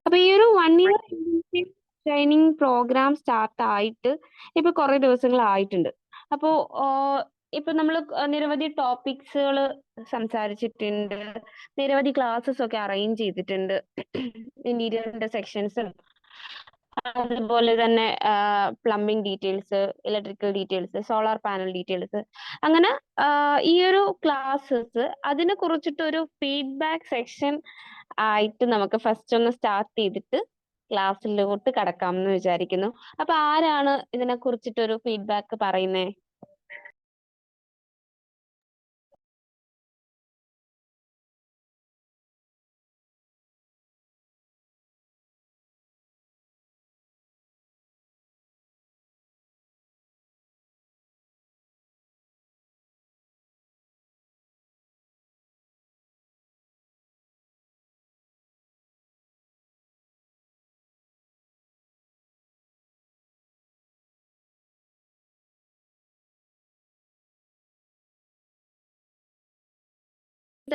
അപ്പൊ ഈ ഒരു 1 ഇയർ ട്രെയിനിങ് പ്രോഗ്രാം സ്റ്റാർട്ട് ആയിട്ട് ഇപ്പൊ കുറെ ദിവസങ്ങളായിട്ടുണ്ട്. അപ്പോ ഇപ്പൊ നമ്മൾ നിരവധി ടോപ്പിക്സുകൾ സംസാരിച്ചിട്ടുണ്ട്, നിരവധി ക്ലാസ്സസ് ഒക്കെ അറേഞ്ച് ചെയ്തിട്ടുണ്ട്. ഇന്റീരിയറിന്റെ സെക്ഷൻസും അതുപോലെ തന്നെ plumbing details, electrical details, solar panel details, അങ്ങനെ ഈ ഒരു ക്ലാസ്സസ് അതിനെ കുറിച്ചിട്ടൊരു ഫീഡ്ബാക്ക് സെക്ഷൻ ആയിട്ട് നമുക്ക് ഫസ്റ്റ് ഒന്ന് സ്റ്റാർട്ട് ചെയ്തിട്ട് ക്ലാസ്സിലോട്ട് കടക്കാം എന്ന് വിചാരിക്കുന്നു. അപ്പൊ ആരാണ് ഇതിനെ കുറിച്ചിട്ടൊരു ഫീഡ്ബാക്ക് പറയുന്നേ?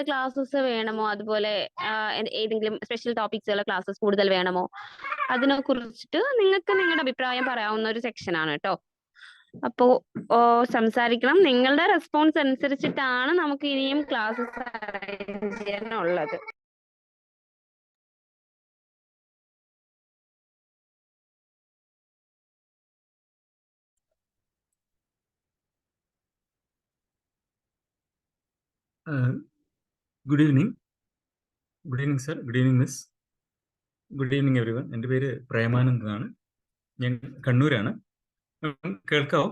ക്ലാസ്സസ് വേണമോ, അതുപോലെ ഏതെങ്കിലും സ്പെഷ്യൽ ടോപ്പിക്സുള്ള ക്ലാസ്സസ് കൂടുതൽ വേണമോ, അതിനെ കുറിച്ചിട്ട് നിങ്ങൾക്ക് നിങ്ങളുടെ അഭിപ്രായം പറയാവുന്ന ഒരു സെക്ഷനാണ് കേട്ടോ. അപ്പോ സംസാരിക്കണം. നിങ്ങളുടെ റെസ്പോൺസ് അനുസരിച്ചിട്ടാണ് നമുക്ക് ഇനിയും ക്ലാസ്സസ് അറേഞ്ച് ചെയ്യാനുള്ളത്. Good evening. Good evening sir, good evening miss, good evening every one. എൻ്റെ പേര് പ്രേമാനന്ദ് എന്നാണ്, ഞാൻ കണ്ണൂരാണ്. കേൾക്കാവോ?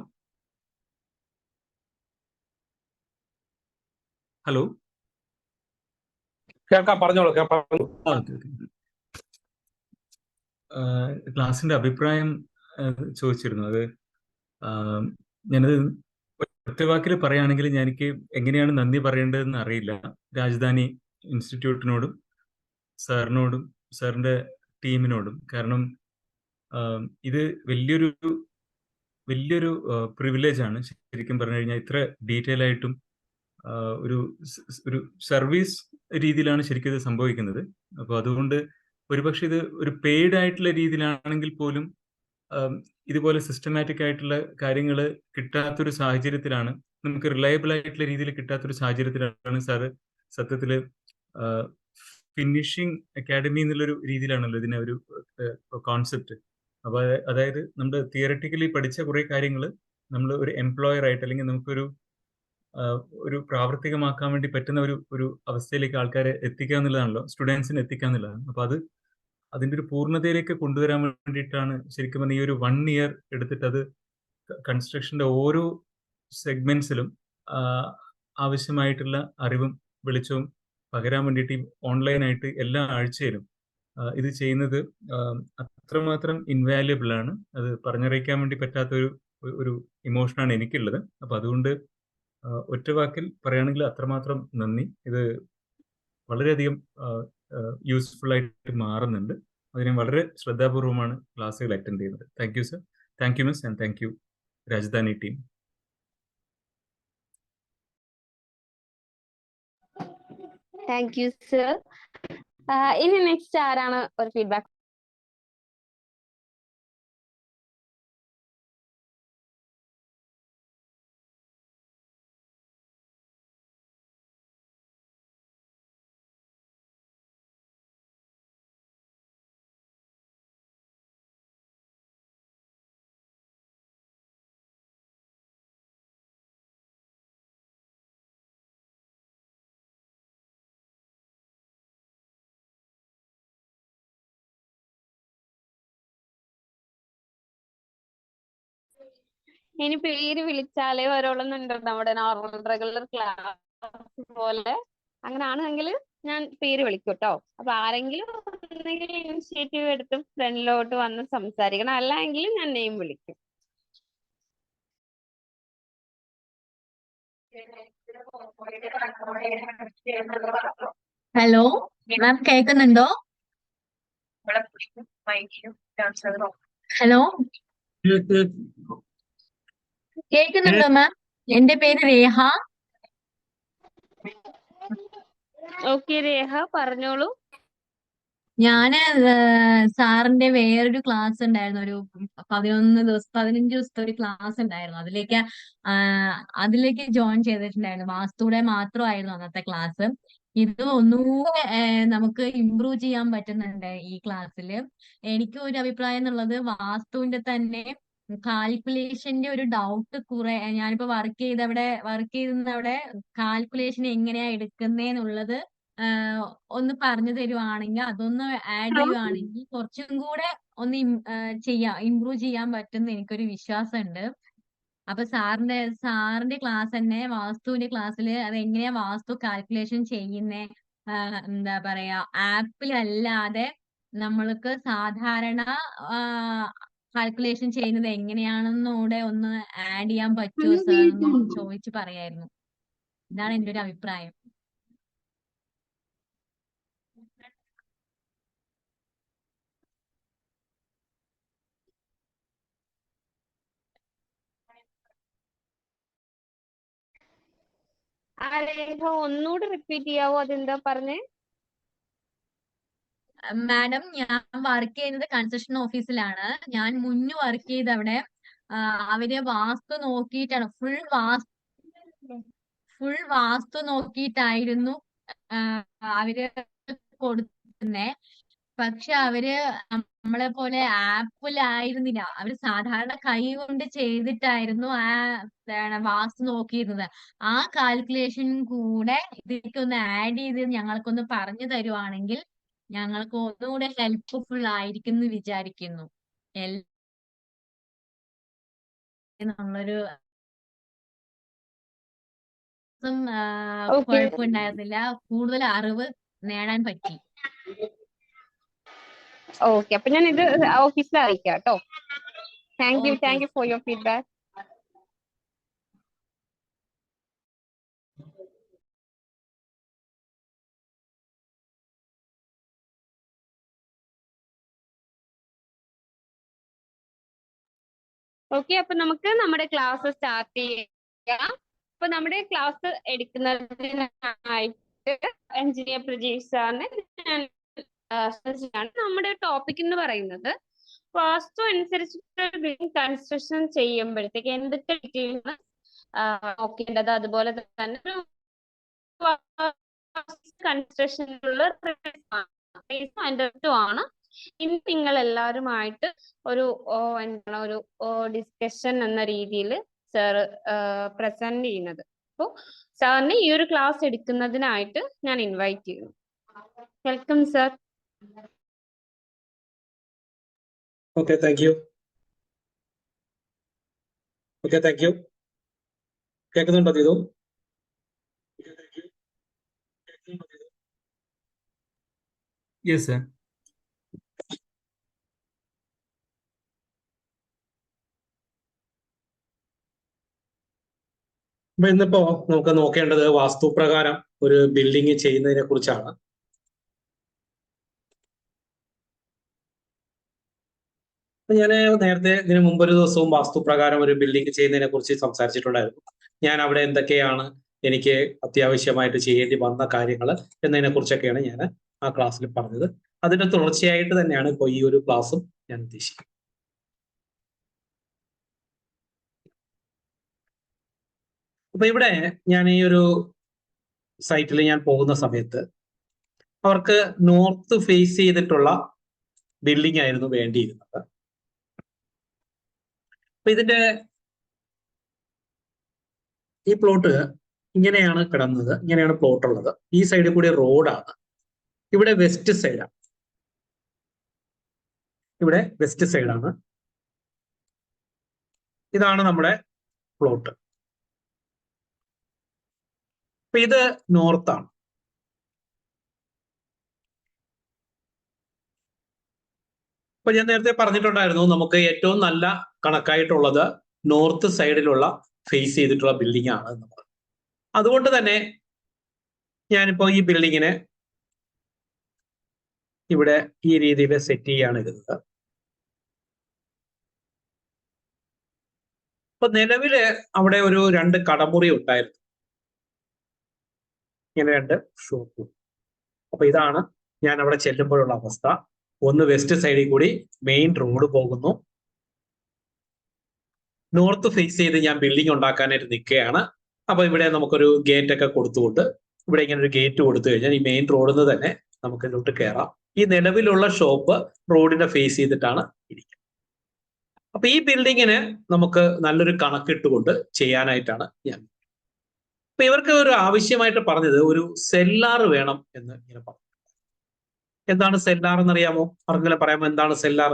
ഹലോ, കേൾക്കാം, പറഞ്ഞോളൂ. ക്ലാസിന്റെ അഭിപ്രായം ചോദിച്ചിരുന്നു. അത് ഞാനത് ഒറ്റ വാക്കിൽ പറയുകയാണെങ്കിൽ എനിക്ക് എങ്ങനെയാണ് നന്ദി പറയേണ്ടതെന്ന് അറിയില്ല. രാജധാനി ഇൻസ്റ്റിറ്റ്യൂട്ടിനോടും സാറിനോടും സാറിന്റെ ടീമിനോടും. കാരണം ഇത് വലിയൊരു പ്രിവിലേജ് ആണ് ശരിക്കും പറഞ്ഞു കഴിഞ്ഞാൽ. ഇത്ര ഡീറ്റെയിൽ ആയിട്ടും ഒരു സർവീസ് രീതിയിലാണ് ശരിക്കും ഇത് സംഭവിക്കുന്നത്. അപ്പോൾ അതുകൊണ്ട് ഒരുപക്ഷെ ഇത് ഒരു പെയ്ഡ് ആയിട്ടുള്ള രീതിയിലാണെങ്കിൽ പോലും ഇതുപോലെ സിസ്റ്റമാറ്റിക് ആയിട്ടുള്ള കാര്യങ്ങൾ കിട്ടാത്തൊരു സാഹചര്യത്തിലാണ്, നമുക്ക് റിലയബിൾ ആയിട്ടുള്ള രീതിയിൽ കിട്ടാത്തൊരു സാഹചര്യത്തിലാണ് സാറ് സത്യത്തില് ഫിനിഷിംഗ് അക്കാഡമി എന്നുള്ളൊരു രീതിയിലാണല്ലോ ഇതിനെ ഒരു കോൺസെപ്റ്റ്. അപ്പൊ അതായത് നമ്മൾ തിയററ്റിക്കലി പഠിച്ച കുറെ കാര്യങ്ങൾ നമ്മൾ ഒരു എംപ്ലോയർ ആയിട്ട് അല്ലെങ്കിൽ നമുക്കൊരു പ്രാവർത്തികമാക്കാൻ വേണ്ടി പറ്റുന്ന ഒരു അവസ്ഥയിലേക്ക് ആൾക്കാരെ എത്തിക്കുക എന്നുള്ളതാണല്ലോ, സ്റ്റുഡൻസിന് എത്തിക്കുക എന്നുള്ളതാണ്. അപ്പൊ അതിന്റെ ഒരു പൂർണ്ണതയിലേക്ക് കൊണ്ടുവരാൻ വേണ്ടിയിട്ടാണ് ശരിക്കും പറഞ്ഞാൽ ഈ ഒരു 1 ഇയർ എടുത്തിട്ട് അത് കൺസ്ട്രക്ഷന്റെ ഓരോ സെഗ്മെന്റ്സിലും ആവശ്യമായിട്ടുള്ള അറിവും വെളിച്ചവും പകരാൻ വേണ്ടിയിട്ട് ഓൺലൈനായിട്ട് എല്ലാ ആഴ്ചയിലും ഇത് ചെയ്യുന്നത് അത്രമാത്രം ഇൻവാല്യുബിൾ ആണ്. അത് പറഞ്ഞറിയിക്കാൻ വേണ്ടി പറ്റാത്ത ഒരു ഇമോഷനാണ് എനിക്കുള്ളത്. അപ്പൊ അതുകൊണ്ട് ഒറ്റ വാക്കിൽ പറയുകയാണെങ്കിൽ അത്രമാത്രം നന്ദി. ഇത് വളരെയധികം യൂസ്ഫുൾ ആയിട്ട് മാറുന്നുണ്ട്. അതിനെ വളരെ ശ്രദ്ധാപൂർവമാണ് ക്ലാസ്സുകൾ അറ്റൻഡ് ചെയ്യുന്നത്. Thank you sir, thank you miss, and thank you Rajadhani team. Thank you sir. ഇനി നെക്സ്റ്റ് ആരാണ് ഒരു ഫീഡ്ബാക്ക്? ഇനി പേര് വിളിച്ചാലേ വരുള്ളൂന്നുണ്ടോ നമ്മുടെ നോർമൽ റെഗുലർ ക്ലാസ് പോലെ? അങ്ങനെയാണെങ്കിൽ ഞാൻ പേര് വിളിക്കും കേട്ടോ. അപ്പൊ ആരെങ്കിലും എന്തെങ്കിലും ഇനിഷ്യേറ്റീവ് എടുത്തും ഫ്രണ്ടിലോട്ട് വന്ന് സംസാരിക്കണം, അല്ലെങ്കിൽ ഞാൻ നെയിം വിളിക്കും. ഹലോ മാം, കേൾക്കുന്നുണ്ടോ? ഹലോ, കേൾക്കുന്നുണ്ടോ മാം? എന്റെ പേര് രേഹ. ഓക്കെ രേഹ, പറഞ്ഞോളൂ. ഞാന് സാറിന്റെ വേറൊരു ക്ലാസ് ഉണ്ടായിരുന്നു. ഒരു 15 ദിവസത്തെ ഒരു ക്ലാസ് ഉണ്ടായിരുന്നു. അതിലേക്ക് ജോയിൻ ചെയ്തിട്ടുണ്ടായിരുന്നു. വാസ്തുവിടെ മാത്രമായിരുന്നു അന്നത്തെ ക്ലാസ്. ഇത് ഒന്നുകൂടെ നമുക്ക് ഇമ്പ്രൂവ് ചെയ്യാൻ പറ്റുന്നുണ്ട് ഈ ക്ലാസ്സിൽ. എനിക്ക് ഒരു അഭിപ്രായം എന്നുള്ളത്, വാസ്തുവിന്റെ തന്നെ കാൽക്കുലേഷന്റെ ഒരു ഡൗട്ട് കുറെ, ഞാനിപ്പോ വർക്ക് ചെയ്തവിടെ കാൽക്കുലേഷൻ എങ്ങനെയാ എടുക്കുന്നേന്നുള്ളത് ഒന്ന് പറഞ്ഞു തരുവാണെങ്കിൽ, അതൊന്ന് ആഡ് ചെയ്യുവാണെങ്കിൽ കുറച്ചും കൂടെ ഒന്ന് ഇമ്പ്രൂവ് ചെയ്യാൻ പറ്റുന്ന എനിക്കൊരു വിശ്വാസമുണ്ട്. അപ്പൊ സാറിന്റെ ക്ലാസ് തന്നെ, വാസ്തുവിന്റെ ക്ലാസ്സിൽ അത് എങ്ങനെയാ വാസ്തു കാൽക്കുലേഷൻ ചെയ്യുന്നേ, എന്താ പറയാ, ആപ്പിലല്ലാതെ നമ്മൾക്ക് സാധാരണ കാൽക്കുലേഷൻ ചെയ്യുന്നത് എങ്ങനെയാണെന്നൂടെ ഒന്ന് ആഡ് ചെയ്യാൻ പറ്റുമോ സാർ എന്ന് ചോദിച്ചു പറയായിരുന്നു. ഇതാണ് എൻ്റെ ഒരു അഭിപ്രായം. ഒന്നുകൂടി റിപ്പീറ്റ് ചെയ്യാവോ? അതെന്താ പറഞ്ഞേ? മാഡം, ഞാൻ വർക്ക് ചെയ്യുന്നത് കൺസ്ട്രക്ഷൻ ഓഫീസിലാണ്. ഞാൻ മുന്നേ വർക്ക് ചെയ്ത് അവിടെ അവര് വാസ്തു നോക്കിയിട്ടാണ്, ഫുൾ വാസ്തു നോക്കിയിട്ടായിരുന്നു അവര് കൊടുക്കുന്നേ. പക്ഷെ അവര് നമ്മളെ പോലെ ആപ്പിലായിരുന്നില്ല. അവര് സാധാരണ കൈ കൊണ്ട് ചെയ്തിട്ടായിരുന്നു വാസ്തു നോക്കിയിരുന്നത്. ആ കാൽക്കുലേഷൻ കൂടെ ഇതിലേക്ക് ഒന്ന് ആഡ് ചെയ്ത് ഞങ്ങൾക്കൊന്ന് പറഞ്ഞു തരുവാണെങ്കിൽ ഞങ്ങൾക്ക് ഒന്നുകൂടെ ഹെൽപ്ഫുൾ ആയിരിക്കും എന്ന് വിചാരിക്കുന്നു. നമ്മളൊരു കുഴപ്പമുണ്ടായിരുന്നില്ല, കൂടുതൽ അറിവ് നേടാൻ പറ്റി. ഓക്കെ, അപ്പൊ ഞാൻ ഇത് ഓഫീസിൽ അറിയിക്കാം കേട്ടോ. Thank you for your feedback. Okay, അപ്പൊ നമുക്ക് നമ്മുടെ ക്ലാസ് സ്റ്റാർട്ട് ചെയ്യാം. അപ്പൊ നമ്മുടെ ക്ലാസ് എടുക്കുന്നതിനായിട്ട് എഞ്ചിനീയർ പ്രജീഷ് സാറിനെ നമ്മുടെ ടോപ്പിക് എന്ന് പറയുന്നത്, വാസ്തു അനുസരിച്ചിട്ട് ബിൽഡിംഗ് കൺസ്ട്രക്ഷൻ ചെയ്യുമ്പോഴത്തേക്ക് എന്തൊക്കെ ഡീറ്റെയിൽസ് നോക്കേണ്ടത്, അതുപോലെ തന്നെ കൺസ്ട്രക്ഷനിലുള്ള ആണ് ഇന്ന് നിങ്ങൾ എല്ലാവരുമായിട്ട് ഒരു എന്താണ് ഒരു ഡിസ്കഷൻ എന്ന രീതിയിൽ സാർ പ്രസന്റ് ചെയ്യുന്നത്. അപ്പോൾ സാറിന് ഈ ഒരു ക്ലാസ് എടുക്കുന്നതിനായിട്ട് ഞാൻ ഇൻവൈറ്റ് ചെയ്യുന്നു. Welcome sir. Okay, thank you. Okay, thank you. കേൾക്കുന്നുണ്ടോ ദീതു? Yes sir. അപ്പൊ ഇന്നിപ്പോ നമുക്ക് നോക്കേണ്ടത് വാസ്തുപ്രകാരം ഒരു ബിൽഡിംഗ് ചെയ്യുന്നതിനെ കുറിച്ചാണ്. ഞാൻ നേരത്തെ ഇതിനു മുമ്പൊരു ദിവസവും വാസ്തുപ്രകാരം ഒരു ബിൽഡിംഗ് ചെയ്യുന്നതിനെ കുറിച്ച് സംസാരിച്ചിട്ടുണ്ടായിരുന്നു. ഞാൻ അവിടെ എന്തൊക്കെയാണ് എനിക്ക് അത്യാവശ്യമായിട്ട് ചെയ്യേണ്ടി വന്ന കാര്യങ്ങൾ എന്നതിനെ കുറിച്ചൊക്കെയാണ് ഞാൻ ആ ക്ലാസ്സിൽ പറഞ്ഞത്. അതിന്റെ തുടർച്ചയായിട്ട് തന്നെയാണ് ഇപ്പോൾ ഈ ഒരു ക്ലാസ്സും ഞാൻ ഉദ്ദേശിക്കുന്നത്. അപ്പൊ ഇവിടെ ഞാൻ ഈ ഒരു സൈറ്റിൽ ഞാൻ പോകുന്ന സമയത്ത് അവർക്ക് നോർത്ത് ഫേസ് ചെയ്തിട്ടുള്ള ബിൽഡിംഗ് ആയിരുന്നു വേണ്ടിയിരുന്നത്. അപ്പൊ ഇതിന്റെ ഈ പ്ലോട്ട് ഇങ്ങനെയാണ് കിടന്നത്, ഇങ്ങനെയാണ് പ്ലോട്ട് ഉള്ളത്. ഈ സൈഡിൽ കൂടി റോഡാണ്. ഇവിടെ വെസ്റ്റ് സൈഡാണ്, ഇവിടെ വെസ്റ്റ് സൈഡാണ്. ഇതാണ് നമ്മുടെ പ്ലോട്ട്. അപ്പൊ ഇത് നോർത്താണ്. അപ്പൊ ഞാൻ നേരത്തെ പറഞ്ഞിട്ടുണ്ടായിരുന്നു, നമുക്ക് ഏറ്റവും നല്ല കണക്കായിട്ടുള്ളത് നോർത്ത് സൈഡിലുള്ള ഫേസ് ചെയ്തിട്ടുള്ള ബിൽഡിംഗ് ആണ് എന്നുള്ളത്. അതുകൊണ്ട് തന്നെ ഞാനിപ്പോ ഈ ബിൽഡിങ്ങിനെ ഇവിടെ ഈ രീതിയിൽ സെറ്റ് ചെയ്യാണ് ഇരുന്നത്. അപ്പൊ നിലവില് അവിടെ ഒരു 2 കടമുറി ഉണ്ടായിരുന്നു, ഇങ്ങനെ 2 ഷോപ്പ്. അപ്പൊ ഇതാണ് ഞാൻ അവിടെ ചെല്ലുമ്പോഴുള്ള അവസ്ഥ, ഒന്ന് വെസ്റ്റ് സൈഡിൽ കൂടി മെയിൻ റോഡ് പോകുന്നു, നോർത്ത് ഫേസ് ചെയ്ത് ഞാൻ ബിൽഡിംഗ് ഉണ്ടാക്കാനായിട്ട് നിൽക്കുകയാണ്. അപ്പൊ ഇവിടെ നമുക്കൊരു ഗേറ്റ് ഒക്കെ കൊടുത്തുകൊണ്ട് ഇവിടെ ഇങ്ങനെ ഒരു ഗേറ്റ് കൊടുത്തു കഴിഞ്ഞാൽ ഈ മെയിൻ റോഡിൽ നിന്ന് തന്നെ നമുക്ക് ഇതിലോട്ട് കയറാം. ഈ നിലവിലുള്ള ഷോപ്പ് റോഡിനെ ഫേസ് ചെയ്തിട്ടാണ് ഇരിക്കുന്നത്. അപ്പൊ ഈ ബിൽഡിങ്ങിന് നമുക്ക് നല്ലൊരു കണക്കിട്ടുകൊണ്ട് ചെയ്യാനായിട്ടാണ് ഞാൻ. അപ്പൊ ഇവർക്ക് ഒരു ആവശ്യമായിട്ട് പറഞ്ഞത് ഒരു സെല്ലാർ വേണം എന്ന് ഇങ്ങനെ പറഞ്ഞു. എന്താണ് സെല്ലാർ എന്നറിയാമോ? ആർക്കെങ്കിലും പറയാമോ എന്താണ് സെല്ലാർ?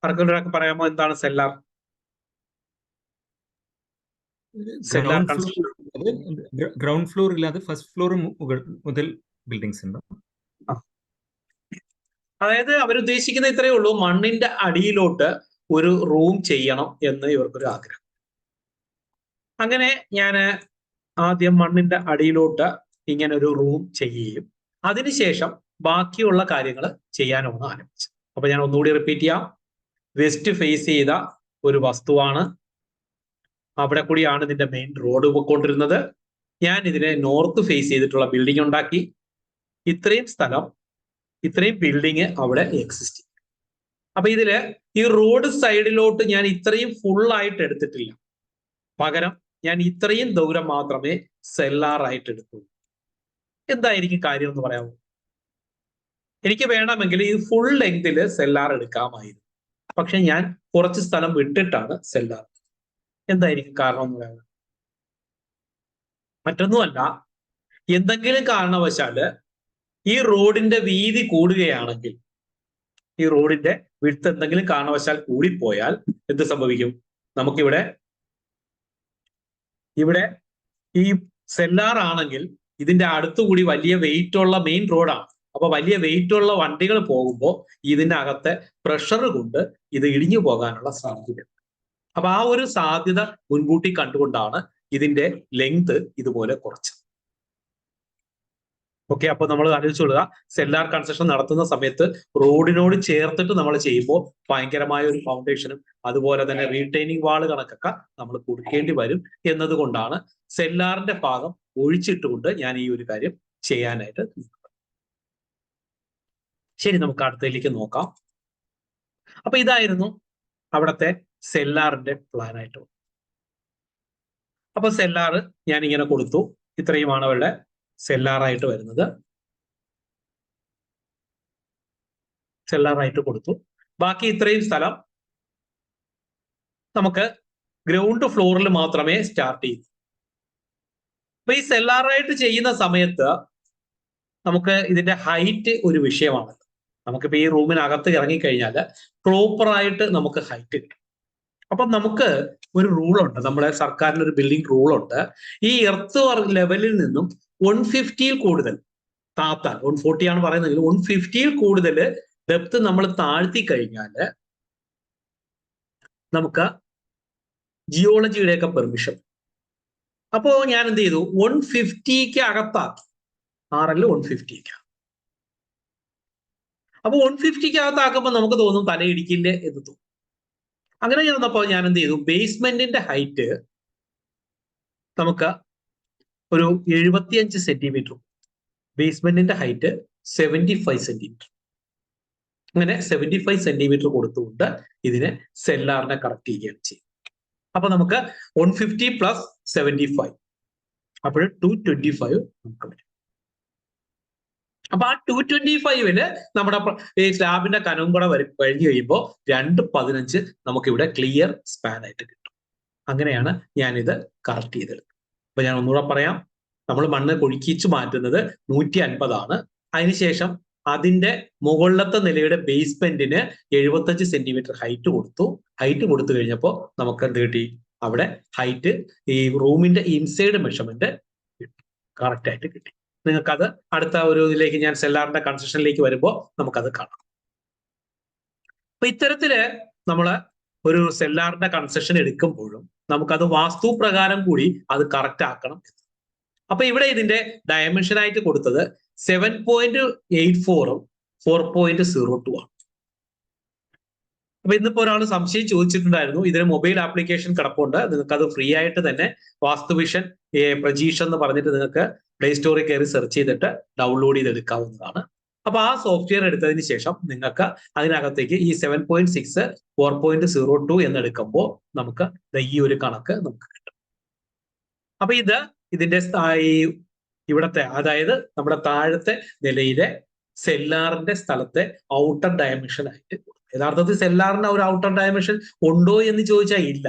ആർക്കെങ്കിലും ഒരാൾക്ക് പറയാമോ എന്താണ് സെല്ലാർ? സെല്ലാർ ഗ്രൗണ്ട് ഫ്ലോർ ഇല്ലാതെ ഫസ്റ്റ് ഫ്ലോർ മുതൽ ബിൽഡിങ്സ് ഉണ്ട്. അതായത് അവരുദ്ദേശിക്കുന്ന ഇത്രയേ ഉള്ളൂ, മണ്ണിന്റെ അടിയിലോട്ട് ഒരു റൂം ചെയ്യണം എന്ന് ഇവർക്കൊരു ആഗ്രഹം. അങ്ങനെ ഞാൻ ആദ്യം മണ്ണിന്റെ അടിയിലോട്ട് ഇങ്ങനെ ഒരു റൂം ചെയ്യുകയും അതിനുശേഷം ബാക്കിയുള്ള കാര്യങ്ങൾ ചെയ്യാനാണ് ആരംഭിച്ചത്. അപ്പൊ ഞാൻ ഒന്നുകൂടി റിപ്പീറ്റ് ചെയ്യാം. വെസ്റ്റ് ഫേസ് ചെയ്ത ഒരു വസ്തുവാണ്, അവിടെ കൂടിയാണ് ഇതിന്റെ മെയിൻ റോഡ് പോയിക്കൊണ്ടിരുന്നത്. ഞാൻ ഇതിനെ നോർത്ത് ഫേസ് ചെയ്തിട്ടുള്ള ബിൽഡിംഗ് ഉണ്ടാക്കി. ഇത്രയും സ്ഥലം, ഇത്രയും ബിൽഡിങ് അവിടെ എക്സിസ്റ്റ് ചെയ്യും. അപ്പൊ ഇതില് ഈ റോഡ് സൈഡിലോട്ട് ഞാൻ ഇത്രയും ഫുള്ളായിട്ട് എടുത്തിട്ടില്ല, പകരം ഞാൻ ഇത്രയും ദൂരം മാത്രമേ സെല്ലാറായിട്ട് എടുത്തുള്ളൂ. എന്തായിരിക്കും കാര്യം എന്ന് പറയാമോ? എനിക്ക് വേണമെങ്കിൽ ഈ ഫുൾ ലെങ്തിൽ സെല്ലാർ എടുക്കാമായിരുന്നു, പക്ഷെ ഞാൻ കുറച്ച് സ്ഥലം വിട്ടിട്ടാണ് സെല്ലാർ. എന്തായിരിക്കും കാരണം എന്ന് പറയുന്നത്? മറ്റൊന്നുമല്ല, എന്തെങ്കിലും കാരണവശാല് ഈ റോഡിന്റെ വീതി കൂടുകയാണെങ്കിൽ, ഈ റോഡിന്റെ വിഡ്ത്ത് എന്തെങ്കിലും കാരണവശാൽ കൂടിപ്പോയാൽ എന്ത് സംഭവിക്കും? നമുക്കിവിടെ ഈ സെല്ലാർ ആണെങ്കിൽ ഇതിന്റെ അടുത്തുകൂടി വലിയ വെയിറ്റ് ഉള്ള മെയിൻ റോഡാണ്. അപ്പൊ വലിയ വെയിറ്റ് ഉള്ള വണ്ടികൾ പോകുമ്പോൾ ഇതിന്റെ അകത്തെ പ്രഷർ കൊണ്ട് ഇത് ഇടിഞ്ഞു പോകാനുള്ള സാധ്യത. അപ്പൊ ആ ഒരു സാധ്യത മുൻകൂട്ടി കണ്ടുകൊണ്ടാണ് ഇതിന്റെ ലെങ്ത് ഇതുപോലെ കുറച്ചത്. ഓക്കെ, അപ്പൊ നമ്മൾ ആലോചിച്ചുകൊള്ളുക, സെല്ലാർ കൺസ്ട്രക്ഷൻ നടത്തുന്ന സമയത്ത് റോഡിനോട് ചേർത്തിട്ട് നമ്മൾ ചെയ്യുമ്പോൾ ഭയങ്കരമായ ഒരു ഫൗണ്ടേഷനും അതുപോലെ തന്നെ റീറ്റെയിനിങ് വാള് കണക്കൊക്കെ നമ്മൾ കൊടുക്കേണ്ടി വരും എന്നതുകൊണ്ടാണ് സെല്ലാറിന്റെ ഭാഗം ഒഴിച്ചിട്ടുകൊണ്ട് ഞാൻ ഈ ഒരു കാര്യം ചെയ്യാനായിട്ട്. ശരി, നമുക്ക് അടുത്തതിലേക്ക് നോക്കാം. അപ്പൊ ഇതായിരുന്നു അവിടുത്തെ സെല്ലാറിന്റെ പ്ലാൻ ആയിട്ട്. അപ്പൊ സെല്ലാർ ഞാൻ ഇങ്ങനെ കൊടുത്തു. ഇത്രയുമാണ് അവരുടെ സെല്ലാറായിട്ട് വരുന്നത്. സെല്ലാറായിട്ട് കൊടുത്തു. ബാക്കി ഇത്രയും സ്ഥലം നമുക്ക് ഗ്രൗണ്ട് ഫ്ലോറിൽ മാത്രമേ സ്റ്റാർട്ട് ചെയ്യൂ. അപ്പൊ ഈ സെല്ലാറായിട്ട് ചെയ്യുന്ന സമയത്ത് നമുക്ക് ഇതിന്റെ ഹൈറ്റ് ഒരു വിഷയമാണ്. നമുക്കിപ്പോ ഈ റൂമിനകത്ത് ഇറങ്ങിക്കഴിഞ്ഞാൽ പ്രോപ്പറായിട്ട് നമുക്ക് ഹൈറ്റ് കിട്ടും. അപ്പൊ നമുക്ക് ഒരു റൂളുണ്ട്, നമ്മുടെ സർക്കാരിന് ഒരു ബിൽഡിംഗ് റൂളുണ്ട്. ഈ എർത്ത് ലെവലിൽ നിന്നും 150 കൂടുതൽ താത്താൻ, 140 ആണ് പറയുന്നതെങ്കിൽ 150 കൂടുതൽ ഡെപ്ത് നമ്മൾ താഴ്ത്തി കഴിഞ്ഞാൽ നമുക്ക് ജിയോളജിയുടെയൊക്കെ പെർമിഷൻ. അപ്പോ ഞാൻ എന്ത് ചെയ്തു, 150ക്ക് അകത്താക്കി. RL 150ക്ക്. അപ്പൊ 150ക്ക് അകത്താക്കുമ്പോൾ നമുക്ക് തോന്നും തലയിടിക്കില്ലേ എന്ന് തോന്നും. അങ്ങനെ ചെന്നപ്പോൾ ഞാൻ എന്ത് ചെയ്തു, ബേസ്മെന്റിന്റെ ഹൈറ്റ് നമുക്ക് ഒരു 75 സെന്റിമീറ്റർ, ബേസ്മെന്റിന്റെ ഹൈറ്റ് 75 സെന്റിമീറ്റർ. അങ്ങനെ 75 സെന്റിമീറ്റർ കൊടുത്തുകൊണ്ട് ഇതിനെ സെല്ലാറിനെ കറക്റ്റ് ചെയ്യുകയാണ് ചെയ്യുന്നത്. അപ്പൊ നമുക്ക് 150 + 75 അപ്പോൾ 225 നമുക്ക് വരും. അപ്പൊ ആ 225-ല് നമ്മുടെ ഈ സ്ലാബിന്റെ കനവും കൂടെ കഴിഞ്ഞു കഴിയുമ്പോൾ 215 നമുക്കിവിടെ ക്ലിയർ സ്പാൻ ആയിട്ട് കിട്ടും. അങ്ങനെയാണ് ഞാനിത് കറക്റ്റ് ചെയ്തെടുത്തത്. അപ്പൊ ഞാൻ ഒന്നുകൂടെ പറയാം, നമ്മൾ മണ്ണ് കൊഴുക്കിച്ച് മാറ്റുന്നത് 150 ആണ്. അതിനുശേഷം അതിന്റെ മുകളിലത്തെ നിലയുടെ ബേസ്മെന്റിന് 75 സെന്റിമീറ്റർ ഹൈറ്റ് കൊടുത്തു. ഹൈറ്റ് കൊടുത്തു കഴിഞ്ഞപ്പോൾ നമുക്ക് എന്ത് കിട്ടി, അവിടെ ഹൈറ്റ് ഈ റൂമിന്റെ ഇൻസൈഡ് മെഷർമെന്റ് കറക്റ്റ് ആയിട്ട് കിട്ടി. നിങ്ങൾക്കത് അടുത്ത ഒരു ഇതിലേക്ക് ഞാൻ സെല്ലാറിന്റെ കൺസ്ട്രക്ഷനിലേക്ക് വരുമ്പോൾ നമുക്കത് കാണാം. അപ്പൊ ഇത്തരത്തില് നമ്മള് ഒരു സെല്ലാറിന്റെ കൺസ്ട്രക്ഷൻ എടുക്കുമ്പോഴും നമുക്കത് വാസ്തു പ്രകാരം കൂടി അത് കറക്റ്റ് ആക്കണം. അപ്പൊ ഇവിടെ ഇതിന്റെ ഡയമെൻഷൻ ആയിട്ട് കൊടുത്തത് 7.84-ഉം 4.02 ആണ്. അപ്പൊ ഇന്നിപ്പോ ഒരാൾ സംശയം ചോദിച്ചിട്ടുണ്ടായിരുന്നു, ഇതിന് മൊബൈൽ ആപ്ലിക്കേഷൻ കിടപ്പുണ്ട്, നിങ്ങൾക്ക് അത് ഫ്രീ ആയിട്ട് തന്നെ വാസ്തുവിഷൻ പ്രജീഷ് എന്ന് പറഞ്ഞിട്ട് നിങ്ങൾക്ക് പ്ലേ സ്റ്റോറിൽ കയറി സെർച്ച് ചെയ്തിട്ട് ഡൗൺലോഡ് ചെയ്തെടുക്കാവുന്നതാണ്. അപ്പൊ ആ സോഫ്റ്റ്വെയർ എടുത്തതിന് ശേഷം നിങ്ങൾക്ക് അതിനകത്തേക്ക് ഈ 7.6 4.02 എന്നെടുക്കുമ്പോൾ നമുക്ക് ഈ ഒരു കണക്ക് നമുക്ക് കിട്ടും. അപ്പൊ ഇതിന്റെ ഇവിടത്തെ, അതായത് നമ്മുടെ താഴത്തെ നിലയിലെ സെല്ലാറിന്റെ സ്ഥലത്തെ ഔട്ടർ ഡയമെൻഷൻ ആയിട്ട്. യഥാർത്ഥത്തിൽ സെല്ലാറിന്റെ ഒരു ഔട്ടർ ഡയമെൻഷൻ ഉണ്ടോ എന്ന് ചോദിച്ചാൽ ഇല്ല,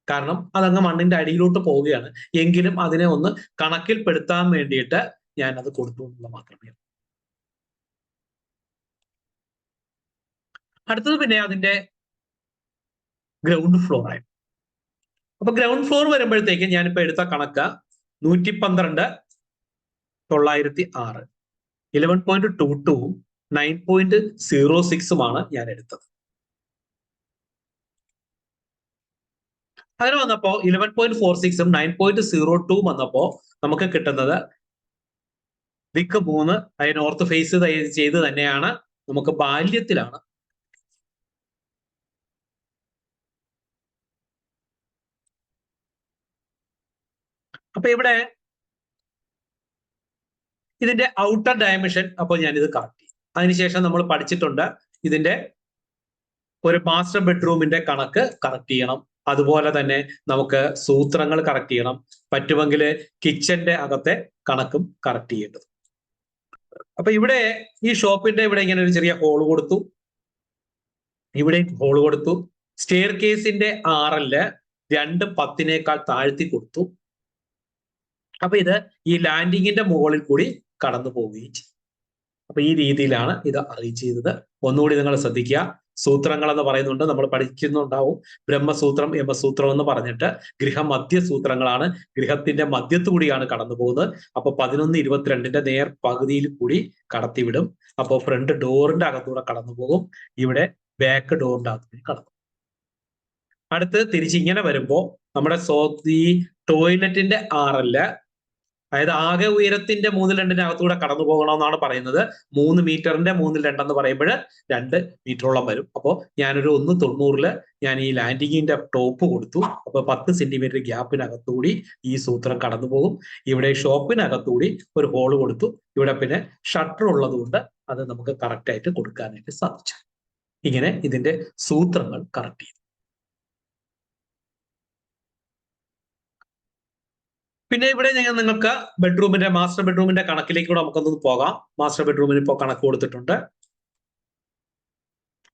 കാരണം അതങ്ങ് മണ്ണിന്റെ അടിയിലോട്ട് പോവുകയാണ്. എങ്കിലും അതിനെ ഒന്ന് കണക്കിൽപ്പെടുത്താൻ വേണ്ടിയിട്ട് ഞാൻ അത് കൊടുത്തു എന്നുള്ള മാത്രമേ. അടുത്തത് പിന്നെ അതിന്റെ ഗ്രൗണ്ട് ഫ്ലോർ ആയി. അപ്പൊ ഗ്രൗണ്ട് ഫ്ലോർ വരുമ്പോഴത്തേക്ക് ഞാനിപ്പോ എടുത്ത കണക്ക് 112,906 11.22 9.06 ഞാൻ എടുത്തത്. അങ്ങനെ വന്നപ്പോ 11.46 9.02 വന്നപ്പോ നമുക്ക് കിട്ടുന്നത് ദിക്ക് 3 അതിന് നോർത്ത് ഫേസ് ചെയ്ത് തന്നെയാണ്, നമുക്ക് ബാല്യത്തിലാണ്. അപ്പൊ ഇവിടെ ഇതിന്റെ ഔട്ടർ ഡയമെൻഷൻ അപ്പോൾ ഞാനിത് കറക്റ്റ് ചെയ്യും. അതിനുശേഷം നമ്മൾ പഠിച്ചിട്ടുണ്ട് ഇതിന്റെ ഒരു മാസ്റ്റർ ബെഡ്റൂമിന്റെ കണക്ക് കറക്റ്റ് ചെയ്യണം. അതുപോലെ തന്നെ നമുക്ക് സൂത്രങ്ങൾ കറക്റ്റ് ചെയ്യണം. പറ്റുമെങ്കിൽ കിച്ചന്റെ അകത്തെ കണക്കും കറക്റ്റ് ചെയ്യേണ്ടത്. അപ്പൊ ഇവിടെ ഈ ഷോപ്പിന്റെ ഇവിടെ ഇങ്ങനെ ഒരു ചെറിയ ഹോൾ കൊടുത്തു, ഇവിടെ ഹോൾ കൊടുത്തു. സ്റ്റെയർ കേസിന്റെ ആറല് 2.10 താഴ്ത്തി കൊടുത്തു. അപ്പൊ ഇത് ഈ ലാൻഡിങ്ങിന്റെ മുകളിൽ കൂടി കടന്നു പോവുകയും ചെയ്യും. അപ്പൊ ഈ രീതിയിലാണ് ഇത് അറേഞ്ച് ചെയ്തത്. ഒന്നുകൂടി നിങ്ങൾ ശ്രദ്ധിക്കുക. സൂത്രങ്ങൾ എന്ന് പറയുന്നുണ്ട്, നമ്മൾ പഠിക്കുന്നുണ്ടാവും. ബ്രഹ്മസൂത്രം യമസൂത്രം എന്ന് പറഞ്ഞിട്ട് ഗൃഹമധ്യ സൂത്രങ്ങളാണ്. ഗൃഹത്തിന്റെ മധ്യത്തു കൂടിയാണ് കടന്നു പോകുന്നത്. അപ്പൊ 11:22 നേർ പകുതിയിൽ കൂടി കടത്തിവിടും. അപ്പൊ ഫ്രണ്ട് ഡോറിന്റെ അകത്തൂടെ കടന്നു പോകും, ഇവിടെ ബാക്ക് ഡോറിന്റെ അകത്തൂടെ കടന്നു. അടുത്ത് തിരിച്ചിങ്ങനെ വരുമ്പോ നമ്മുടെ ഈ ടോയ്ലറ്റിന്റെ ആറല്, അതായത് ആകെ ഉയരത്തിന്റെ 3/2 അകത്തൂടെ കടന്നു പോകണമെന്നാണ് പറയുന്നത്. 3 മീറ്ററിന്റെ 3/2 എന്ന് പറയുമ്പോൾ 2 മീറ്ററോളം വരും. അപ്പോൾ ഞാനൊരു 1.90 ഞാൻ ഈ ലാൻഡിങ്ങിന്റെ ടോപ്പ് കൊടുത്തു. അപ്പൊ 10 സെന്റിമീറ്റർ ഗ്യാപ്പിനകത്തുകൂടി ഈ സൂത്രം കടന്നു പോകും. ഇവിടെ ഷോപ്പിനകത്തുകൂടി ഒരു ഹോൾ കൊടുത്തു. ഇവിടെ പിന്നെ ഷട്ടർ ഉള്ളത് കൊണ്ട് അത് നമുക്ക് കറക്റ്റ് ആയിട്ട് കൊടുക്കാനായിട്ട് സാധിച്ചു. ഇങ്ങനെ ഇതിന്റെ സൂത്രങ്ങൾ കറക്റ്റ് ചെയ്തു. പിന്നെ ഇവിടെ നിങ്ങൾക്ക് ബെഡ്റൂമിന്റെ മാസ്റ്റർ ബെഡ്റൂമിന്റെ കണക്കിലേക്ക് കൂടെ നമുക്കൊന്ന് പോകാം. മാസ്റ്റർ ബെഡ്റൂമിന് ഇപ്പോൾ കണക്ക് കൊടുത്തിട്ടുണ്ട്.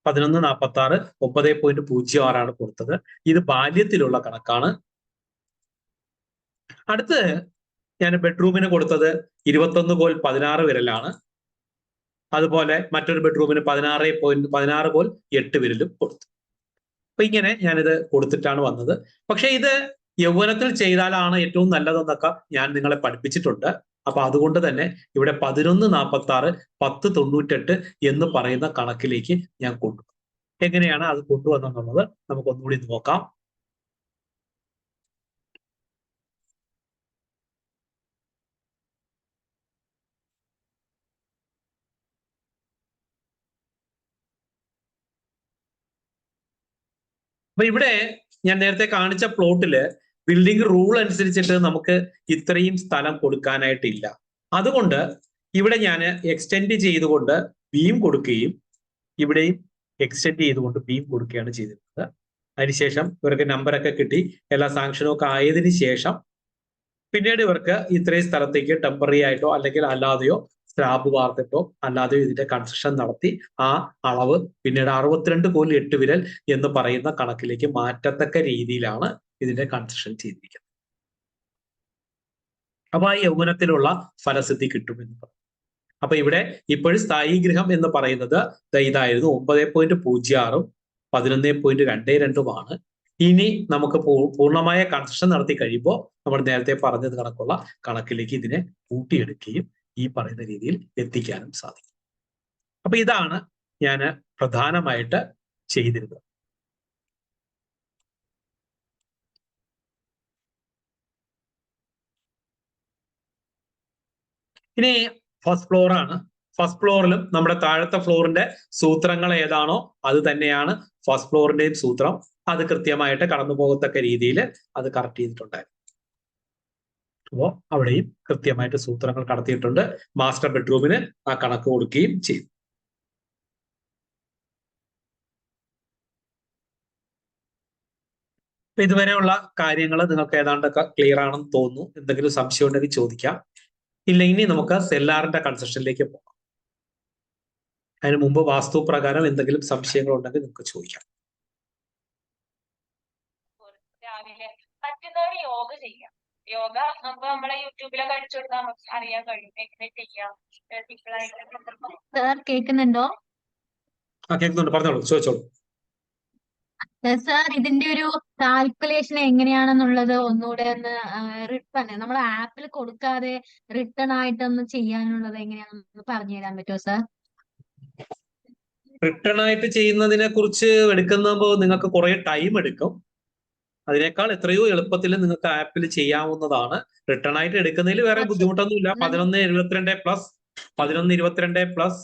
11.46 9.06 കൊടുത്തത്. ഇത് ബാല്യത്തിലുള്ള കണക്കാണ്. അടുത്ത് ഞാൻ ബെഡ്റൂമിന് കൊടുത്തത് 21.16 വിരലാണ്. അതുപോലെ മറ്റൊരു ബെഡ്റൂമിന് 16.8 വിരലും കൊടുത്തു. അപ്പൊ ഇങ്ങനെ ഞാനിത് കൊടുത്തിട്ടാണ് വന്നത്. പക്ഷെ ഇത് യൗവനത്തിൽ ചെയ്താലാണ് ഏറ്റവും നല്ലതെന്നൊക്കെ ഞാൻ നിങ്ങളെ പഠിപ്പിച്ചിട്ടുണ്ട്. അപ്പൊ അതുകൊണ്ട് തന്നെ ഇവിടെ 11.46 10.98 എന്ന് പറയുന്ന കണക്കിലേക്ക് ഞാൻ കൊണ്ടുവന്നു. എങ്ങനെയാണ് അത് കൊണ്ടുവന്നെന്നുള്ളത് നമുക്ക് ഒന്നുകൂടി നോക്കാം. അപ്പൊ ഇവിടെ ഞാൻ നേരത്തെ കാണിച്ച പ്ലോട്ടില് ബിൽഡിംഗ് റൂൾ അനുസരിച്ചിട്ട് നമുക്ക് ഇത്രയും സ്ഥലം കൊടുക്കാനായിട്ടില്ല. അതുകൊണ്ട് ഇവിടെ ഞാൻ എക്സ്റ്റെൻഡ് ചെയ്തുകൊണ്ട് ബീം കൊടുക്കുകയും ഇവിടെയും എക്സ്റ്റെൻഡ് ചെയ്തുകൊണ്ട് ബീം കൊടുക്കുകയാണ് ചെയ്തിരുന്നത്. അതിനുശേഷം ഇവർക്ക് നമ്പറൊക്കെ കിട്ടി, എല്ലാ സാങ്ഷനും ഒക്കെ ആയതിനു ശേഷം പിന്നീട് ഇവർക്ക് ഇത്രയും സ്ഥലത്തേക്ക് ടെമ്പററി ആയിട്ടോ അല്ലെങ്കിൽ അല്ലാതെയോ സ്ലാബ് വാർത്തിട്ടോ അല്ലാതെയോ ഇതിന്റെ കൺസ്ട്രക്ഷൻ നടത്തി ആ അളവ് പിന്നീട് 62.8 വിരൽ എന്ന് പറയുന്ന കണക്കിലേക്ക് മാറ്റത്തക്ക രീതിയിലാണ് ഇതിന്റെ കൺസ്ട്രക്ഷൻ ചെയ്തിരിക്കുന്നത്. അപ്പൊ ആ യൗവനത്തിലുള്ള ഫലസിദ്ധി കിട്ടുമെന്ന് പറയും. അപ്പൊ ഇവിടെ ഇപ്പോഴും സ്ഥായി ഗൃഹം എന്ന് പറയുന്നത് ഇതായിരുന്നു. 9.06 11.22 ഇനി നമുക്ക് പൂർണ്ണമായ കൺസ്ട്രക്ഷൻ നടത്തി കഴിയുമ്പോൾ നമ്മൾ നേരത്തെ പറഞ്ഞത് കണക്കുള്ള കണക്കിലേക്ക് ഇതിനെ കൂട്ടിയെടുക്കുകയും ഈ പറയുന്ന രീതിയിൽ എത്തിക്കാനും സാധിക്കും. അപ്പൊ ഇതാണ് ഞാൻ പ്രധാനമായിട്ട് ചെയ്തിരുന്നത്. ഇനി ഫസ്റ്റ് ഫ്ലോർ ആണ്. ഫസ്റ്റ് ഫ്ലോറിലും നമ്മുടെ താഴത്തെ ഫ്ലോറിന്റെ സൂത്രങ്ങൾ ഏതാണോ അത് തന്നെയാണ് ഫസ്റ്റ് ഫ്ലോറിന്റെയും സൂത്രം. അത് കൃത്യമായിട്ട് കടന്നു പോകത്തക്ക രീതിയിൽ അത് കറക്റ്റ് ചെയ്തിട്ടുണ്ടായിരുന്നു. അപ്പോൾ അവിടെയും കൃത്യമായിട്ട് സൂത്രങ്ങൾ കടത്തിയിട്ടുണ്ട്. മാസ്റ്റർ ബെഡ്റൂമിന് ആ കണക്ക് കൊടുക്കുകയും ചെയ്യും. ഇതുവരെയുള്ള കാര്യങ്ങൾ നിങ്ങൾക്ക് ഏതാണ്ടൊക്കെ ക്ലിയർ ആണെന്ന് തോന്നുന്നു. എന്തെങ്കിലും സംശയം ഉണ്ടെങ്കിൽ ചോദിക്കാം. ഇല്ല, ഇനി നമുക്ക് സെല്ലാറിന്റെ കൺസ്ട്രക്ഷനിലേക്ക് പോകാം. അതിന് മുമ്പ് വാസ്തു പ്രകാരം എന്തെങ്കിലും സംശയങ്ങൾ ഉണ്ടെങ്കിൽ നിങ്ങൾക്ക് ചോദിക്കാം. രാവിലെ പറ്റുന്നവർ യോഗ ചെയ്യാം. യോഗ നമുക്ക് നമ്മളെ യൂട്യൂബിലൊക്കെ അടിച്ചു കൊടുത്താൽ നമുക്ക് അറിയാൻ കഴിയും എങ്ങനെ ചെയ്യാം. സാർ കേൾക്കുന്നുണ്ടോ? ആ, കേൾക്കുന്നുണ്ട്, പറഞ്ഞോളൂ, ചോദിച്ചോളൂ. സാർ ഇതിന്റെ ഒരു കാൽക്കുലേഷൻ എങ്ങനെയാണെന്നുള്ളത് ഒന്നുകൂടെ ഒന്ന് റിട്ടേൺ നമ്മൾ ആപ്പിൽ കൊടുക്കാതെ റിട്ടേൺ ആയിട്ടൊന്ന് ചെയ്യാനുള്ളത് എങ്ങനെയാണെന്ന് പറഞ്ഞു തരാൻ പറ്റുമോ സാർ? റിട്ടേൺ ആയിട്ട് ചെയ്യുന്നതിനെ കുറിച്ച് എടുക്കുമ്പോൾ നിങ്ങൾക്ക് കുറെ ടൈം എടുക്കും. അതിനേക്കാൾ എത്രയോ എളുപ്പത്തിൽ നിങ്ങൾക്ക് ആപ്പിൽ ചെയ്യാവുന്നതാണ്. റിട്ടേൺ ആയിട്ട് എടുക്കുന്നതിൽ വേറെ ബുദ്ധിമുട്ടൊന്നുമില്ല. 1122+1122+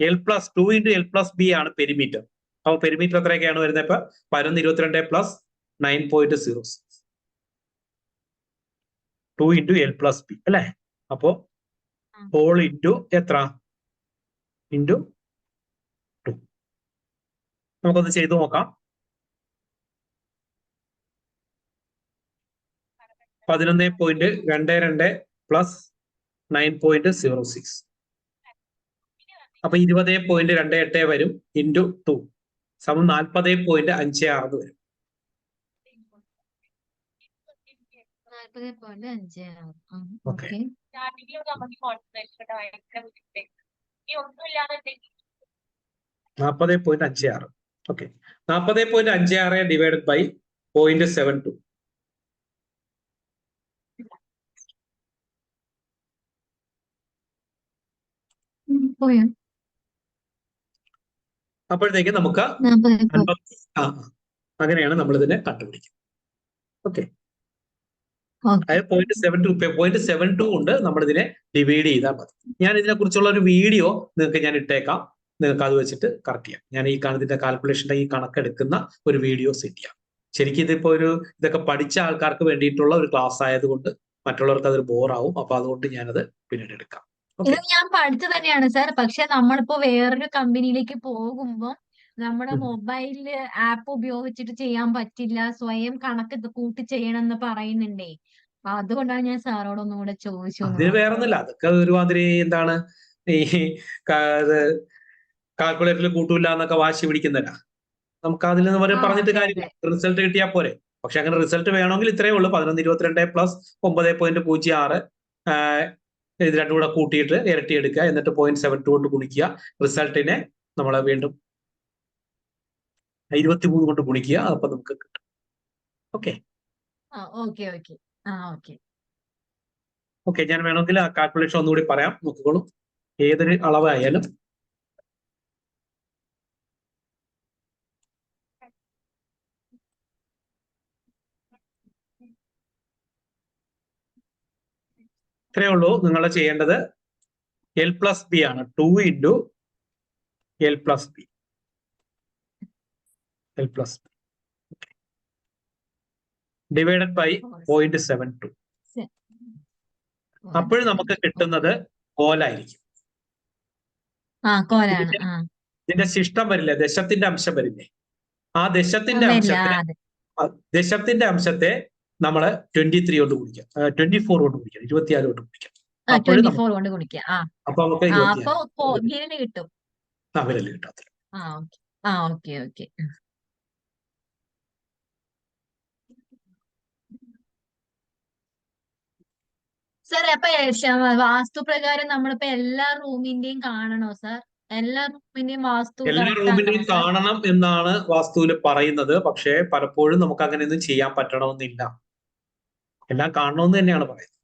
L+2 × L+B ആണ് പെരിമീറ്റർ. അപ്പൊ പെരിമീറ്റർ എത്രയൊക്കെയാണ് വരുന്നത്? ഇപ്പൊ 1122+9.06 2 × L+B അല്ലെ? അപ്പോ ഹോൾ ഇൻറ്റു എത്ര? ഇൻറ്റു 2. നമുക്കൊന്ന് ചെയ്തു നോക്കാം. 11.22+9.06 അപ്പൊ 20.28 വരും. ഇൻറ്റു 2 സമം 40.56 വരും. 40.56. സ്റ്റാർട്ടിങ്ങിൽ നമുക്ക് കോൺസെൻട്രേഷൻ ഭയങ്കര ബുദ്ധിമുട്ടായി. ഈ ഒന്നുമില്ലാന്നുണ്ടെങ്കിൽ 40.56. Okay, 40.56 divided by 0.72. പോയോ? അപ്പോഴത്തേക്ക് നമുക്ക് 40. അങ്ങനെയാണ് നമ്മൾ ഇതിനെ കണ്ടുപിടിക്കുന്നത്. Okay, okay. അതായത് 0.72 കൊണ്ട് നമ്മൾ ഇതിനെ ഡിവൈഡ് ചെയ്താൽ മതി. ഞാൻ ഇതിനെ കുറിച്ചുള്ള ഒരു വീഡിയോ നിങ്ങൾക്ക് ഞാൻ ഇട്ടേക്കാം. നിങ്ങൾക്ക് അത് വെച്ചിട്ട് കറക്റ്റ് ചെയ്യാം. ഞാൻ ഈ കാണുന്നതിന്റെ കാൽക്കുലേഷന്റെ ഈ കണക്കെടുക്കുന്ന ഒരു വീഡിയോ സെറ്റ് ചെയ്യാം. ശരിക്കും ഇതിപ്പോ ഇതൊക്കെ പഠിച്ച ആൾക്കാർക്ക് വേണ്ടിയിട്ടുള്ള ഒരു ക്ലാസ് ആയതുകൊണ്ട് മറ്റുള്ളവർക്ക് അതൊരു ബോറാവും. അപ്പൊ അതുകൊണ്ട് ഞാനത് പിന്നീട് എടുക്കാം. ഇത് ഞാൻ പഠിച്ചു തന്നെയാണ് സാർ. പക്ഷെ നമ്മളിപ്പോ വേറൊരു കമ്പനിയിലേക്ക് പോകുമ്പോൾ നമ്മുടെ മൊബൈലില് ആപ്പ് ഉപയോഗിച്ചിട്ട് ചെയ്യാൻ പറ്റില്ല, സ്വയം കണക്ക് കൂട്ടി ചെയ്യണം എന്ന് പറയുന്നുണ്ടേ. അതുകൊണ്ടാണ് ഞാൻ സാറോട് ഒന്നുകൂടെ ചോദിച്ചു. അതിന് വേറൊന്നുമില്ല, അതൊക്കെ ഒരുമാതിരി എന്താണ് ഈ കാൽക്കുലേറ്ററിൽ കൂട്ടൂല എന്നൊക്കെ വാശി പിടിക്കുന്നല്ല. നമുക്ക് അതിൽ നിന്ന് പറഞ്ഞിട്ട് കാര്യമില്ല. റിസൾട്ട് കിട്ടിയാൽ പോരെ. പക്ഷെ അങ്ങനെ റിസൾട്ട് വേണമെങ്കിൽ ഇത്രയേ ഉള്ളൂ. 1122+9.06 ഇത് രണ്ടും കൂടെ കൂട്ടിയിട്ട് ഇരട്ടി എടുക്കുക. എന്നിട്ട് 0.72 കൊണ്ട് ഗുണിക്കുക. റിസൾട്ടിനെ നമ്മൾ വീണ്ടും 23 കൊണ്ട് ഗുണിക്കുക. അപ്പൊ നമുക്ക് കിട്ടും. ഓക്കെ ഓക്കെ, ഞാൻ വേണമെങ്കിൽ ആ കാൽക്കുലേഷൻ ഒന്നുകൂടി പറയാം, നോക്കിക്കോളൂ. ഏതൊരു അളവായാലും ഇത്രയേ ഉള്ളൂ. നിങ്ങൾ ചെയ്യേണ്ടത് L+B ആണ്. 2 × L+B ഡിവൈഡഡ് ബൈ 0.72. അപ്പോൾ നമുക്ക് കിട്ടുന്നത് കോലായിരിക്കും. ഇതിന്റെ ശിഷ്ടം വരില്ലേ, ദശത്തിന്റെ അംശം വരില്ലേ? ആ ദശത്തിന്റെ അംശത്തെ നമ്മള് 23 കൊണ്ട് ഗുണിക്കാം, 24 കൊണ്ട് ഗുണിക്കാം, 24 കൊണ്ട് ഗുണിക്കാം. അപ്പൊ നമുക്ക് 24 കിട്ടും. വിരല് കിട്ടാത്തില്ല. സാർ, അപ്പൊ വാസ്തുപ്രകാരം നമ്മളിപ്പോ എല്ലാ റൂമിന്റെയും കാണണോ സാർ? എല്ലാ റൂമിന്റെയും വാസ്തു കാണണം എന്നാണ് വാസ്തുവിൽ പറയുന്നത്. പക്ഷെ പലപ്പോഴും നമുക്ക് അങ്ങനെയൊന്നും ചെയ്യാൻ പറ്റണമെന്നില്ല. എല്ലാം കാണണമെന്ന് തന്നെയാണ് പറയുന്നത്.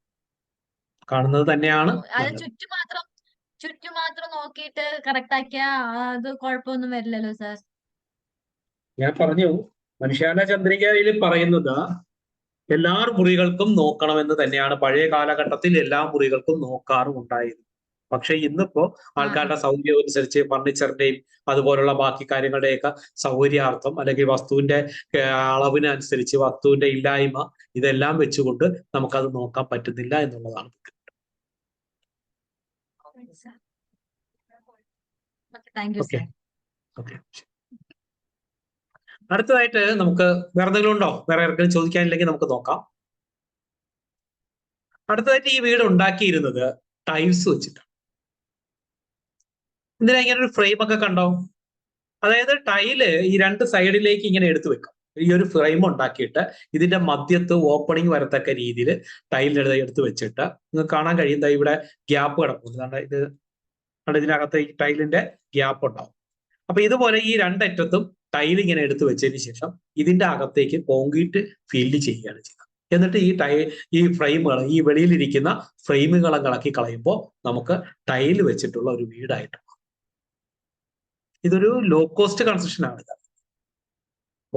കാണുന്നത് തന്നെയാണ്. ചുറ്റും മാത്രം നോക്കിയിട്ട് കറക്റ്റ് ആക്കിയാ അത് കുഴപ്പമൊന്നും വരില്ലല്ലോ സാർ? ഞാൻ പറഞ്ഞു, മനുഷ്യാല ചന്ദ്രികയിൽ പറയുന്നത് എല്ലാ മുറികൾക്കും നോക്കണമെന്ന് തന്നെയാണ് പഴയ കാലഘട്ടത്തിൽ എല്ലാ മുറികൾക്കും നോക്കാറും ഉണ്ടായിരുന്നു. പക്ഷെ ഇന്നിപ്പോ ആൾക്കാരുടെ സൗകര്യം അനുസരിച്ച് ഫർണിച്ചറിന്റെയും അതുപോലുള്ള ബാക്കി കാര്യങ്ങളുടെയൊക്കെ സൗകര്യാർത്ഥം അല്ലെങ്കിൽ വസ്തുവിന്റെ അളവിനനുസരിച്ച് വസ്തുവിന്റെ ഇല്ലായ്മ ഇതെല്ലാം വെച്ചുകൊണ്ട് നമുക്കത് നോക്കാൻ പറ്റുന്നില്ല എന്നുള്ളതാണ്. Okay okay. അടുത്തതായിട്ട് നമുക്ക് വേറെ എന്തെങ്കിലും ഉണ്ടോ? വേറെ ആർക്കെങ്കിലും ചോദിക്കാനില്ലെങ്കിൽ നമുക്ക് നോക്കാം. അടുത്തതായിട്ട് ഈ വീട് ഉണ്ടാക്കിയിരുന്നത് ടൈൽസ് വെച്ചിട്ടാണ്. എന്തിനാ ഇങ്ങനെ ഒരു ഫ്രെയിം ഒക്കെ കണ്ടോ? അതായത് ടൈല് ഈ രണ്ട് സൈഡിലേക്ക് ഇങ്ങനെ എടുത്തു വെക്കും. ഈ ഒരു ഫ്രെയിം ഉണ്ടാക്കിയിട്ട് ഇതിന്റെ മധ്യത്ത് ഓപ്പണിംഗ് വരത്തക്ക രീതിയിൽ ടൈലിന്റെ എടുത്ത് വെച്ചിട്ട് നിങ്ങൾക്ക് കാണാൻ കഴിയുന്ന ഇവിടെ ഗ്യാപ്പ് കിടക്കുന്നു. ഇത് ഇതിനകത്ത് ഈ ടൈലിന്റെ ഗ്യാപ്പ് ഉണ്ടാവും. അപ്പൊ ഇതുപോലെ ഈ രണ്ടറ്റത്തും ടൈൽ ഇങ്ങനെ എടുത്തു വെച്ചതിന് ശേഷം ഇതിന്റെ അകത്തേക്ക് കോൺക്രീറ്റ് ഫില്ല് ചെയ്യുകയാണ് ചെയ്യുന്നത്. എന്നിട്ട് ഈ ഫ്രെയിമുകൾ ഈ വെളിയിലിരിക്കുന്ന ഫ്രെയിമുകളെ കളക്കി കളയുമ്പോൾ നമുക്ക് ടൈൽ വെച്ചിട്ടുള്ള ഒരു വീടായിട്ട്. ഇതൊരു ലോ കോസ്റ്റ് കൺസ്ട്രക്ഷൻ ആണ്.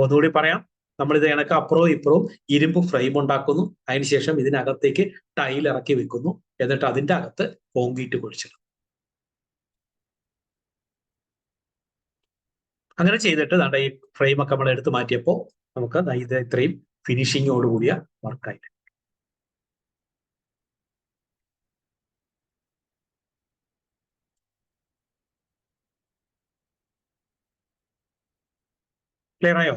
ഒന്നുകൂടി പറയാം, നമ്മൾ ഇത് കണക്ക് അപ്പുറവും ഇപ്പുറവും ഇരുമ്പ് ഫ്രെയിം ഉണ്ടാക്കുന്നു. അതിനുശേഷം ഇതിനകത്തേക്ക് ടൈൽ ഇറക്കി വെക്കുന്നു. എന്നിട്ട് അതിന്റെ അകത്ത് കോൺക്രീറ്റ് കുഴിച്ചിടും. അങ്ങനെ ചെയ്തിട്ട് നമ്മുടെ ഈ ഫ്രെയിം ഒക്കെ നമ്മൾ എടുത്ത് മാറ്റിയപ്പോൾ നമുക്ക് ഇത് ഇത്രയും ഫിനിഷിങ്ങോട് കൂടിയ വർക്കായിട്ട്. ക്ലിയർ ആയോ?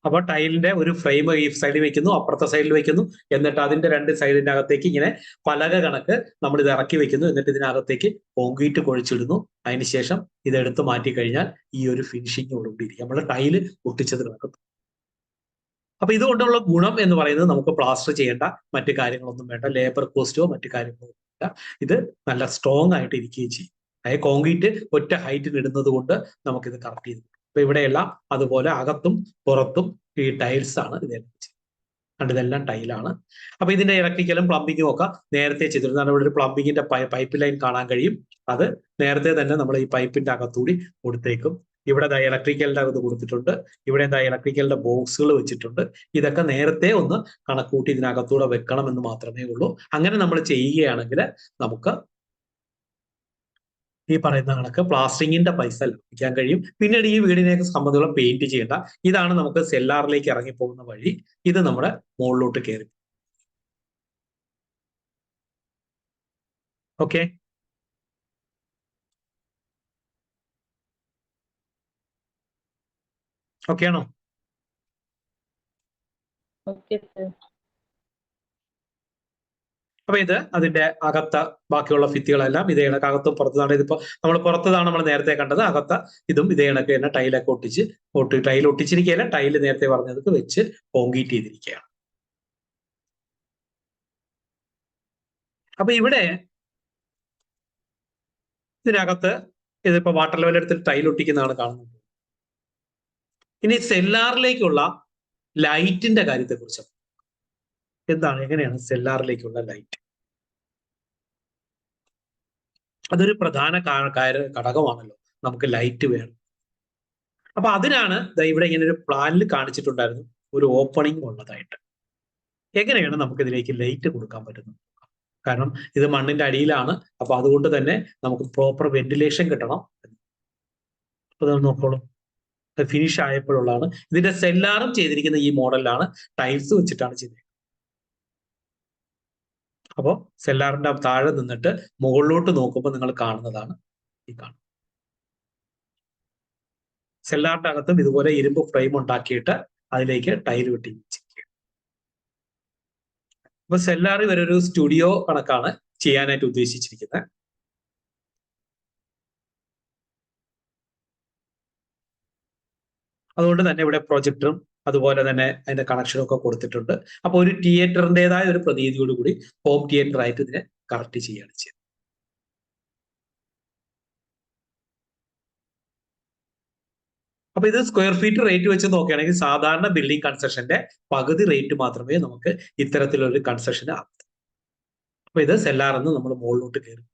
അപ്പൊ ടൈലിന്റെ ഒരു ഫ്രെയിം ഈ സൈഡിൽ വെക്കുന്നു, അപ്പുറത്തെ സൈഡിൽ വെക്കുന്നു. എന്നിട്ട് അതിന്റെ രണ്ട് സൈഡിന്റെ അകത്തേക്ക് ഇങ്ങനെ പലക കണക്ക് നമ്മൾ ഇത് ഇറക്കി വെക്കുന്നു. എന്നിട്ട് ഇതിനകത്തേക്ക് കോൺക്രീറ്റ് കുഴച്ചിടുന്നു. അതിനുശേഷം ഇതെടുത്ത് മാറ്റി കഴിഞ്ഞാൽ ഈ ഒരു ഫിനിഷിങ്ങോടുകൂടി ഇരിക്കും. നമ്മൾ ടൈല് ഒട്ടിച്ചത് കിടക്കുന്നു. അപ്പൊ ഇതുകൊണ്ടുള്ള ഗുണം എന്ന് പറയുന്നത് നമുക്ക് പ്ലാസ്റ്റർ ചെയ്യേണ്ട മറ്റു കാര്യങ്ങളൊന്നും വേണ്ട, ലേബർ കോസ്റ്റോ മറ്റു കാര്യങ്ങളോ ഇല്ല. ഇത് നല്ല സ്ട്രോങ് ആയിട്ട് ഇരിക്കുകയും ചെയ്യും. അതായത് കോൺക്രീറ്റ് ഒറ്റ ഹൈറ്റിൽ ഇടുന്നത് കൊണ്ട് നമുക്കിത് കറക്റ്റ് ചെയ്ത്. അപ്പൊ ഇവിടെയെല്ലാം അതുപോലെ അകത്തും പുറത്തും ഈ ടൈൽസ് ആണ് ഇതെല്ലാം ചെയ്യുന്നത്. ഇതെല്ലാം ടൈലാണ്. അപ്പൊ ഇതിന്റെ ഇലക്ട്രിക്കലും പ്ലംബിങ്ങും ഒക്കെ നേരത്തെ ചെയ്തിരുന്നതാണ്. ഇവിടെ ഒരു പ്ലംബിങ്ങിന്റെ പൈപ്പ് ലൈൻ കാണാൻ കഴിയും. അത് നേരത്തെ തന്നെ നമ്മൾ ഈ പൈപ്പിന്റെ അകത്തൂടി കൊടുത്തേക്കും. ഇവിടെ ഇലക്ട്രിക്കലിന്റെ അകത്ത് കൊടുത്തിട്ടുണ്ട്. ഇവിടെ ഇലക്ട്രിക്കലിന്റെ ബോക്സുകൾ വെച്ചിട്ടുണ്ട്. ഇതൊക്കെ നേരത്തെ ഒന്ന് കണക്കൂട്ടി ഇതിനകത്തൂടെ വെക്കണം എന്ന് മാത്രമേ ഉള്ളൂ. അങ്ങനെ നമ്മൾ ചെയ്യുകയാണെങ്കിൽ നമുക്ക് ഈ പറയുന്ന കണക്ക് പ്ലാസ്റ്ററിങ്ങിന്റെ പൈസ ലഭിക്കാൻ കഴിയും. പിന്നീട് ഈ വീടിനെയൊക്കെ സംബന്ധിച്ചുള്ള പെയിന്റ് ചെയ്യേണ്ട. ഇതാണ് നമുക്ക് സെല്ലാറിലേക്ക് ഇറങ്ങിപ്പോകുന്ന വഴി. ഇത് നമ്മുടെ മുകളിലോട്ട് കയറി. ഓക്കെ, ഓക്കെ ആണോ? അപ്പൊ ഇത് അതിന്റെ അകത്ത ബാക്കിയുള്ള ഭിത്തികളെല്ലാം ഇതേ കണക്ക് അകത്തും പുറത്താണ്. ഇതിപ്പോ നമ്മൾ പുറത്തതാണ് നമ്മൾ നേരത്തെ കണ്ടത്. അകത്ത ഇതും ഇതേ കണക്ക് തന്നെ ടൈലൊക്കെ ടൈൽ ഒട്ടിച്ചിരിക്കുകയല്ല, ടൈല് നേരത്തെ പറഞ്ഞതൊക്കെ വെച്ച് കോൺക്രീറ്റ് ചെയ്തിരിക്കുകയാണ്. അപ്പൊ ഇവിടെ ഇതിനകത്ത് ഇതിപ്പോ വാട്ടർ ലെവൽ എടുത്തിട്ട് ടൈൽ ഒട്ടിക്കുന്നതാണ് കാണുന്നത്. ഇനി സെല്ലാറിലേക്കുള്ള ലൈറ്റിന്റെ കാര്യത്തെ കുറിച്ച് എന്താണ്, എങ്ങനെയാണ് സെല്ലാറിലേക്കുള്ള ലൈറ്റ്? അതൊരു പ്രധാന ഘടകമാണല്ലോ. നമുക്ക് ലൈറ്റ് വേണം. അപ്പൊ അതിനാണ് ഇവിടെ ഇങ്ങനെ ഒരു പ്ലാനിൽ കാണിച്ചിട്ടുണ്ടായിരുന്നു ഒരു ഓപ്പണിംഗ് ഉള്ളതായിട്ട്. എങ്ങനെയാണ് നമുക്ക് ഇതിലേക്ക് ലൈറ്റ് കൊടുക്കാൻ പറ്റുന്നത്? കാരണം ഇത് മണ്ണിന്റെ അടിയിലാണ്. അപ്പൊ അതുകൊണ്ട് തന്നെ നമുക്ക് പ്രോപ്പർ വെന്റിലേഷൻ കിട്ടണം. അപ്പൊ നോക്കോളൂ, ഫിനിഷ് ആയപ്പോഴുള്ളതാണ്. ഇതിന്റെ സെല്ലാറും ചെയ്തിരിക്കുന്ന ഈ മോഡലിലാണ്, ടൈൽസ് വെച്ചിട്ടാണ് ചെയ്തിരിക്കുന്നത്. അപ്പോൾ സെല്ലാറിന്റെ താഴെ നിന്നിട്ട് മുകളിലോട്ട് നോക്കുമ്പോൾ നിങ്ങൾ കാണുന്നതാണ് ഈ കാണുന്നത്. സെല്ലാറിന്റെ അകത്തും ഇതുപോലെ ഇരുമ്പ് ഫ്രെയിം ഉണ്ടാക്കിയിട്ട് അതിലേക്ക് ടൈൽ വെട്ടി വെച്ചിരിക്കുക. അപ്പൊ സെല്ലാർ ഇവരൊരു സ്റ്റുഡിയോ കണക്കാണ് ചെയ്യാനായിട്ട് ഉദ്ദേശിച്ചിരിക്കുന്നത്. അതുകൊണ്ട് തന്നെ ഇവിടെ പ്രൊജക്ടറും അതുപോലെ തന്നെ അതിന്റെ കണക്ഷനും ഒക്കെ കൊടുത്തിട്ടുണ്ട്. അപ്പൊ ഒരു തിയേറ്ററിൻ്റെതായ ഒരു പ്രതീതിയോടുകൂടി ഹോം തിയേറ്റർ ആയിട്ട് ഇതിനെ കറക്റ്റ് ചെയ്യുകയാണ് ചെയ്യുന്നത്. അപ്പൊ ഇത് സ്ക്വയർ ഫീറ്റ് റേറ്റ് വെച്ച് നോക്കുകയാണെങ്കിൽ സാധാരണ ബിൽഡിംഗ് കൺസ്ട്രക്ഷന്റെ പകുതി റേറ്റ് മാത്രമേ നമുക്ക് ഇത്തരത്തിലൊരു കൺസ്ട്രക്ഷന് ആവൂ. അപ്പൊ ഇത് സെല്ലാർ എന്ന് നമ്മൾ മുകളിലോട്ട് കയറി.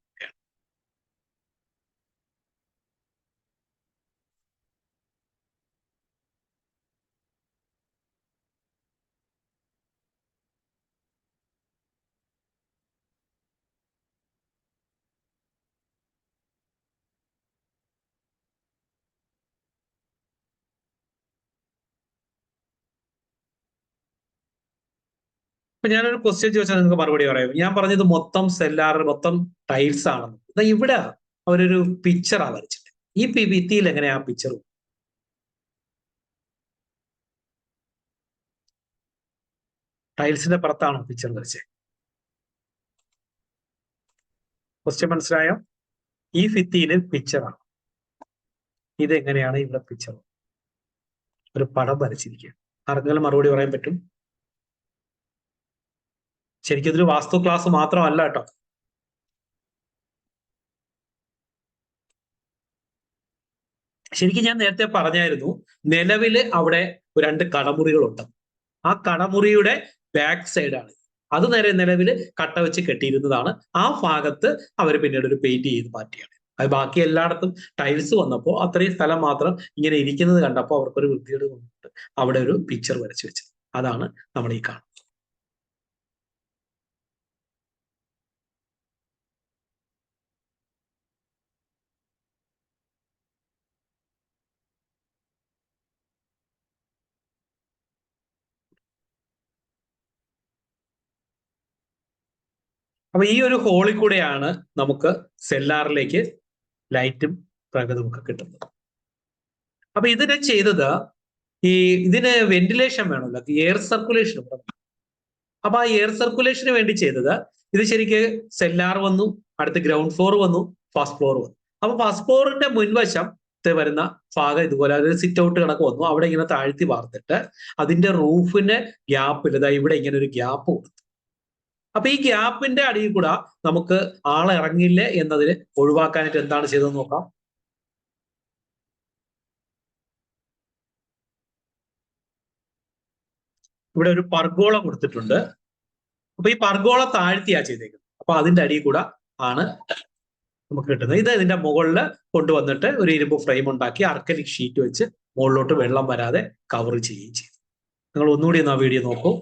അപ്പൊ ഞാനൊരു ക്വസ്റ്റ്യൻ ചോദിച്ചാൽ നിങ്ങൾക്ക് മറുപടി പറയാം. ഞാൻ പറഞ്ഞത് മൊത്തം സെല്ലാർ, മൊത്തം ടൈൽസ് ആണെന്ന്. എന്നാ ഇവിടെ അവരൊരു പിക്ചറാ വരച്ചിട്ട്. ഈ ഭിത്തിയിൽ എങ്ങനെയാ ആ പിക്ചർ? ടൈൽസിന്റെ പുറത്താണോ പിക്ചർ വരച്ചത്? ക്വസ്റ്റ്യൻ മനസ്സിലായോ? ഈ ഭിത്തിയില് പിക്ചറാണ്. ഇതെങ്ങനെയാണ് ഇവിടെ പിക്ചർ? ഒരു പടം വരച്ചിരിക്കുക. ആർക്കെങ്കിലും മറുപടി പറയാൻ പറ്റും? ശരിക്കും ഇതൊരു വാസ്തു ക്ലാസ് മാത്രമല്ല കേട്ടോ. ശരിക്കും ഞാൻ നേരത്തെ പറഞ്ഞായിരുന്നു, നിലവില് അവിടെ 2 കടമുറികളുണ്ട്. ആ കടമുറിയുടെ ബാക്ക് സൈഡാണ്. അത് നേരെ നിലവില് കട്ട വെച്ച് കെട്ടിയിരുന്നതാണ്. ആ ഭാഗത്ത് അവർ പിന്നീട് ഒരു പെയിന്റ് ചെയ്ത് മാറ്റിയാണ്. അത് ബാക്കി എല്ലായിടത്തും ടൈൽസ് വന്നപ്പോൾ അത്രയും സ്ഥലം മാത്രം ഇങ്ങനെ ഇരിക്കുന്നത് കണ്ടപ്പോൾ അവർക്കൊരു വൃത്തിയോട് കൊണ്ടിട്ട് അവിടെ ഒരു പിക്ചർ വരച്ചു വെച്ചത്. അതാണ് നമ്മൾ ഈ കാണുന്നത്. അപ്പൊ ഈ ഒരു ഹോളിൽ കൂടെയാണ് നമുക്ക് സെല്ലാറിലേക്ക് ലൈറ്റും പ്രകൃതവും ഒക്കെ കിട്ടുന്നത്. അപ്പൊ ഇതിനെ ചെയ്തത് ഇതിന് വെന്റിലേഷൻ വേണമല്ലോ, എയർ സർക്കുലേഷൻ. അപ്പൊ ആ എയർ സർക്കുലേഷന് വേണ്ടി ചെയ്തത്, ഇത് ശരിക്ക് സെല്ലാർ വന്നു, അടുത്ത് ഗ്രൗണ്ട് ഫ്ലോർ വന്നു, ഫസ്റ്റ് ഫ്ലോർ വന്നു. അപ്പൊ ഫസ്റ്റ് ഫ്ലോറിന്റെ മുൻവശം വരുന്ന ഭാഗം ഇതുപോലെ അതൊരു സിറ്റ് ഔട്ട് കണക്ക് വന്നു. അവിടെ ഇങ്ങനെ താഴ്ത്തി വാർത്തിട്ട് അതിന്റെ റൂഫിന്റെ ഗ്യാപ്പിൽ ഇവിടെ ഇങ്ങനെ ഒരു ഗ്യാപ്പ് കൊടുത്തു. അപ്പൊ ഈ ഗ്യാപ്പിന്റെ അടിയിൽ കൂടെ നമുക്ക് ആളെ ഇറങ്ങില്ലേ എന്നതിന് ഒഴിവാക്കാനായിട്ട് എന്താണ് ചെയ്തതെന്ന് നോക്കാം. ഇവിടെ ഒരു പർഗോള കൊടുത്തിട്ടുണ്ട്. അപ്പൊ ഈ പർഗോള താഴ്ത്തിയാ ചെയ്തേക്കുന്നത്. അപ്പൊ അതിന്റെ അടിയിൽ കൂടെ ആണ് നമുക്ക് കിട്ടുന്നത്. ഇത് ഇതിന്റെ മുകളിൽ കൊണ്ടുവന്നിട്ട് ഒരു ഇരുമ്പ് ഫ്രെയിം ഉണ്ടാക്കി അർക്കലിക് ഷീറ്റ് വെച്ച് മുകളിലോട്ട് വെള്ളം വരാതെ കവർ ചെയ്യുകയും ചെയ്തു. നിങ്ങൾ ഒന്നുകൂടി ഒന്ന് ആ വീഡിയോ നോക്കൂ.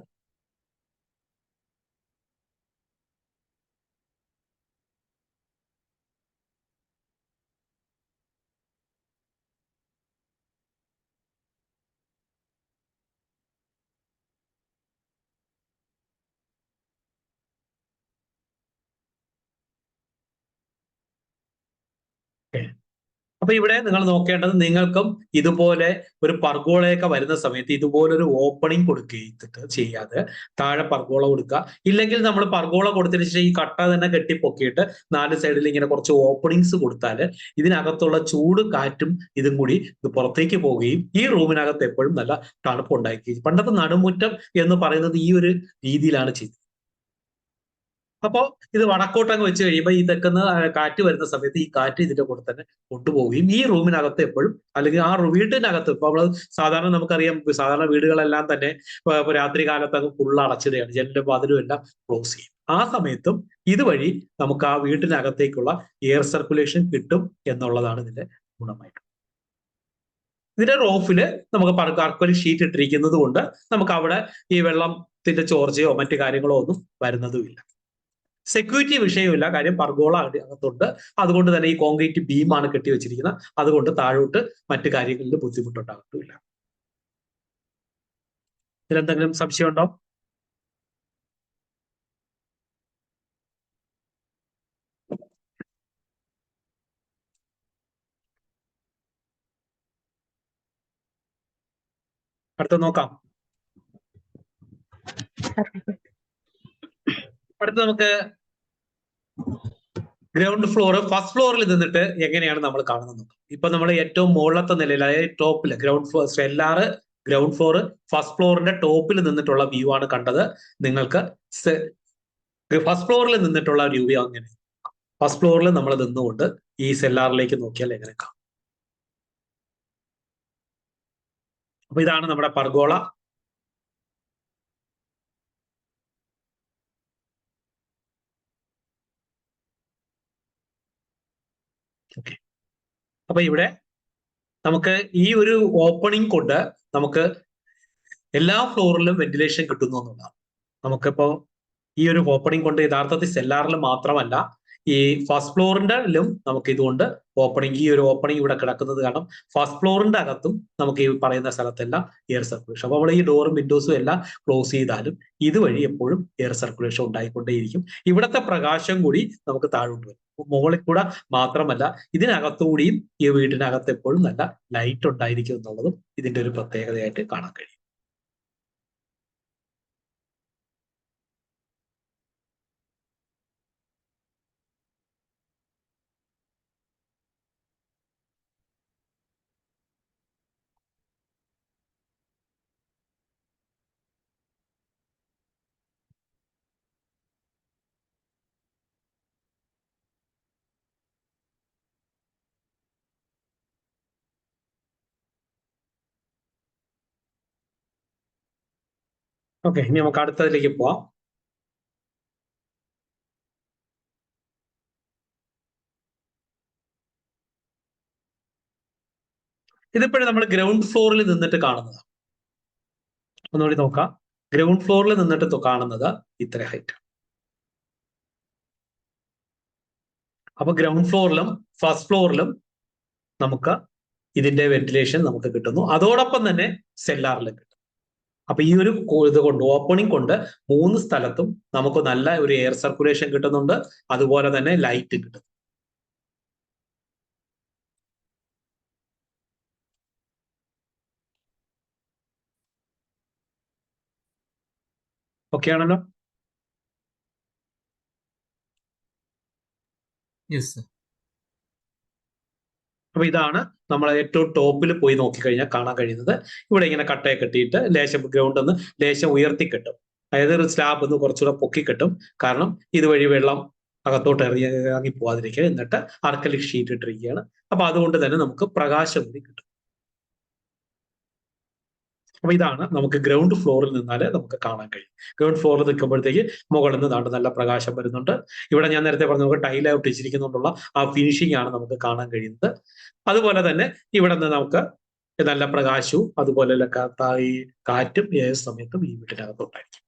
അപ്പൊ ഇവിടെ നിങ്ങൾ നോക്കേണ്ടത്, നിങ്ങൾക്കും ഇതുപോലെ ഒരു പർഗോളയൊക്കെ വരുന്ന സമയത്ത് ഇതുപോലൊരു ഓപ്പണിംഗ് കൊടുക്കുക ചെയ്യാതെ താഴെ പർഗോള കൊടുക്കുക. ഇല്ലെങ്കിൽ നമ്മൾ പർഗോള കൊടുത്തതിന് ശേഷം ഈ കട്ട തന്നെ കെട്ടിപ്പൊക്കിയിട്ട് 4 സൈഡിൽ ഇങ്ങനെ കുറച്ച് ഓപ്പണിങ്സ് കൊടുത്താൽ ഇതിനകത്തുള്ള ചൂട് കാറ്റും ഇതും കൂടി ഇത് പുറത്തേക്ക് പോവുകയും ഈ റൂമിനകത്ത് എപ്പോഴും നല്ല തണുപ്പുണ്ടാക്കുകയും. പണ്ടത്തെ നടുമുറ്റം എന്ന് പറയുന്നത് ഈ ഒരു രീതിയിലാണ് ചെയ്തത്. അപ്പോ ഇത് വടക്കോട്ടങ്ങ് വെച്ച് കഴിയുമ്പോൾ ഈ തെക്കുന്ന കാറ്റ് വരുന്ന സമയത്ത് ഈ കാറ്റ് ഇതിന്റെ കൂടെ തന്നെ കൊണ്ടുപോവുകയും ഈ റൂമിനകത്ത് എപ്പോഴും, അല്ലെങ്കിൽ ആ വീട്ടിനകത്ത്, ഇപ്പൊ നമ്മള് സാധാരണ നമുക്കറിയാം, സാധാരണ വീടുകളെല്ലാം തന്നെ രാത്രി കാലത്ത് അങ്ങ് ഫുള്ള് അടച്ചിടുകയാണ്, ജനലും വാതിലും എല്ലാം ക്ലോസ് ചെയ്യും. ആ സമയത്തും ഇതുവഴി നമുക്ക് ആ വീട്ടിനകത്തേക്കുള്ള എയർ സർക്കുലേഷൻ കിട്ടും എന്നുള്ളതാണ് ഇതിന്റെ ഗുണമായിട്ട്. ഇതിന്റെ റൂഫില് നമുക്ക് അർക്കലിക് ഷീറ്റ് ഇട്ടിരിക്കുന്നത് കൊണ്ട് നമുക്ക് അവിടെ ഈ വെള്ളത്തിന്റെ ചോർച്ചയോ മറ്റു കാര്യങ്ങളോ ഒന്നും വരുന്നതുമില്ല. സെക്യൂരിറ്റി വിഷയമില്ല, കാര്യം പർഗോള അകത്തുണ്ട്. അതുകൊണ്ട് തന്നെ ഈ കോൺക്രീറ്റ് ബീമാണ് കെട്ടിവെച്ചിരിക്കുന്നത്. അതുകൊണ്ട് താഴോട്ട് മറ്റു കാര്യങ്ങളിൽ ബുദ്ധിമുട്ടുണ്ടാകത്തുമില്ല. ഇതിലെന്തെങ്കിലും സംശയമുണ്ടോ? അടുത്ത നോക്കാം. അടുത്ത നമുക്ക് ഗ്രൗണ്ട് ഫ്ലോർ, ഫസ്റ്റ് ഫ്ലോറിൽ നിന്നിട്ട് എങ്ങനെയാണ് നമ്മൾ കാണുന്നത്. ഇപ്പൊ നമ്മൾ ഏറ്റവും മുകളിലത്തെ നിലയിൽ, അതായത് ടോപ്പില് ground floor, cellar, ground floor, first ഫ്ലോറിന്റെ ടോപ്പിൽ നിന്നിട്ടുള്ള വ്യൂ ആണ് കണ്ടത്. നിങ്ങൾക്ക് ഫസ്റ്റ് ഫ്ലോറിൽ നിന്നിട്ടുള്ള വ്യൂ അങ്ങനെ, ഫസ്റ്റ് ഫ്ലോറിൽ നമ്മൾ നിന്നുകൊണ്ട് ഈ സെല്ലാറിലേക്ക് നോക്കിയാൽ എങ്ങനെ കാണും. അപ്പൊ ഇതാണ് നമ്മുടെ പർഗോള. ഓക്കെ, അപ്പൊ ഇവിടെ നമുക്ക് ഈ ഒരു ഓപ്പണിംഗ് കൊണ്ട് നമുക്ക് എല്ലാ ഫ്ലോറിലും വെന്റിലേഷൻ കിട്ടുന്നു എന്നുള്ളതാണ്. നമുക്കിപ്പോ ഈ ഒരു ഓപ്പണിംഗ് കൊണ്ട് യഥാർത്ഥത്തിൽ സെല്ലാറിൽ മാത്രമല്ല ഈ ഫസ്റ്റ് ഫ്ലോറിലും നമുക്ക് ഇതുകൊണ്ട് ഓപ്പണിംഗ്, ഈ ഒരു ഓപ്പണിംഗ് ഇവിടെ കിടക്കുന്നത് കാരണം ഫസ്റ്റ് ഫ്ലോറിന്റെ അകത്തും നമുക്ക് ഈ പറയുന്ന സ്ഥലത്തെല്ലാം എയർ സർക്കുലേഷൻ. അപ്പോൾ നമ്മൾ ഈ ഡോറും വിൻഡോസും എല്ലാം ക്ലോസ് ചെയ്താലും ഇതുവഴി എപ്പോഴും എയർ സർക്കുലേഷൻ ഉണ്ടായിക്കൊണ്ടേയിരിക്കും. ഇവിടുത്തെ പ്രകാശം കൂടി നമുക്ക് താഴോട്ട് വരും. മുകളിൽ കൂടെ മാത്രമല്ല, ഇതിനകത്തുകൂടിയും ഈ വീട്ടിനകത്ത് എപ്പോഴും നല്ല ലൈറ്റ് ഉണ്ടായിരിക്കും എന്നുള്ളതും ഇതിന്റെ ഒരു പ്രത്യേകതയായിട്ട് കാണാൻ കഴിയും. ഓക്കെ, ഇനി നമുക്ക് അടുത്തതിലേക്ക് പോവാം. ഇതിപ്പോഴും നമ്മൾ ഗ്രൗണ്ട് ഫ്ലോറിൽ നിന്നിട്ട് കാണുന്നത്. ഒന്നുകൂടി നോക്കാം. ഗ്രൗണ്ട് ഫ്ലോറിൽ നിന്നിട്ട് കാണുന്നത് ഇത്ര ഹൈറ്റ്. അപ്പൊ ഗ്രൗണ്ട് ഫ്ലോറിലും ഫസ്റ്റ് ഫ്ലോറിലും നമുക്ക് ഇതിന്റെ വെന്റിലേഷൻ നമുക്ക് കിട്ടുന്നു. അതോടൊപ്പം തന്നെ സെല്ലാറിലും കിട്ടും. അപ്പൊ ഈ ഒരു ഇത് കൊണ്ട്, ഓപ്പണിംഗ് കൊണ്ട് 3 സ്ഥലത്തും നമുക്ക് നല്ല ഒരു എയർ സർക്കുലേഷൻ കിട്ടുന്നുണ്ട്. അതുപോലെ തന്നെ ലൈറ്റ് കിട്ടും. ഓക്കെ ആണല്ലോ? Yes sir. അപ്പൊ ഇതാണ് നമ്മൾ ഏറ്റവും ടോപ്പിൽ പോയി നോക്കിക്കഴിഞ്ഞാൽ കാണാൻ കഴിയുന്നത്. ഇവിടെ ഇങ്ങനെ കട്ടയെ കെട്ടിയിട്ട് ലേശം ഗ്രൗണ്ട് ഒന്ന് ലേശം ഉയർത്തി കെട്ടും. അതായത് ഒരു സ്ലാബ് ഒന്ന് കുറച്ചുകൂടെ പൊക്കി കെട്ടും. കാരണം ഇതുവഴി വെള്ളം അകത്തോട്ട് ഇറങ്ങി പോവാതിരിക്കുക. എന്നിട്ട് ആർക്കലിക് ഷീറ്റ് ഇട്ടിരിക്കുകയാണ്. അപ്പൊ അതുകൊണ്ട് തന്നെ നമുക്ക് പ്രകാശം കൂടി കിട്ടും. അപ്പൊ ഇതാണ് നമുക്ക് ഗ്രൗണ്ട് ഫ്ലോറിൽ നിന്നാല് നമുക്ക് കാണാൻ കഴിയും. ഗ്രൗണ്ട് ഫ്ലോറിൽ നിൽക്കുമ്പോഴത്തേക്ക് മുകളിൽ നിന്ന് ദാണ്ട് നല്ല പ്രകാശം വരുന്നുണ്ട്. ഇവിടെ ഞാൻ നേരത്തെ പറഞ്ഞ നമുക്ക് ടൈൽ ഒട്ടിച്ചിരിക്കുന്നുണ്ടുള്ള ആ ഫിനിഷിംഗ് ആണ് നമുക്ക് കാണാൻ കഴിയുന്നത്. അതുപോലെ തന്നെ ഇവിടെ നിന്ന് നമുക്ക് നല്ല പ്രകാശവും അതുപോലെ ഈ കാറ്റും ഏത് സമയത്തും ഈ വീട്ടിനകത്തുണ്ടായിരിക്കും.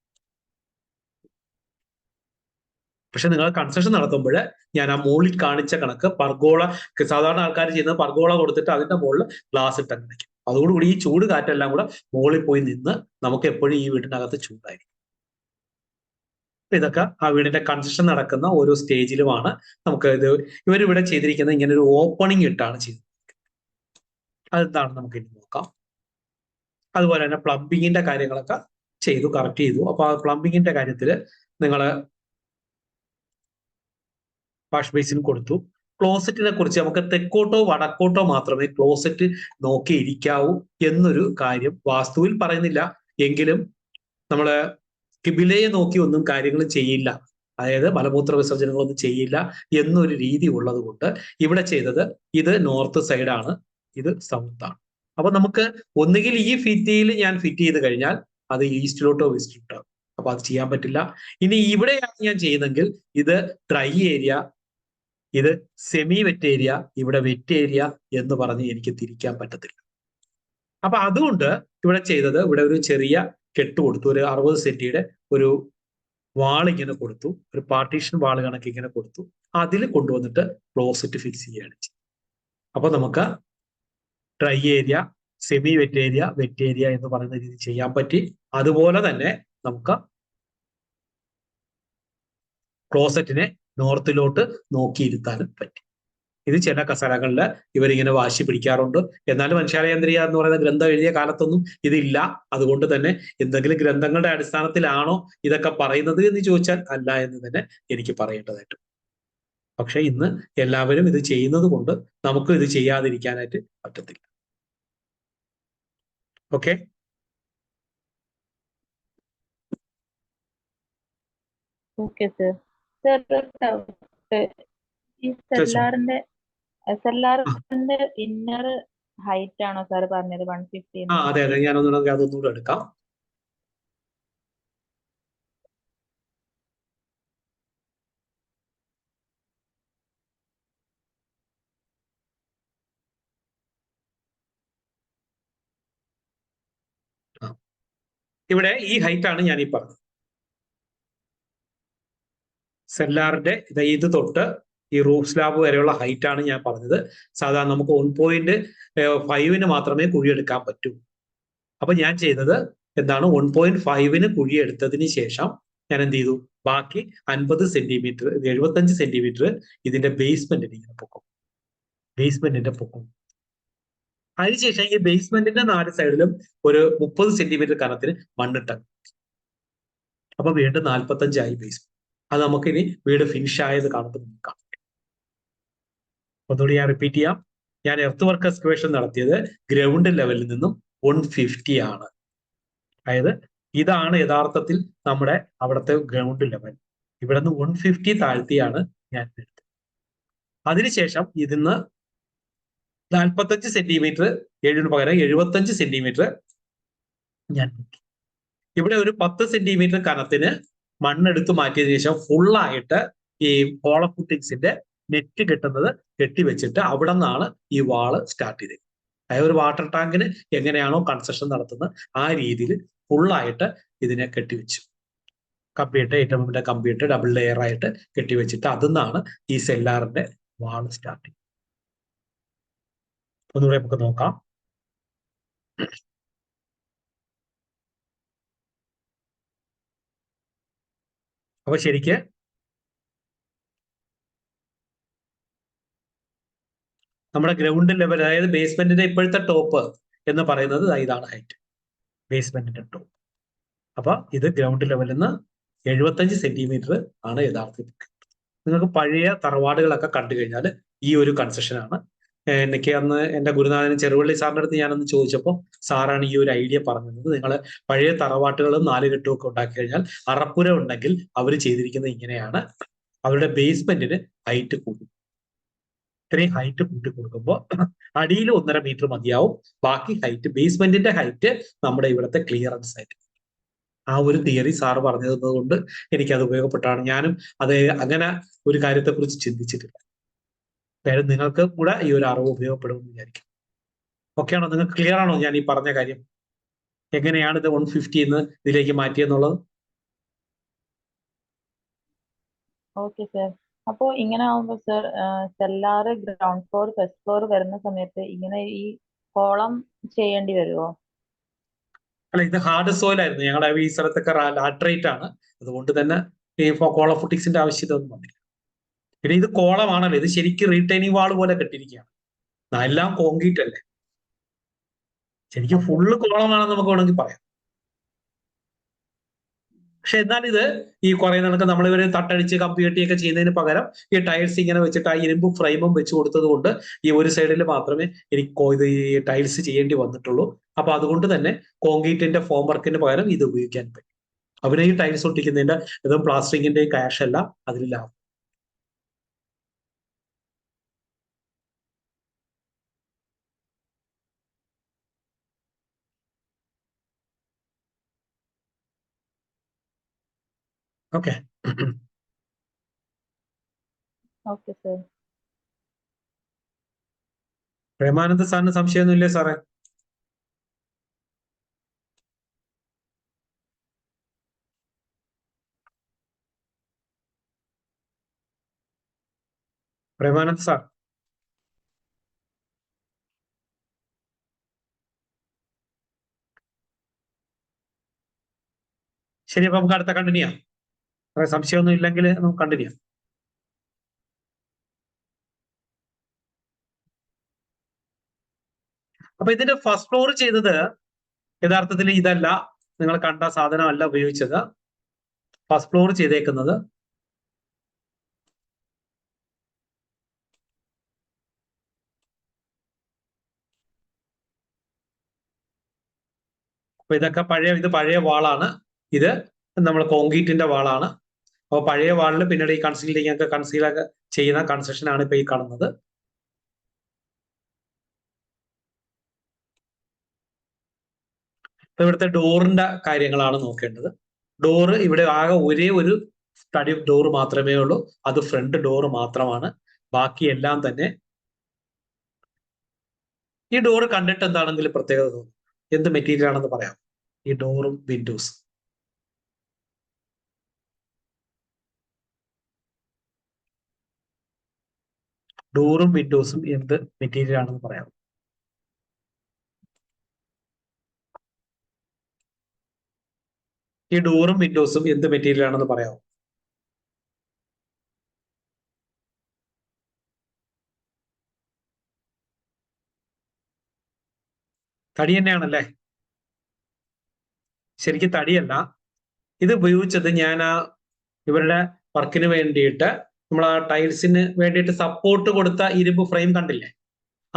പക്ഷെ നിങ്ങൾ കൺസ്ട്രക്ഷൻ നടത്തുമ്പോൾ ഞാൻ ആ മുകളിൽ കാണിച്ച കണക്ക് പർഗോള, സാധാരണ ആൾക്കാർ ചെയ്യുന്നത് പർഗോള കൊടുത്തിട്ട് അതിന്റെ മുകളിൽ ഗ്ലാസ് ഇട്ടങ്ങ് വയ്ക്കും. അതോടുകൂടി ഈ ചൂട് കാറ്റെല്ലാം കൂടെ മുകളിൽ പോയി നിന്ന് നമുക്ക് എപ്പോഴും ഈ വീടിനകത്ത് ചൂടായിരിക്കും. ഇതൊക്കെ ആ വീടിന്റെ കൺസ്ട്രക്ഷൻ നടക്കുന്ന ഓരോ സ്റ്റേജിലുമാണ് നമുക്ക് ഇവരിവിടെ ചെയ്തിരിക്കുന്നത്. ഇങ്ങനെ ഒരു ഓപ്പണിംഗ് ഇട്ടാണ് ചെയ്തിരിക്കുന്നത്. അതെന്താണ് നമുക്ക് ഇനി നോക്കാം. അതുപോലെ തന്നെ പ്ലംബിങ്ങിന്റെ കാര്യങ്ങളൊക്കെ ചെയ്തു, കറക്റ്റ് ചെയ്തു. അപ്പൊ ആ പ്ലംബിങ്ങിന്റെ കാര്യത്തിൽ നിങ്ങൾ വാഷ് ബേസിൻ കൊടുത്തു. ക്ലോസറ്റിനെ കുറിച്ച് നമുക്ക് തെക്കോട്ടോ വടക്കോട്ടോ മാത്രമേ ക്ലോസറ്റ് നോക്കിയിരിക്കാവൂ എന്നൊരു കാര്യം വാസ്തുവിൽ പറയുന്നില്ല. എങ്കിലും നമ്മള് കിബിലയെ നോക്കി ഒന്നും കാര്യങ്ങൾ ചെയ്യില്ല, അതായത് മലമൂത്ര വിസർജനങ്ങളൊന്നും ചെയ്യില്ല എന്നൊരു രീതി ഉള്ളത് കൊണ്ട് ഇവിടെ ചെയ്തത് ഇത് നോർത്ത് സൈഡാണ്, ഇത് സൗത്ത് ആണ്. അപ്പൊ നമുക്ക് ഒന്നുകിൽ ഈ ഫിറ്റിയിൽ ഞാൻ ഫിറ്റ് ചെയ്ത് കഴിഞ്ഞാൽ അത് ഈസ്റ്റിലോട്ടോ വെസ്റ്റിലോട്ടോ, അപ്പൊ അത് ചെയ്യാൻ പറ്റില്ല. ഇനി ഇവിടെയാണ് ഞാൻ ചെയ്യുന്നതെങ്കിൽ ഇത് ഡ്രൈ ഏരിയ, ഇത് സെമി വെറ്റ് ഏരിയ, ഇവിടെ വെറ്റ് ഏരിയ എന്ന് പറഞ്ഞ് എനിക്ക് തിരിക്കാൻ പറ്റത്തില്ല. അപ്പൊ അതുകൊണ്ട് ഇവിടെ ചെയ്തത്, ഇവിടെ ഒരു ചെറിയ കെട്ട് കൊടുത്തു, ഒരു 60 സെന്റിയുടെ ഒരു വാൾ ഇങ്ങനെ കൊടുത്തു, ഒരു പാർട്ടീഷൻ വാൾ കണക്ക് ഇങ്ങനെ കൊടുത്തു. അതിൽ കൊണ്ടുവന്നിട്ട് ക്ലോസറ്റ് ഫിക്സ് ചെയ്യുകയാണ് ചെയ്തത്. അപ്പൊ നമുക്ക് dry area, semi wet area, wet area എന്ന് പറയുന്ന രീതി ചെയ്യാൻ പറ്റി. അതുപോലെ തന്നെ നമുക്ക് ക്ലോസറ്റിനെ നോർത്തിലോട്ട് നോക്കിയിരുത്താനും പറ്റി. ഇത് ചില കസരകളിൽ ഇവരിങ്ങനെ വാശി പിടിക്കാറുണ്ട്. എന്നാലും മനുഷ്യാലയേന്ദ്രിയ എന്ന് പറയുന്ന ഗ്രന്ഥം എഴുതിയ കാലത്തൊന്നും ഇതില്ല. അതുകൊണ്ട് തന്നെ എന്തെങ്കിലും ഗ്രന്ഥങ്ങളുടെ അടിസ്ഥാനത്തിലാണോ ഇതൊക്കെ പറയുന്നത് എന്ന് ചോദിച്ചാൽ അല്ല എന്ന് തന്നെ എനിക്ക് പറയേണ്ടതായിട്ട്. പക്ഷെ ഇന്ന് എല്ലാവരും ഇത് ചെയ്യുന്നത് കൊണ്ട് നമുക്ക് ഇത് ചെയ്യാതിരിക്കാനായിട്ട് പറ്റത്തില്ല. Okay, okay sir. ഈ സെല്ലാറിന്റെ ഇന്നർ ഹൈറ്റ് ആണോ സാർ പറഞ്ഞത് 150? അതെ അതെ, അതൊന്നുകൂടെ എടുക്കാം. ഇവിടെ ഈ ഹൈറ്റ് ആണ് ഞാൻ ഈ പറഞ്ഞത്. സെല്ലാറിന്റെ ഇത് തൊട്ട് ഈ റൂഫ് സ്ലാബ് വരെയുള്ള ഹൈറ്റ് ആണ് ഞാൻ പറഞ്ഞത്. സാധാരണ നമുക്ക് 1.5 മാത്രമേ കുഴിയെടുക്കാൻ പറ്റൂ. അപ്പൊ ഞാൻ ചെയ്തത് എന്താണ്, 1.5 കുഴിയെടുത്തതിന് ശേഷം ഞാൻ എന്ത് ചെയ്തു, ബാക്കി 50 സെന്റിമീറ്റർ 75 സെന്റിമീറ്റർ ഇതിന്റെ ബേസ്മെന്റിന് ഇങ്ങനെ പൊക്കും, ബേസ്മെന്റിന്റെ പൊക്കും. അതിനുശേഷം ഈ ബേസ്മെന്റിന്റെ 4 സൈഡിലും ഒരു 30 സെന്റിമീറ്റർ കനത്തിന് മണ്ണിട്ട. അപ്പൊ വീണ്ടും 45 ബേസ്മെന്റ്. അത് നമുക്കിനി വീട് ഫിനിഷ് ആയത് കാണുമ്പോൾ നമുക്ക് കാണാം. ഒന്നുകൂടി ഞാൻ റിപ്പീറ്റ് ചെയ്യാം. ഞാൻ എർത്ത് വർക്ക് എക്സ്കവേഷൻ നടത്തിയത് ഗ്രൗണ്ട് ലെവലിൽ നിന്നും 150 ആണ്. അതായത് ഇതാണ് യഥാർത്ഥത്തിൽ നമ്മുടെ അവിടുത്തെ ഗ്രൗണ്ട് ലെവൽ. ഇവിടെ നിന്ന് 150 താഴ്ത്തിയാണ് ഞാൻ എടുത്തത്. അതിനുശേഷം ഇതിന്ന് 45 സെന്റിമീറ്റർ 7 പകരം 75 സെന്റിമീറ്റർ ഞാൻ നോക്കി. ഇവിടെ ഒരു 10 സെന്റിമീറ്റർ കനത്തിന് മണ്ണെടുത്ത് മാറ്റിയതിനു ശേഷം ഫുള്ളായിട്ട് ഈ ഹോളോ ഫുട്ടിങ്സിന്റെ നെറ്റ് കെട്ടുന്നത് കെട്ടിവെച്ചിട്ട് അവിടെ നിന്നാണ് ഈ വാള് സ്റ്റാർട്ട് ചെയ്തത്. അതായത് ഒരു വാട്ടർ ടാങ്കിന് എങ്ങനെയാണോ കൺസ്ട്രക്ഷൻ നടത്തുന്നത് ആ രീതിയിൽ ഫുള്ളായിട്ട് ഇതിനെ കെട്ടിവെച്ചു. കമ്പിയിട്ട് ഏറ്റവും മുന്നേ കമ്പിയിട്ട് ഡബിൾ ലെയർ ആയിട്ട് കെട്ടിവെച്ചിട്ട് അതിന്നാണ് ഈ സെല്ലാറിന്റെ വാള് സ്റ്റാർട്ട് ചെയ്തത്. ഒന്നുകൂടെ നമുക്ക് നോക്കാം. അപ്പൊ ശരിക്ക് നമ്മുടെ ഗ്രൗണ്ട് ലെവൽ, അതായത് ബേസ്മെന്റിന്റെ ഇപ്പോഴത്തെ ടോപ്പ് എന്ന് പറയുന്നത് ഇതാണ് ഹൈറ്റ്, ബേസ്മെന്റിന്റെ ടോപ്പ്. അപ്പൊ ഇത് ഗ്രൗണ്ട് ലെവലിൽ നിന്ന് 75 സെന്റിമീറ്റർ ആണ് യഥാർത്ഥത്തിൽ. നിങ്ങൾക്ക് പഴയ തറവാടുകളൊക്കെ കണ്ടു കഴിഞ്ഞാൽ ഈ ഒരു കൺസെഷനാണ്. എനിക്ക് അന്ന് എന്റെ ഗുരുനാഥൻ ചെറുവള്ളി സാറിന്റെ അടുത്ത് ഞാനന്ന് ചോദിച്ചപ്പോൾ സാറാണ് ഈ ഒരു ഐഡിയ പറഞ്ഞത്. നിങ്ങൾ പഴയ തറവാട്ടുകളും 4 കെട്ടുമൊക്കെ ഉണ്ടാക്കി കഴിഞ്ഞാൽ അറപ്പുര ഉണ്ടെങ്കിൽ അവർ ചെയ്തിരിക്കുന്നത് ഇങ്ങനെയാണ്. അവരുടെ ബേസ്മെന്റിന് ഹൈറ്റ് കൂടും. ഇത്രയും ഹൈറ്റ് കൂട്ടി കൊടുക്കുമ്പോൾ അടിയിൽ 1.5 മീറ്റർ മതിയാവും. ബാക്കി ഹൈറ്റ്, ബേസ്മെന്റിന്റെ ഹൈറ്റ് നമ്മുടെ ഇവിടുത്തെ ക്ലിയറൻസ് ആയിട്ട്. ആ ഒരു തിയറി സാറ് പറഞ്ഞു തന്നത് കൊണ്ട് എനിക്കത് ഉപയോഗപ്പെട്ടാണ്. ഞാനും അത് അങ്ങനെ ഒരു കാര്യത്തെക്കുറിച്ച് ചിന്തിച്ചിട്ടില്ല. അതായത് നിങ്ങൾക്ക് കൂടെ ഈ ഒരു അറിവ് ഉപയോഗപ്പെടുമെന്ന് വിചാരിക്കും. ഓക്കെ ആണോ? നിങ്ങൾക്ക് ക്ലിയർ ആണോ ഞാൻ ഈ പറഞ്ഞ കാര്യം? എങ്ങനെയാണ് ഇത് 150 ഇതിലേക്ക് മാറ്റിയെന്നുള്ളത്? Okay sir. അപ്പോ ഇങ്ങനെ ആവുമ്പോ sir cellar ground floor first floor വരുന്ന സമയത്ത് ഇങ്ങനെ ഈ കോളം ചെയ്യേണ്ടി വരുമോ? അല്ല, ഇത് ഹാർഡ് സോയിൽ ആയിരുന്നു. ഞങ്ങളുടെ ഈ സ്ഥലത്തൊക്കെ ലാറ്ററേറ്റ് ആണ്. അതുകൊണ്ട് തന്നെ ഈ കോളം ഫുട്ടിക്സിന്റെ ആവശ്യത ഒന്നും വന്നില്ല. പിന്നെ ഇത് കോളമാണല്ലോ, ഇത് ശരിക്കും റീറ്റൈനിങ് വാൾ പോലെ കെട്ടിയിരിക്കുകയാണ്. എല്ലാം കോൺക്രീറ്റ് അല്ലേ, ശരിക്കും ഫുള്ള് കോളമാണെന്ന് നമുക്ക് വേണമെങ്കിൽ പറയാം. പക്ഷെ എന്നാൽ ഇത് ഈ കുറെ നമുക്ക് നമ്മളിവര് തട്ടടിച്ച് കമ്പി കെട്ടിയൊക്കെ ചെയ്യുന്നതിന് പകരം ഈ ടൈൽസ് ഇങ്ങനെ വെച്ചിട്ട് ആ ഇരുമ്പ് ഫ്രെയിമും വെച്ച് കൊടുത്തത് കൊണ്ട് ഈ ഒരു സൈഡിൽ മാത്രമേ എനിക്ക് ഇത് ഈ ടൈൽസ് ചെയ്യേണ്ടി വന്നിട്ടുള്ളൂ. അപ്പൊ അതുകൊണ്ട് തന്നെ കോൺക്രീറ്റിന്റെ ഫോം വർക്കിന് പകരം ഇത് ഉപയോഗിക്കാൻ പറ്റും. അവരെ ഈ ടൈൽസ് ഒട്ടിക്കുന്നതിന്റെ ഇതും പ്ലാസ്റ്ററിങ്ങിന്റെ ക്യാഷ് എല്ലാം അതിൽ ലാഭം. Okay okay sir. പ്രേമാനന്ദ സാറിന് സംശയമൊന്നുമില്ലേ സാറേ? പ്രേമാനന്ദ സാർ, ശരി. അപ്പൊ നമുക്ക് അടുത്ത കണ്ടിന്യൂ ചെയ്യാം. സംശയമൊന്നും ഇല്ലെങ്കിൽ നമുക്ക് കണ്ടിന്യൂ ചെയ്യാം. അപ്പൊ ഇതിന്റെ ഫസ്റ്റ് ഫ്ലോർ ചെയ്തത് യഥാർത്ഥത്തിൽ ഇതല്ല, നിങ്ങൾ കണ്ട സാധനമല്ല ഉപയോഗിച്ചത്. ഫസ്റ്റ് ഫ്ലോർ ചെയ്തേക്കുന്നത് അപ്പൊ ഇതൊക്കെ ഇത് പഴയ വാളാണ്. ഇത് നമ്മൾ കോൺക്രീറ്റിന്റെ വാളാണ്. അപ്പോൾ പഴയ വാളിൽ പിന്നീട് ഈ കൺസീലൊക്കെ ചെയ്യുന്ന കൺസ്ട്രക്ഷൻ ആണ് ഇപ്പൊ ഈ കാണുന്നത്. ഇപ്പൊ ഇവിടുത്തെ ഡോറിന്റെ കാര്യങ്ങളാണ് നോക്കേണ്ടത്. ഡോറ് ഇവിടെ ആകെ ഒരേ ഒരു സ്റ്റഡി ഡോർ മാത്രമേ ഉള്ളൂ. അത് ഫ്രണ്ട് ഡോർ മാത്രമാണ്. ബാക്കി എല്ലാം തന്നെ. ഈ ഡോറ് കണ്ടിട്ട് എന്താണെങ്കിലും പ്രത്യേകത തോന്നും. എന്ത് മെറ്റീരിയൽ ആണെന്ന് പറയാം. ഈ ഡോറും വിൻഡോസ് ഡോറും വിൻഡോസും എന്ത് മെറ്റീരിയൽ ആണെന്ന് പറയാം. ഈ ഡോറും വിൻഡോസും എന്ത് മെറ്റീരിയൽ ആണെന്ന് പറയാമോ? തടി തന്നെയാണല്ലേ? ശരിക്കും തടിയല്ല. ഇത് ഉപയോഗിച്ചത് ഞാൻ ഇവരുടെ വർക്കിന് വേണ്ടിയിട്ട് നമ്മൾ ആ ടൈൽസിന് വേണ്ടിയിട്ട് സപ്പോർട്ട് കൊടുത്ത ഇരുമ്പ് ഫ്രെയിം കണ്ടില്ലേ?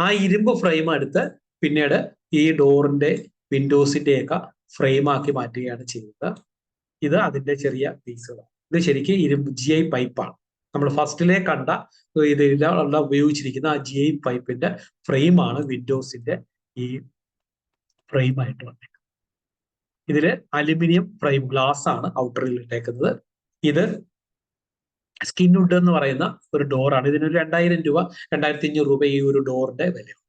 ആ ഇരുമ്പ് ഫ്രെയിം എടുത്ത് പിന്നീട് ഈ ഡോറിന്റെ വിൻഡോസിന്റെ ഒക്കെ ഫ്രെയിം ആക്കി മാറ്റുകയാണ് ചെയ്തത്. ഇത് അതിന്റെ ചെറിയ പീസുകളാണ്. ഇത് ശരിക്കും ഇരുമ്പ് GI പൈപ്പാണ്. നമ്മൾ ഫസ്റ്റിലെ കണ്ട ഇതിലുള്ള ഉപയോഗിച്ചിരിക്കുന്ന ആ GI പൈപ്പിന്റെ ഫ്രെയിമാണ് വിൻഡോസിന്റെ ഈ ഫ്രെയിം ആയിട്ട് വന്നത്. ഇതില് അലുമിനിയം ഫ്രെയിം ഗ്ലാസ് ആണ് ഔട്ടറിൽ ഇട്ടേക്കുന്നത്. ഇത് സ്കിൻ വുഡ് എന്ന് പറയുന്ന ഒരു ഡോറാണ്. ഇതിനൊരു 2000 രൂപ 2500 രൂപ ഈ ഒരു ഡോറിന്റെ വിലയാണ്.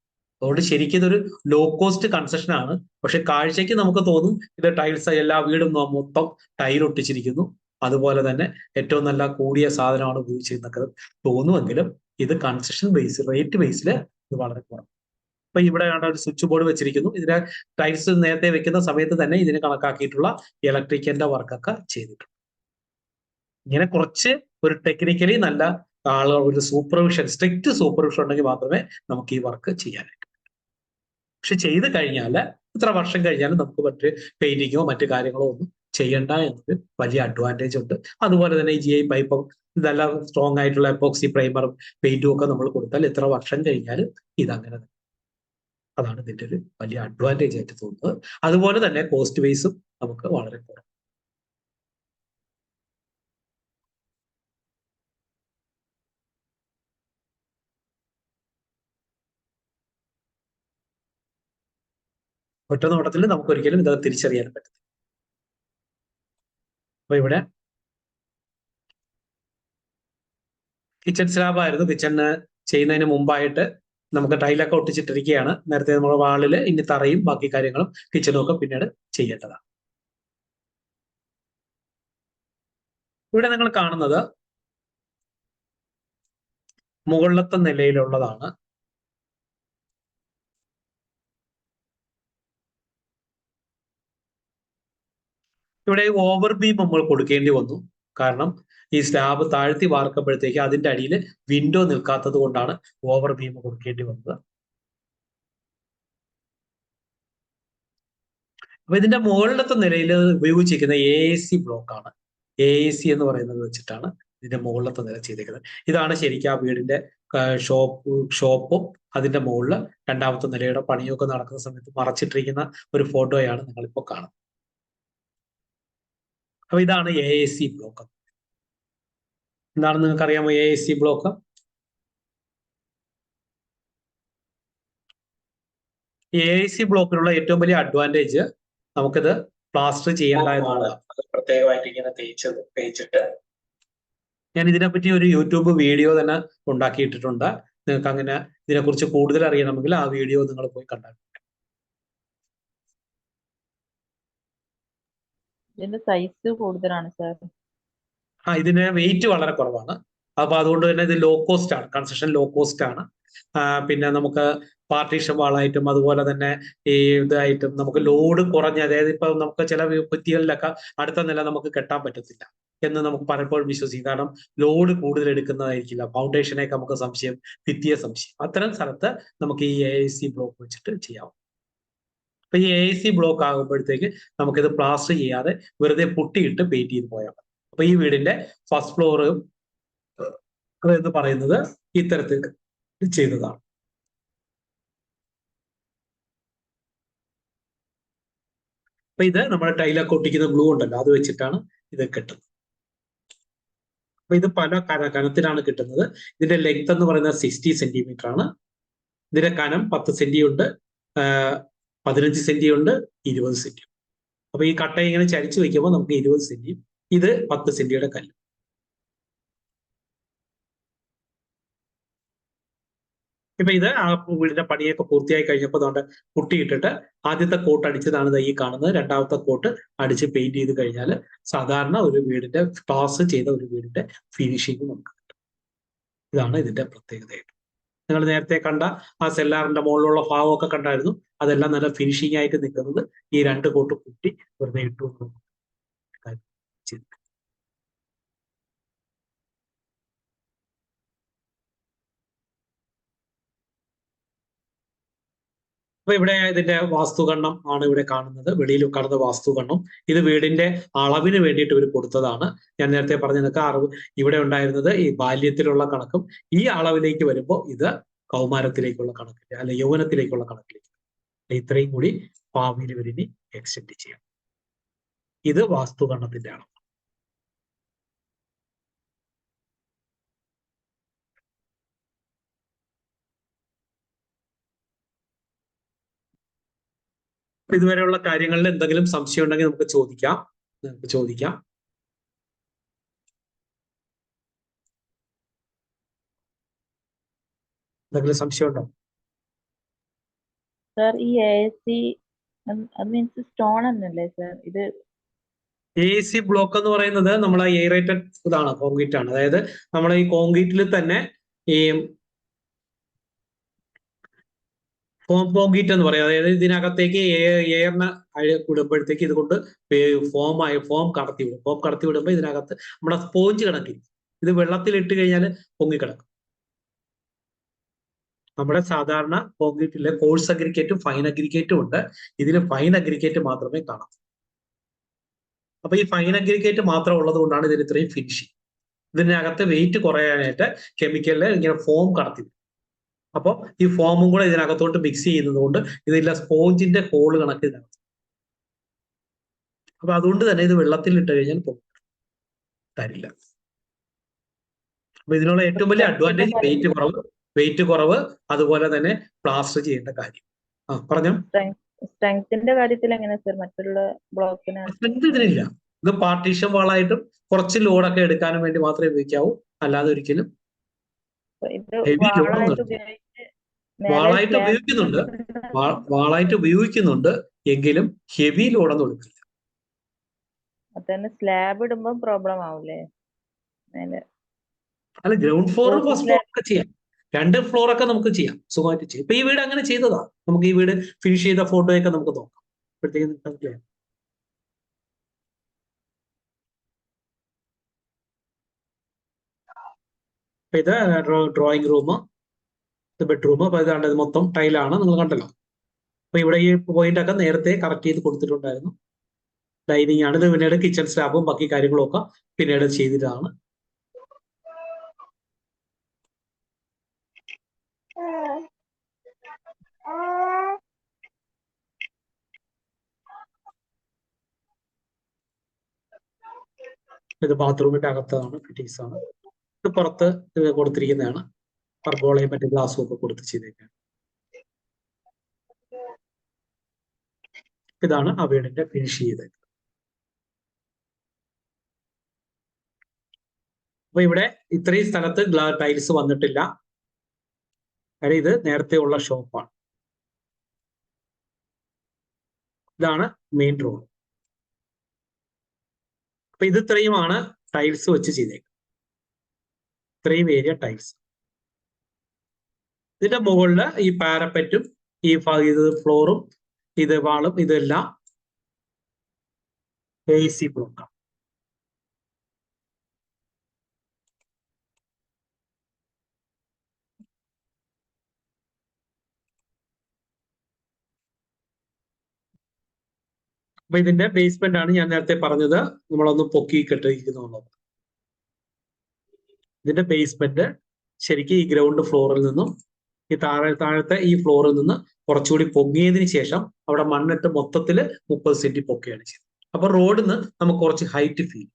അതുകൊണ്ട് ശരിക്കും ഇതൊരു ലോ കോസ്റ്റ് കൺസ്ട്രക്ഷൻ ആണ്. പക്ഷെ കാഴ്ചയ്ക്ക് നമുക്ക് തോന്നും ഇത് ടൈൽസ് എല്ലാ വീടും മൊത്തം ടൈൽ ഒട്ടിച്ചിരിക്കുന്നു, അതുപോലെ തന്നെ ഏറ്റവും നല്ല കൂടിയ സാധനമാണ് ഉപയോഗിച്ചിരുന്നൊക്കെ തോന്നുമെങ്കിലും ഇത് കൺസ്ട്രക്ഷൻ ബേസ് റേറ്റ് ബേസിൽ ഇത് വളരെ കുറവ്. അപ്പൊ ഇവിടെ ഒരു സ്വിച്ച് ബോർഡ് വെച്ചിരിക്കുന്നു. ഇതിന് ടൈൽസ് നേരത്തെ വെക്കുന്ന സമയത്ത് തന്നെ ഇതിന് കണക്കാക്കിയിട്ടുള്ള ഇലക്ട്രിക്കലിന്റെ വർക്കൊക്കെ ചെയ്തിട്ടുണ്ട്. ഇങ്ങനെ കുറച്ച് ഒരു ടെക്നിക്കലി നല്ല ആളുകൾ ഒരു സൂപ്പർവിഷൻ, സ്ട്രിക്റ്റ് സൂപ്പർവിഷൻ ഉണ്ടെങ്കിൽ മാത്രമേ നമുക്ക് ഈ വർക്ക് ചെയ്യാനായിട്ട്. പക്ഷെ ചെയ്ത് കഴിഞ്ഞാൽ ഇത്ര വർഷം കഴിഞ്ഞാലും നമുക്ക് മറ്റ് പെയിന്റിങ്ങോ മറ്റു കാര്യങ്ങളോ ഒന്നും ചെയ്യണ്ട എന്നൊരു വലിയ അഡ്വാൻറ്റേജ് ഉണ്ട്. അതുപോലെ തന്നെ ഈ GI പൈപ്പും നല്ല സ്ട്രോങ് ആയിട്ടുള്ള എപ്പോക്സി പ്രൈമറും പെയിന്റും ഒക്കെ നമ്മൾ കൊടുത്താൽ എത്ര വർഷം കഴിഞ്ഞാലും ഇതങ്ങനെ തന്നെ. അതാണ് ഇതിന്റെ ഒരു വലിയ അഡ്വാൻറ്റേജ് ആയിട്ട് തോന്നുന്നത്. അതുപോലെ തന്നെ കോസ്റ്റ് ബേസും നമുക്ക് വളരെ കുറവ്. ഒറ്റ നോട്ടത്തിൽ നമുക്ക് ഒരിക്കലും ഇത് തിരിച്ചറിയാൻ പറ്റും. അപ്പൊ ഇവിടെ കിച്ചൺ സ്ലാബ് ആയിരുന്നു. കിച്ചണ് ചെയ്യുന്നതിന് മുമ്പായിട്ട് നമുക്ക് ടൈലൊക്കെ ഒട്ടിച്ചിട്ടിരിക്കുകയാണ്. നേരത്തെ നമ്മുടെ വാളില് ഇനി തറയും ബാക്കി കാര്യങ്ങളും കിച്ചണും ഒക്കെ പിന്നീട് ചെയ്യേണ്ടതാണ്. ഇവിടെ നിങ്ങൾ കാണുന്നത് മുകളിലത്തെ നിലയിലുള്ളതാണ്. ഇവിടെ ഓവർ ബീം നമ്മൾ കൊടുക്കേണ്ടി വന്നു. കാരണം ഈ സ്ലാബ് താഴ്ത്തി വാർക്കുമ്പോഴത്തേക്ക് അതിന്റെ അടിയിൽ വിൻഡോ നിൽക്കാത്തത് കൊണ്ടാണ് ഓവർ ബീം കൊടുക്കേണ്ടി വന്നത്. അപ്പൊ ഇതിന്റെ മുകളിലത്തെ നിലയിൽ ഉപയോഗിച്ചിരിക്കുന്ന AAC ബ്ലോക്കാണ്. AAC എന്ന് പറയുന്നത് വെച്ചിട്ടാണ് ഇതിന്റെ മുകളിലത്തെ നില ചെയ്തേക്കുന്നത്. ഇതാണ് ശരിക്കും ആ വീടിന്റെ ഷോപ്പും അതിന്റെ മുകളിൽ രണ്ടാമത്തെ നിലയുടെ പണിയൊക്കെ നടക്കുന്ന സമയത്ത് മറച്ചിട്ടിരിക്കുന്ന ഒരു ഫോട്ടോയാണ് നിങ്ങളിപ്പോ കാണുന്നത്. അപ്പൊ ഇതാണ് AAC ബ്ലോക്ക്. എന്താണ് നിങ്ങൾക്ക് അറിയാമോ AAC ബ്ലോക്ക്? AAC ബ്ലോക്കിനുള്ള ഏറ്റവും വലിയ അഡ്വാൻറ്റേജ് നമുക്കിത് പ്ലാസ്റ്റർ ചെയ്യേണ്ട എന്നാണ്. അത് പ്രത്യേകമായിട്ട് ഇങ്ങനെ തേച്ചിട്ട് ഞാൻ ഇതിനെപ്പറ്റി ഒരു യൂട്യൂബ് വീഡിയോ തന്നെ ഉണ്ടാക്കിയിട്ടിട്ടുണ്ട്. നിങ്ങൾക്ക് അങ്ങനെ ഇതിനെക്കുറിച്ച് കൂടുതൽ അറിയണമെങ്കിൽ ആ വീഡിയോ നിങ്ങൾ പോയി കണ്ടാൽ. ഇതിന്റെ സൈസ് കൂടുതലാണ് സാർ. ഇതിന് വെയിറ്റ് വളരെ കുറവാണ്. അപ്പൊ അതുകൊണ്ട് തന്നെ ഇത് ലോ കോസ്റ്റ് ആണ്, കൺസ്ട്രക്ഷൻ ലോ കോസ്റ്റ് ആണ്. പിന്നെ നമുക്ക് പാർട്ടീഷൻ വാളായിട്ടും അതുപോലെ തന്നെ ഈ ഇതായിട്ടും നമുക്ക് ലോഡ് കുറഞ്ഞ, അതായത് ഇപ്പൊ നമുക്ക് ചില ഭിത്തികളിലൊക്കെ അടുത്ത നില നമുക്ക് കെട്ടാൻ പറ്റത്തില്ല എന്ന് നമുക്ക് പലപ്പോഴും വിശ്വസിക്കും. കാരണം ലോഡ് കൂടുതൽ എടുക്കുന്നതായിരിക്കില്ല, ഫൗണ്ടേഷനെയൊക്കെ നമുക്ക് സംശയം, ഭിത്തിയെ സംശയം. അത്തരം സ്ഥലത്ത് നമുക്ക് ഈ AAC ബ്ലോക്ക് വെച്ചിട്ട് ചെയ്യാം. അപ്പൊ ഈ AAC ബ്ലോക്ക് ആകുമ്പോഴത്തേക്ക് നമുക്കിത് പ്ലാസ്റ്റർ ചെയ്യാതെ വെറുതെ പുട്ടിയിട്ട് പെയിന്റ് ചെയ്ത് പോയാൽ മതി. അപ്പൊ ഈ വീടിന്റെ ഫസ്റ്റ് ഫ്ലോർ എന്ന് പറയുന്നത് ഇത്തരത്തിൽ ചെയ്തതാണ്. അപ്പൊ ഇത് നമ്മുടെ ടൈലൊക്കെ ഒട്ടിക്കുന്ന ഗ്ലൂ ഉണ്ടല്ലോ, അത് വെച്ചിട്ടാണ് ഇത് കെട്ടുന്നത്. അപ്പൊ ഇത് പല കനത്തിലാണ് കിട്ടുന്നത്. ഇതിന്റെ ലെങ്ത് എന്ന് പറയുന്നത് 60 സെന്റിമീറ്റർ ആണ്. ഇതിന്റെ കനം 10 സെന്റി ഉണ്ട്, 15 സെന്റി ഉണ്ട്, 20 സെന്റി. അപ്പൊ ഈ കട്ട ഇങ്ങനെ ചരിച്ചു വെക്കുമ്പോൾ നമുക്ക് 20 സെന്റിയും ഇത് 10 സെന്റിയുടെ കല്ല്. ഇപ്പൊ ഇത് ആ വീടിന്റെ പണിയൊക്കെ പൂർത്തിയായി കഴിഞ്ഞപ്പോൾ അതുകൊണ്ട് പുട്ടിയിട്ടിട്ട് ആദ്യത്തെ കോട്ട് അടിച്ചതാണ് ഈ കാണുന്നത്. രണ്ടാമത്തെ കോട്ട് അടിച്ച് പെയിന്റ് ചെയ്ത് കഴിഞ്ഞാൽ സാധാരണ ഒരു വീടിന്റെ ക്ലാസ് ചെയ്ത ഒരു വീടിന്റെ ഫിനിഷിങ് നമുക്ക് കിട്ടും. ഇതാണ് ഇതിന്റെ പ്രത്യേകതയായിട്ട്. നിങ്ങൾ നേരത്തെ കണ്ട ആ സെല്ലാറിന്റെ മുകളിലുള്ള ഭാഗമൊക്കെ കണ്ടായിരുന്നു. അതെല്ലാം നല്ല ഫിനിഷിംഗ് ആയിട്ട് നിൽക്കുന്നത് ഈ 2 കോട്ട് കുട്ടി വെറുതെ ഇട്ടു. അപ്പൊ ഇവിടെ ഇതിന്റെ വാസ്തുകണ്ണം ആണ് ഇവിടെ കാണുന്നത്. വെളിയിൽ കാണുന്ന വാസ്തുകണ്ണം ഇത് വീടിന്റെ അളവിന് വേണ്ടിയിട്ട് ഇവർ കൊടുത്തതാണ്. ഞാൻ നേരത്തെ പറഞ്ഞ നിനക്ക് ഇവിടെ ഉണ്ടായിരുന്നത് ഈ ബാല്യത്തിലുള്ള കണക്കും ഈ അളവിലേക്ക് വരുമ്പോൾ ഇത് കൗമാരത്തിലേക്കുള്ള കണക്കില്ല, അല്ലെ യൗവനത്തിലേക്കുള്ള കണക്കിലേക്ക്. ഇത്രയും കൂടി ഭാവിയിൽ ഇവരിനി എക്സ്റ്റെൻഡ് ചെയ്യാം. ഇത് വാസ്തുകണ്ണത്തിന്റെ അളവ്. ഇതുവരെയുള്ള കാര്യങ്ങളിൽ എന്തെങ്കിലും സംശയം ഉണ്ടെങ്കിൽ നമുക്ക് ചോദിക്കാം. എന്തെങ്കിലും സംശയം ഉണ്ടോ? സർ ഈ AC അത് മീൻസ് സ്റ്റോൺ എന്നല്ലേ സർ? ഇത് AC ബ്ലോക്ക് എന്ന് പറയുന്നത് നമ്മളെ എയറേറ്റഡ് ഇതാണ്, കോൺക്രീറ്റ് ആണ്. അതായത് നമ്മളെ ഈ കോൺക്രീറ്റിൽ തന്നെ ഈ ഫോം കോൺക്രീറ്റ് എന്ന് പറയും. അതായത് ഇതിനകത്തേക്ക് എയറിന് വിടുമ്പോഴത്തേക്ക് ഇതുകൊണ്ട് ഫോം കടത്തി വിടും. ഫോം കടത്തി വിടുമ്പോൾ ഇതിനകത്ത് നമ്മുടെ സ്പോഞ്ച് കണക്കിൽ ഇത് വെള്ളത്തിൽ ഇട്ട് കഴിഞ്ഞാൽ പൊങ്ങിക്കിടക്കും. നമ്മുടെ സാധാരണ കോൺക്രീറ്റിലെ കോഴ്സ് അഗ്രിഗേറ്റും ഫൈൻ അഗ്രിഗേറ്റും ഉണ്ട്. ഇതിന് ഫൈൻ അഗ്രിഗേറ്റ് മാത്രമേ കാണാം. അപ്പൊ ഈ ഫൈൻ അഗ്രിഗേറ്റ് മാത്രം ഉള്ളത് കൊണ്ടാണ് ഇതിന് ഇത്രയും ഫിനിഷിങ്. ഇതിനകത്ത് വെയിറ്റ് കുറയാനായിട്ട് കെമിക്കലിൽ ഇങ്ങനെ ഫോം കടത്തി. അപ്പോൾ ഈ ഫോമും കൂടെ ഇതിനകത്തോട്ട് മിക്സ് ചെയ്യുന്നത് കൊണ്ട് ഇതില്ല സ്പോഞ്ചിന്റെ ഹോള് കണക്ക് ഇതിനകത്ത്. അപ്പൊ അതുകൊണ്ട് തന്നെ ഇത് വെള്ളത്തിൽ ഇട്ട് കഴിഞ്ഞാൽ തരില്ല. അപ്പൊ ഇതിനുള്ള ഏറ്റവും വലിയ അഡ്വാൻറ്റേജ് വെയിറ്റ് കുറവ്, അതുപോലെ തന്നെ പ്ലാസ്റ്റർ ചെയ്യേണ്ട കാര്യം. പറഞ്ഞോ. സ്ട്രെങ്ത്തിന്റെ കാര്യത്തിൽ എങ്ങനെ സർ മറ്റുള്ള ബ്ലോക്കിന്? സ്ട്രെങ്ത് ഇതിനില്ല. ഇത് പാർട്ടീഷൻ വാളായിട്ടും കുറച്ച് ലോഡൊക്കെ എടുക്കാനും വേണ്ടി മാത്രമേ ഉപയോഗിക്കാവൂ. അല്ലാതെ ഒരിക്കലും വാളായിട്ട് ഉപയോഗിക്കുന്നുണ്ട് എങ്കിലും ഹെവി ലോഡൊന്നും എടുക്കില്ല. സ്ലാബ് ഇടുമ്പോ പ്രോബ്ലം ആവൂലേ? അല്ല, ഗ്രൗണ്ട് ഫ്ലോർ ഫസ്റ്റ് ഫ്ലോർ ഒക്കെ ചെയ്യാം. 2 ഫ്ലോറൊക്കെ നമുക്ക് ചെയ്യാം, സുഖമായിട്ട് ചെയ്യാം. ഇപ്പൊ ഈ വീട് അങ്ങനെ ചെയ്തതാ. നമുക്ക് ഈ വീട് ഫിനിഷ് ചെയ്ത ഫോട്ടോയൊക്കെ നമുക്ക് നോക്കാം. അപ്പോഴത്തേക്ക് ഇത് ഡ്രോയിങ് റൂം, ഇത് ബെഡ്റൂം. അപ്പൊ ഇതാണ്ട് ഇത് മൊത്തം ടൈലാണ്, നിങ്ങൾ കണ്ടല്ലോ. അപ്പൊ ഇവിടെ ഈ പോയിന്റ് ഒക്കെ നേരത്തെ കറക്റ്റ് ചെയ്ത് കൊടുത്തിട്ടുണ്ടായിരുന്നു. ഡൈനിങ് ആണ് ഇത്. പിന്നീട് കിച്ചൺ സ്ലാബും ബാക്കി കാര്യങ്ങളും ഒക്കെ പിന്നീട് ചെയ്തിട്ടാണ്. ഇത് ബാത്റൂമിന്റെ അകത്താണ്, ഫിറ്റിങ്സ് ആണ്. ഇത് പുറത്ത് കൊടുത്തിരിക്കുന്നതാണ്. പർഗോളയും മറ്റു ഗ്ലാസും ഒക്കെ കൊടുത്ത് ചെയ്തേക്കാണ്. ഇതാണ് ആ വീടിന്റെ ഫിനിഷ് ചെയ്തത്. അപ്പൊ ഇവിടെ ഇത്രയും സ്ഥലത്ത് ടൈൽസ് വന്നിട്ടില്ല. കാര്യം ഇത് നേരത്തെ ഉള്ള ഷോപ്പാണ്. ഇതാണ് മെയിൻ റോഡ്. അപ്പൊ ഇത് ഇത്രയുമാണ് ടൈൽസ് വെച്ച് ചെയ്തേക്കുന്നത്. ഇത്രയും ഏരിയ ടൈൽസ്. ഇതിന്റെ മുകളിൽ ഈ പാരപ്പറ്റും ഈ ഇത് ഫ്ലോറും ഇത് വാളും ഇതെല്ലാം AC ബ്ലോക്കാണ്. അപ്പൊ ഇതിന്റെ ബേസ്മെന്റ് ആണ് ഞാൻ നേരത്തെ പറഞ്ഞത്, നമ്മളൊന്ന് പൊക്കി കെട്ടിയിരിക്കുന്നുള്ളത്. ഇതിന്റെ ബേസ്മെന്റ് ശരിക്കും ഈ ഗ്രൗണ്ട് ഫ്ലോറിൽ നിന്നും ഈ താഴത്തെ ഈ ഫ്ലോറിൽ നിന്ന് കുറച്ചുകൂടി പൊങ്ങിയതിന് ശേഷം അവിടെ മണ്ണിട്ട് മൊത്തത്തിൽ 30 സെന്റി പൊക്കുകയാണ് ചെയ്തത്. അപ്പൊ റോഡിൽ നിന്ന് നമുക്ക് കുറച്ച് ഹൈറ്റ് ഫീൽ,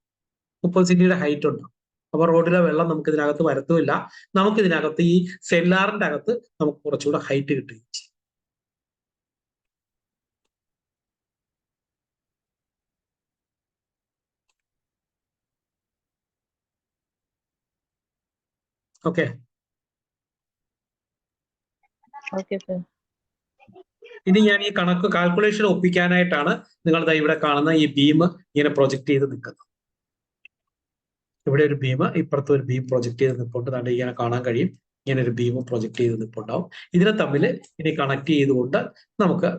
30 സെന്റിയുടെ ഹൈറ്റ് ഉണ്ടാവും. അപ്പൊ റോഡിലെ വെള്ളം നമുക്ക് ഇതിനകത്ത് വരത്തുമില്ല. നമുക്ക് ഇതിനകത്ത് ഈ സെല്ലാറിന്റെ അകത്ത് നമുക്ക് കുറച്ചുകൂടെ ഹൈറ്റ് കിട്ടുകയും ചെയ്യും. ഓക്കെ. ഇനി ഞാൻ ഈ കണക്ക് കാൽക്കുലേഷൻ ഒപ്പിക്കാനായിട്ടാണ് നിങ്ങളുടെ ഇവിടെ കാണുന്ന ഈ ബീം ഇങ്ങനെ പ്രൊജക്ട് ചെയ്ത് നിൽക്കുന്നത്. ഇവിടെ ഒരു ബീം, ഇപ്പുറത്ത് ഒരു ബീം പ്രൊജക്ട് ചെയ്ത് നിൽക്കൊണ്ട് ഇങ്ങനെ കാണാൻ കഴിയും. ഇങ്ങനെ ഒരു ബീം പ്രൊജക്ട് ചെയ്ത് നിൽപ്പുണ്ടാവും. ഇതിനെ തമ്മിൽ ഇനി കണക്ട് ചെയ്തുകൊണ്ട് നമുക്ക്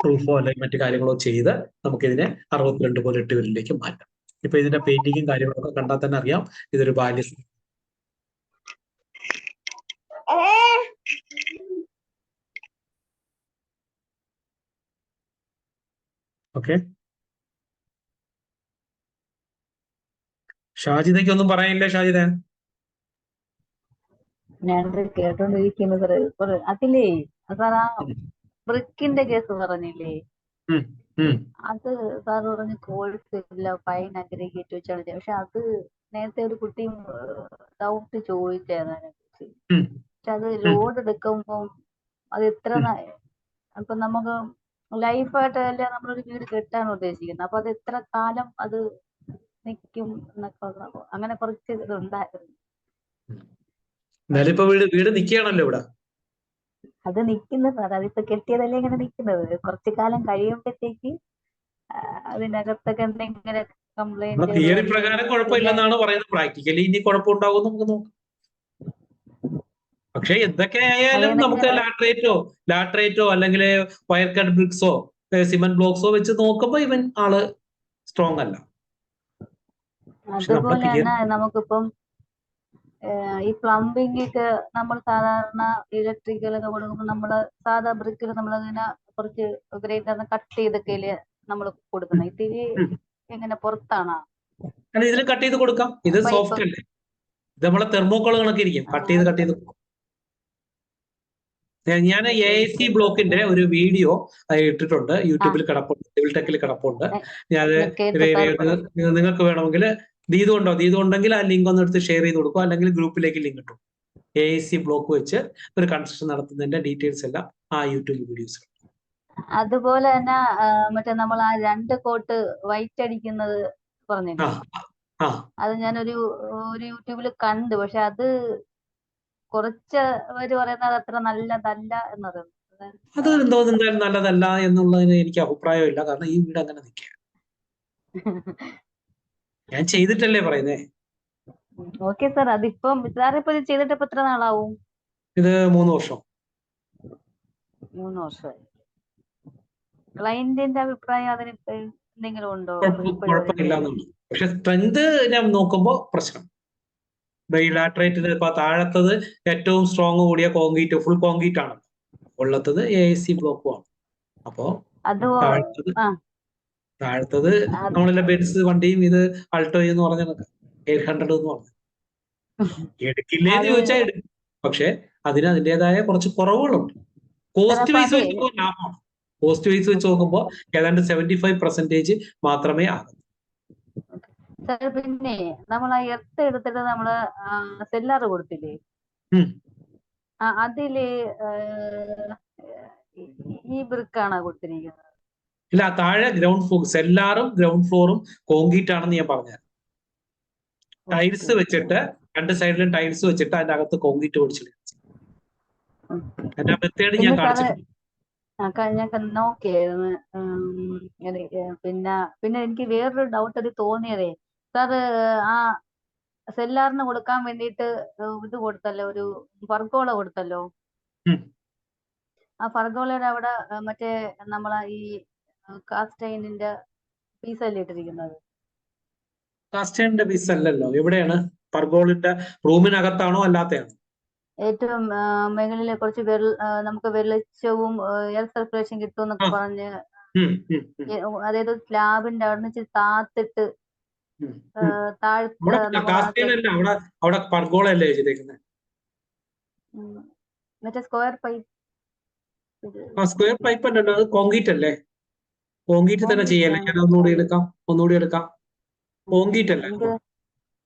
പ്രൂഫോ അല്ലെങ്കിൽ മറ്റു കാര്യങ്ങളോ ചെയ്ത് നമുക്കിതിനെ 62 പോലെ 8 വരിലേക്ക് മാറ്റാം. ഇപ്പൊ ഇതിന്റെ പെയിന്റിങ്ങും കാര്യങ്ങളൊക്കെ കണ്ടാൽ തന്നെ അറിയാം ഇതൊരു ബാല്യ. ഓക്കെ, ഷാജിദയ്ക്കൊന്നും പറയാനില്ല. ഷാജിദ ഞാനത് കേട്ടോണ്ടിരിക്കുന്നു സാറേ. അതിലേ സാർ ആ ബ്രിക്കിന്റെ കേസ് പറഞ്ഞില്ലേ, അത് സാർ പറഞ്ഞ് കോഴ്സ് ഇല്ല, ഫൈൻ അഗ്രിഗേറ്റ് വെച്ചാണ് ചെയ്യുന്നത്. പക്ഷെ അത് നേരത്തെ ഒരു കുട്ടി ഡൗട്ട് ചോദിച്ചായിരുന്നു അതിനെ കുറിച്ച്. പക്ഷെ അത് ലോഡ് എടുക്കുമ്പോൾ അത് എത്ര അപ്പൊ നമുക്ക് ലൈഫായിട്ടല്ല നമ്മളൊരു വീട് കെട്ടാണ് ഉദ്ദേശിക്കുന്നത്. അപ്പൊ അത് എത്ര കാലം അത് നിൽക്കും എന്നൊക്കെ അങ്ങനെ കുറച്ച് ഇതുണ്ടായിരുന്നു. എന്തായാലും ഇപ്പൊ വീട് നിൽക്കുകയാണല്ലോ ഇവിടെ. അത് നിൽക്കുന്നത് സാർ, അതിപ്പോ കെട്ടിയതല്ലേ ഇങ്ങനെ നിൽക്കുന്നത്. കുറച്ചു കാലം കഴിയുമ്പോഴത്തേക്ക് അതിനകത്തൊക്കെ എന്തെങ്കിലും കംപ്ലൈന്റ് തിയറി പ്രകാരം കുഴപ്പമില്ലെന്നാണ് പറയുന്നത്. പ്രാക്ടിക്കലി ഇനി കുഴപ്പമുണ്ടാവും നമുക്ക് നോക്കാം. പക്ഷെ എന്തൊക്കെ ആയാലും നമുക്ക് ലാട്രേറ്റോ അല്ലെങ്കിൽ വയർ കട്ട് ബ്രിക്സോ സിമന്റ് ബ്ലോക്സോ വെച്ച് നോക്കുമ്പോ ഇവൻ ആള് സ്ട്രോങ് അല്ല. അതുപോലെ തന്നെ നമുക്കിപ്പം ഈ പ്ലംബിംഗ് ഒക്കെ നമ്മൾ സാധാരണ ഇലക്ട്രിക്കൽ ഒക്കെ കൊടുക്കുമ്പോൾ നമ്മള് സാധാ ബ്രിക്കിൽ നമ്മളതിനെ കുറച്ച് ഗ്രേറ്ററിന് കട്ട് ചെയ്തൊക്കെ നമ്മൾ കൊടുക്കുന്നത്. ഇതില് എങ്ങനെ പുറത്താണോ? അല്ല, ഇതിൽ കട്ട് ചെയ്ത് കൊടുക്കാം. ഇത് സോഫ്റ്റ് അല്ലേ, ഇത് നമ്മളെ തെർമോക്കോൾ കണക്ക് ഇരിക്കും. കട്ട് ചെയ്ത് കൊടുക്കാം. ഞാൻ AIC ബ്ലോക്കിന്റെ ഒരു വീഡിയോ ഇട്ടിട്ടുണ്ട്, യൂട്യൂബിൽ കിടപ്പുണ്ട്, സിവിൽ ടെക്കിൽ കിടപ്പുണ്ട്. ഞാൻ നിങ്ങൾക്ക് വേണമെങ്കിൽ ദീതു ഉണ്ടെങ്കിൽ ആ ലിങ്ക് ഒന്ന് എടുത്ത് ഷെയർ ചെയ്ത് കൊടുക്കും, അല്ലെങ്കിൽ ഗ്രൂപ്പിലേക്ക് ലിങ്ക് ഇട്ടു. AIC ബ്ലോക്ക് വെച്ച് ഒരു കൺസ്ട്രക്ഷൻ നടത്തുന്നതിന്റെ ഡീറ്റെയിൽസ് എല്ലാം ആ യൂട്യൂബ് വീഡിയോസ്. അതുപോലെ തന്നെ മറ്റേ നമ്മൾ ആ 2 കോട്ട് വൈറ്റ് അടിക്കുന്നത് പറഞ്ഞില്ലേ, അത് ഞാനൊരു യൂട്യൂബിൽ കണ്ടു. പക്ഷെ അത് കുറച്ച് പേര് പറയുന്നത് അത്ര നല്ലതല്ല എന്നത്. അത് എന്തായാലും നല്ലതല്ല എന്നുള്ളതിന് എനിക്ക് അഭിപ്രായമില്ല. കാരണം ഈ വീട് അങ്ങനെ നിൽക്കുക ഞാൻ ചെയ്തിട്ടല്ലേ പറയുന്നേ. ഓക്കെ സാർ, അതിപ്പം സാറിപ്പോ ഇത് ചെയ്തിട്ട് ഇപ്പൊ എത്ര നാളാവും? ഇത് 3 വർഷം. 3 വർഷമായി. ക്ലയന്റിന്റെ അഭിപ്രായം അതിന് എന്തെങ്കിലും ഉണ്ടോ? കുഴപ്പമില്ല എന്നുള്ളു. പക്ഷെ സ്ട്രെങ്ത് ഞാൻ നോക്കുമ്പോ പ്രശ്നം. ഈ ലാട്രേറ്റിന് ഇപ്പൊ താഴത്തത് ഏറ്റവും സ്ട്രോങ് കൂടിയ കോൺക്രീറ്റ്, ഫുൾ കോൺക്രീറ്റ് ആണ്. ഉള്ളത്തത് AIC ബ്ലോക്കും ആണ്. അപ്പോ താഴത്തത് നമ്മളെല്ലാം ബെൻസ് വണ്ടിയും ഇത് അൾട്ടോ എന്ന് പറഞ്ഞ 800 എന്ന് പറഞ്ഞു. എടുക്കില്ലേന്ന് ചോദിച്ചാൽ എടുക്കും. പക്ഷെ അതിന് അതിൻ്റെതായ കുറച്ച് കുറവുകളുണ്ട്. കോസ്റ്റ് വൈസ് വെച്ച് നോക്കുമ്പോൾ ലാഭമാണ്. കോസ്റ്റ് വൈസ് വെച്ച് നോക്കുമ്പോൾ ഏതാണ്ട് 75% മാത്രമേ ആകൂ. പിന്നെ നമ്മൾ ആ എർത്ത് എടുത്തിട്ട് നമ്മള് സെല്ലാറ് കൊടുത്തില്ലേ, അതില് ഈ ബ്രിക്കാണോ കൊടുത്തിരിക്കുന്നത്? ഇല്ല, താഴെ ഗ്രൗണ്ട് ഫ്ലോർ, സെല്ലാറും ഗ്രൗണ്ട് ഫ്ലോറും കോൺക്രീറ്റ് ആണെന്ന് ഞാൻ പറഞ്ഞു. ടൈൽസ് വെച്ചിട്ട് 2 സൈഡിലും ടൈൽസ് വെച്ചിട്ട് അതിന്റെ അകത്ത് കോൺക്രീറ്റ് പൊടിച്ചിട്ട് മെത്തേഡ് ഞാൻ കാണിച്ചിട്ടുണ്ട്. ഞാൻ നോക്കിയായിരുന്നു. പിന്നെ എനിക്ക് വേറൊരു ഡൗട്ട് അത് തോന്നിയതേ സാർ, ആ സെല്ലാറിന് കൊടുക്കാൻ വേണ്ടിയിട്ട് ഇത് കൊടുത്തല്ലോ, ഒരു ഫർഗോള കൊടുത്തല്ലോ. ആ ഫർഗോളയുടെ അവിടെ മറ്റേ നമ്മളെ ഈ കാസ്റ്റൈനിന്റെ പീസല്ലേ ഇട്ടിരിക്കുന്നത്? കാസ്റ്റൈനിന്റെ പീസ് അല്ലല്ലോ. എവിടെയാണ്? ഫർഗോളിന്റെ റൂമിനകത്താണോ അല്ലാത്തയാണോ? ഏറ്റവും മുകളിലെ കുറച്ച് നമുക്ക് വെളിച്ചവും എയർ സർക്കുലേഷൻ കിട്ടും എന്നൊക്കെ പറഞ്ഞ്, അതായത് സ്ലാബിന്റെ അവിടെ നിന്ന് താത്തിട്ട് അവിടെ പർഗോളല്ലേ ചെയ്തേക്കുന്നത്? മറ്റേ സ്ക്വയർ പൈപ്പ്. സ്ക്വയർ പൈപ്പ് അല്ലല്ലോ, അത് കോൺക്രീറ്റ് അല്ലേ? കോൺക്രീറ്റ് തന്നെ ചെയ്യല്ലേ? ഞാൻ ഒന്നുകൂടി എടുക്കാം. കോൺക്രീറ്റ് അല്ലേ?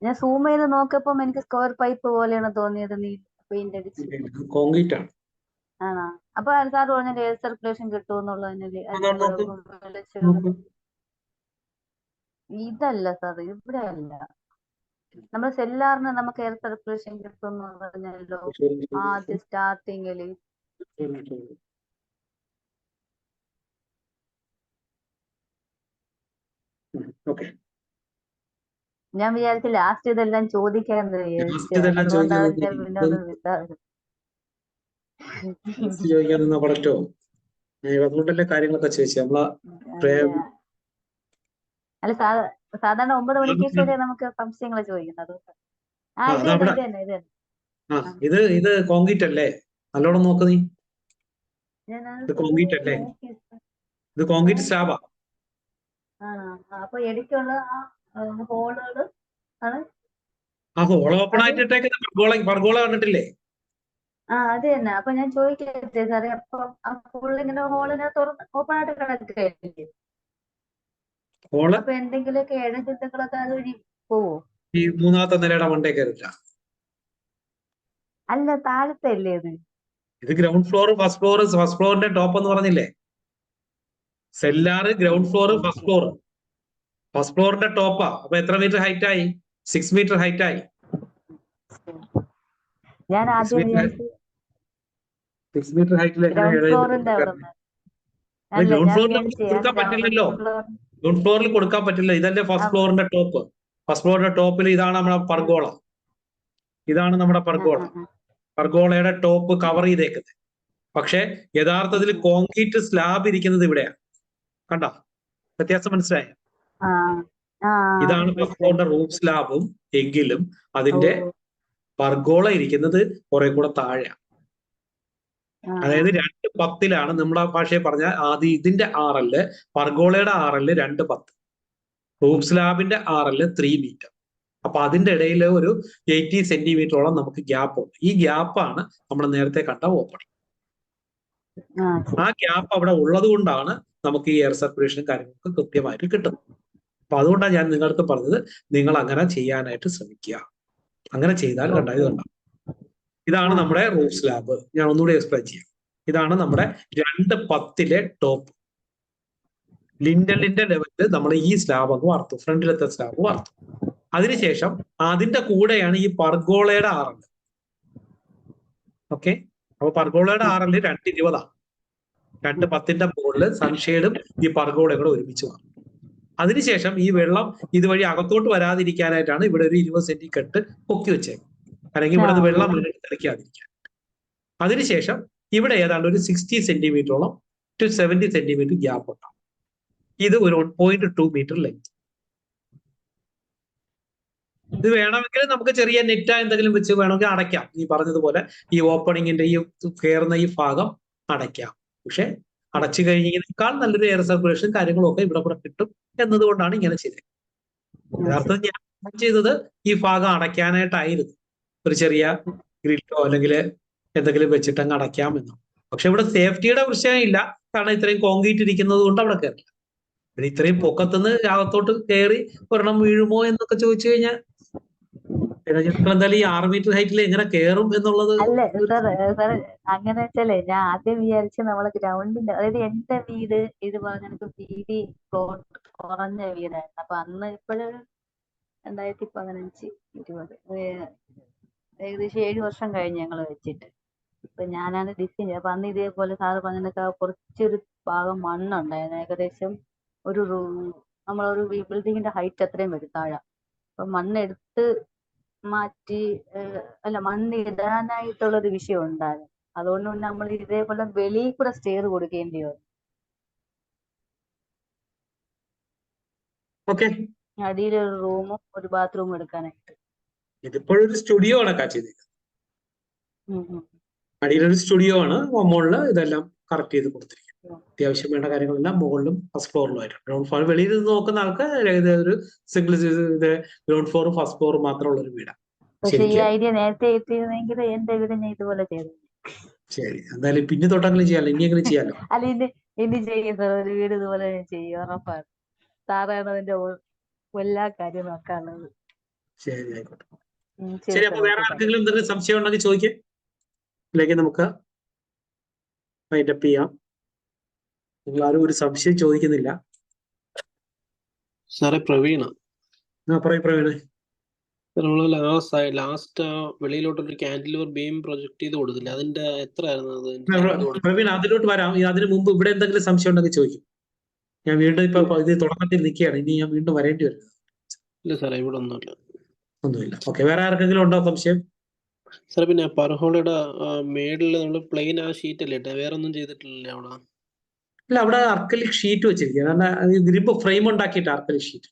ഞാൻ സൂം ചെയ്ത് നോക്കിയപ്പോ എനിക്ക് സ്ക്വയർ പൈപ്പ് പോലെയാണ് തോന്നിയത്. നീ പെയിന്റ് അടിച്ച് കോൺക്രീറ്റ് ആണ്. ആണോ? അപ്പൊ സാർ പറഞ്ഞ എയർ സർക്കുലേഷൻ കിട്ടുമെന്നുള്ളതിന് ഇതല്ല സാർ, ഇവിടെ അല്ല. നമ്മൾ സെല്ലാറിന് നമുക്ക് എയർ സർക്കുലേഷൻ കിട്ടുമെന്ന് പറഞ്ഞല്ലോ ആദ്യം സ്റ്റാർട്ടിങ്ങില്. ഞാൻ വിചാരിച്ചു ലാസ്റ്റ് ഇതെല്ലാം ചോദിക്കാൻ. ചോദിക്കാൻ നിന്നാ പടറ്റോ? അതുകൊണ്ടല്ലേ കാര്യങ്ങളൊക്കെ ചോദിച്ചു നമ്മളാ അല്ല സാധാരണ 9 മണിക്കൊക്കെ നമുക്ക് സംശയങ്ങൾ ചോദിക്കുന്നത്. ഇത് കോൺക്രീറ്റ് അല്ലേ? നല്ലോണം നോക്ക് നീ. ഇത് കോൺക്രീറ്റ് അല്ലേ? ഇത് കോൺക്രീറ്റ് സ്ലാബാ. അപ്പൊ ഇടയ്ക്കുള്ള ഹോളുകള് ആണ്. ആ ഹോൾ ഓപ്പൺ ആയിട്ടിട്ടേക്കുന്ന പർഗോള കണ്ടിട്ടില്ലേ? അത് തന്നെ. അപ്പൊ ഞാൻ ചോദിക്കട്ടെ സാറേ, അപ്പൊ ആ ഫുള്ളിങ്ങനെ ഹോളിനെ തുറന്ന് ഓപ്പൺ ആയിട്ട് കിടക്കുകയല്ലേ? അപ്പൊ എന്തെങ്കിലുമൊക്കെ ഇഴജന്തുക്കളൊക്കെ അതുവഴി പോവോ? ഈ 3ാമത്തെ നിലയുടെ മണ്ടേ കയറില്ല. അല്ല, താഴത്തെ അല്ലേ ഇത്? ഇത് ground floor, first floor. First ഫ്ലോറിന്റെ ടോപ്പ് എന്ന് പറഞ്ഞില്ലേ? Cellar, ground floor, first floor. First ഫ്ലോറിന്റെ ടോപ്പാ. അപ്പൊ എത്ര മീറ്റർ ഹൈറ്റ് ആയി? 6 മീറ്റർ ഹൈറ്റ് ആയി. ഞാൻ ആദ്യം 6 മീറ്റർ ഹൈറ്റിൽ ഗ്രൗണ്ട് കൊടുക്കാൻ പറ്റില്ലല്ലോ. ഗ്രൗണ്ട് ഫ്ലോറിൽ കൊടുക്കാൻ പറ്റില്ല. ഇതല്ലേ ഫസ്റ്റ് ഫ്ലോറിന്റെ ടോപ്പ്. ഫസ്റ്റ് ഫ്ലോറിന്റെ ടോപ്പിൽ ഇതാണ് നമ്മുടെ പർഗോള. ഇതാണ് നമ്മുടെ പർഗോള. പർഗോളയുടെ ടോപ്പ് കവർ ചെയ്തേക്കുന്നത്. പക്ഷെ യഥാർത്ഥത്തിൽ കോൺക്രീറ്റ് സ്ലാബ് ഇരിക്കുന്നത് ഇവിടെയാണ്. കണ്ടോ വ്യത്യാസം? മനസ്സിലായ? ഇതാണ് ഫസ്റ്റ് ഫ്ലോറിന്റെ റൂഫ് സ്ലാബും. എങ്കിലും അതിന്റെ പർഗോള ഇരിക്കുന്നത് കുറെ കൂടെ താഴെയാണ്. അതായത് 2:10 നമ്മുടെ ഭാഷയെ പറഞ്ഞാൽ ആദ്യം ഇതിന്റെ RL, പർഗോളയുടെ RL 2:10, റൂഫ് സ്ലാബിന്റെ RL 3 മീറ്റർ. അപ്പൊ അതിന്റെ ഇടയിൽ ഒരു 80 സെന്റിമീറ്ററോളം നമുക്ക് ഗ്യാപ്പ് ഉണ്ട്. ഈ ഗ്യാപ്പാണ് നമ്മൾ നേരത്തെ കണ്ട ഓപ്പണിംഗ്. ആ ഗ്യാപ്പ് അവിടെ ഉള്ളത് കൊണ്ടാണ് നമുക്ക് ഈ എയർ സർക്കുലേഷനും കാര്യങ്ങളൊക്കെ കൃത്യമായിട്ട് കിട്ടുന്നത്. അപ്പൊ അതുകൊണ്ടാണ് ഞാൻ നിങ്ങൾക്ക് പറഞ്ഞത് നിങ്ങൾ അങ്ങനെ ചെയ്യാനായിട്ട് ശ്രമിക്കുക. അങ്ങനെ ചെയ്താൽ കണ്ടായതുണ്ടാവും. ഇതാണ് നമ്മുടെ റൂഫ് സ്ലാബ്. ഞാൻ ഒന്നുകൂടി എക്സ്പ്ലെയിൻ ചെയ്യാം. ഇതാണ് നമ്മുടെ 2:10 ടോപ്പ്. ലിൻഡലിന്റെ ലെവലിൽ നമ്മൾ ഈ സ്ലാബ് അങ്ങ് വാർത്തു, ഫ്രണ്ടിലത്തെ സ്ലാബ് വാർത്തു. അതിനുശേഷം അതിന്റെ കൂടെയാണ് ഈ പർഗോളയുടെ RL. ഓക്കെ, അപ്പൊ പർഗോളയുടെ RL 2:20. 2:10 മുകളിൽ സൺഷെയ്ഡും ഈ പർഗോളയും കൂടെ ഒരുമിച്ച് മാറും. അതിനുശേഷം ഈ വെള്ളം ഇതുവഴി അകത്തോട്ട് വരാതിരിക്കാനായിട്ടാണ് ഇവിടെ ഒരു 20 സെന്റി കെട്ട് പൊക്കി വെച്ചേക്കുന്നത്. അല്ലെങ്കിൽ ഇവിടെ വെള്ളം തെളിക്കാതിരിക്കാൻ. അതിനുശേഷം ഇവിടെ ഏതാണ്ട് ഒരു 60 സെന്റിമീറ്ററോളം to 70 സെന്റിമീറ്റർ ഗ്യാപ്പ് ഉണ്ടാവും. ഇത് ഒരു 1.2 മീറ്റർ ലെങ്ത്. ഇത് വേണമെങ്കിൽ നമുക്ക് ചെറിയ നെറ്റ എന്തെങ്കിലും വെച്ച് വേണമെങ്കിൽ അടയ്ക്കാം. ഈ പറഞ്ഞതുപോലെ ഈ ഓപ്പണിങ്ങിന്റെ ഈ കയറുന്ന ഈ ഭാഗം അടയ്ക്കാം. പക്ഷെ അടച്ചു കഴിഞ്ഞതിനേക്കാൾ നല്ലൊരു എയർ സർക്കുലേഷൻ കാര്യങ്ങളൊക്കെ ഇവിടെ കൂടെ കിട്ടും എന്നതുകൊണ്ടാണ് ഇങ്ങനെ ചെയ്തത്. യഥാർത്ഥത്തിൽ ഞാൻ ചെയ്തത് ഈ ഭാഗം അടയ്ക്കാനായിട്ടായിരുന്നു. ഒരു ചെറിയ ഗ്രില്ലോ അല്ലെങ്കിൽ എന്തെങ്കിലും വെച്ചിട്ട് അങ്ങ് അടയ്ക്കാമെന്നോ. പക്ഷെ ഇവിടെ സേഫ്റ്റിയുടെ പ്രശ്നമില്ല. കാരണം ഇത്രയും കോൺക്രീറ്റ് ഇരിക്കുന്നത് കൊണ്ട് അവിടെ കയറില്ല. പിന്നെ ഇത്രയും പൊക്കത്തുനിന്ന് അകത്തോട്ട് കയറി ഒരെണ്ണം വീഴുമോ എന്നൊക്കെ ചോദിച്ചു കഴിഞ്ഞാൽ എന്തായാലും ഈ 6 മീറ്റർ ഹൈറ്റിൽ എങ്ങനെ കയറും എന്നുള്ളത്. അല്ല സാർ, അങ്ങനെ വെച്ചാലേ ഞാൻ ആദ്യം വിചാരിച്ച നമ്മളെ ഗ്രൗണ്ടിന്റെ, അതായത് എന്റെ വീട് ഇത് പറഞ്ഞ വീതി പ്ലോട്ട് കുറഞ്ഞ വീടായിരുന്നു. അപ്പൊ അന്ന് ഇപ്പോഴൊരു 2015, 20 ഏകദേശം 7 വർഷം കഴിഞ്ഞ് ഞങ്ങൾ വെച്ചിട്ട്. അപ്പൊ ഞാനാണ് ഡിസൈൻ ചെയ്തത്. അപ്പൊ അന്ന് ഇതേപോലെ സാറ് പറഞ്ഞൊക്കെ കുറച്ചൊരു ഭാഗം മണ്ണുണ്ടായിരുന്നു. ഏകദേശം ഒരു നമ്മളൊരു ബിൽഡിങ്ങിന്റെ ഹൈറ്റ് അത്രയും വരും താഴെ. അപ്പൊ മണ്ണെടുത്ത് മാറ്റി മണ്ണ് ഇടാനായിട്ടുള്ളൊരു വിഷയം ഉണ്ടായിരുന്നു. അതുകൊണ്ട് നമ്മൾ ഇതേപോലെ വെളിയിൽ കൂടെ സ്റ്റെയർ കൊടുക്കേണ്ടി വന്നു. അടിയിലൊരു റൂമും ഒരു ബാത്റൂമും എടുക്കാനായിട്ട്. ഇതിപ്പോഴൊരു സ്റ്റുഡിയോ ആണ് ചെയ്തത്. അടിയിലൊരു സ്റ്റുഡിയോ ആണ്, മുകളില് ഇതെല്ലാം കറക്റ്റ് ചെയ്ത് കൊടുത്തിരിക്കുന്നത്. അത്യാവശ്യം വേണ്ട കാര്യങ്ങളെല്ലാം മുകളിലും ഫസ്റ്റ് ഫ്ലോറിലുമായിട്ട്. ഗ്രൗണ്ട് ഫ്ലോർ വെളിയിൽ നിന്ന് നോക്കുന്ന ആൾക്ക് ഒരു സിംഗിൾ ഗ്രൗണ്ട് ഫ്ലോറും ഫസ്റ്റ് ഫ്ലോറും മാത്രമുള്ള ഒരു വീടാണ്. പക്ഷെ ഈ ഐഡിയ നേരത്തെ എത്തിയിരുന്നെങ്കിൽ എന്റെ വീട് ഞാൻ ഇതുപോലെ ചെയ്തു. ശരി, എന്തായാലും പിന്നെ തൊട്ടെങ്കിലും ചെയ്യാലോ, ഇനിയെങ്കിലും ചെയ്യാലോ. അല്ല, ഇനി ചെയ്യുന്നത് ഒരു വീട് ഇതുപോലെ ചെയ്യും, ഉറപ്പാണ്. സാറാണ് അതിന്റെ എല്ലാ കാര്യം നോക്കാനുള്ളത്. ശരി, ആയിക്കോട്ടെ. ശരി, അപ്പൊ വേറെ ആർക്കെങ്കിലും എന്തെങ്കിലും സംശയം ഉണ്ടെങ്കിൽ ചോദിക്കേ. അല്ലെങ്കിൽ നമുക്ക് വൈൻഡപ്പ് ചെയ്യാം. നിങ്ങൾ ആരും ഒരു സംശയം ചോദിക്കുന്നില്ല. സാറേ, പ്രവീണ. പ്രവീണ, നമ്മള് ലാസ്റ്റ് വെളിയിലോട്ടൊരു കാന്റിലിവർ ബീം പ്രൊജക്ട് ചെയ്ത് കൊടുത്തില്ല, അതിന്റെ എത്രയായിരുന്നു? പ്രവീൺ, അതിലോട്ട് വരാം. അതിന് മുമ്പ് ഇവിടെ എന്തെങ്കിലും സംശയം ഉണ്ടെങ്കിൽ ചോദിക്കും. ഞാൻ വീണ്ടും ഇപ്പൊ ഇത് തുടക്കത്തിൽ നിൽക്കുകയാണ്. ഇനി ഞാൻ വീണ്ടും വരേണ്ടി വരും. ഇല്ല സാറേ, ഇവിടെ ഒന്നുമില്ല. ഒന്നുമില്ല. ഓക്കെ, വേറെ ആർക്കെങ്കിലും ഉണ്ടോ സംശയം? സാറേ പിന്നെ പർഹോളയുടെ മേളിൽ നമ്മൾ പ്ലെയിൻ ആ ഷീറ്റ് അല്ലേ ഇട്ടേ, വേറെ ഒന്നും ചെയ്തിട്ടില്ലല്ലേ അവിടെ? അല്ല, അവിടെ അർക്കലിക് ഷീറ്റ് വെച്ചിരിക്കുക. കാരണം ഗ്രിപ്പ് ഫ്രെയിം ഉണ്ടാക്കിയിട്ട് അർക്കലിക് ഷീറ്റ്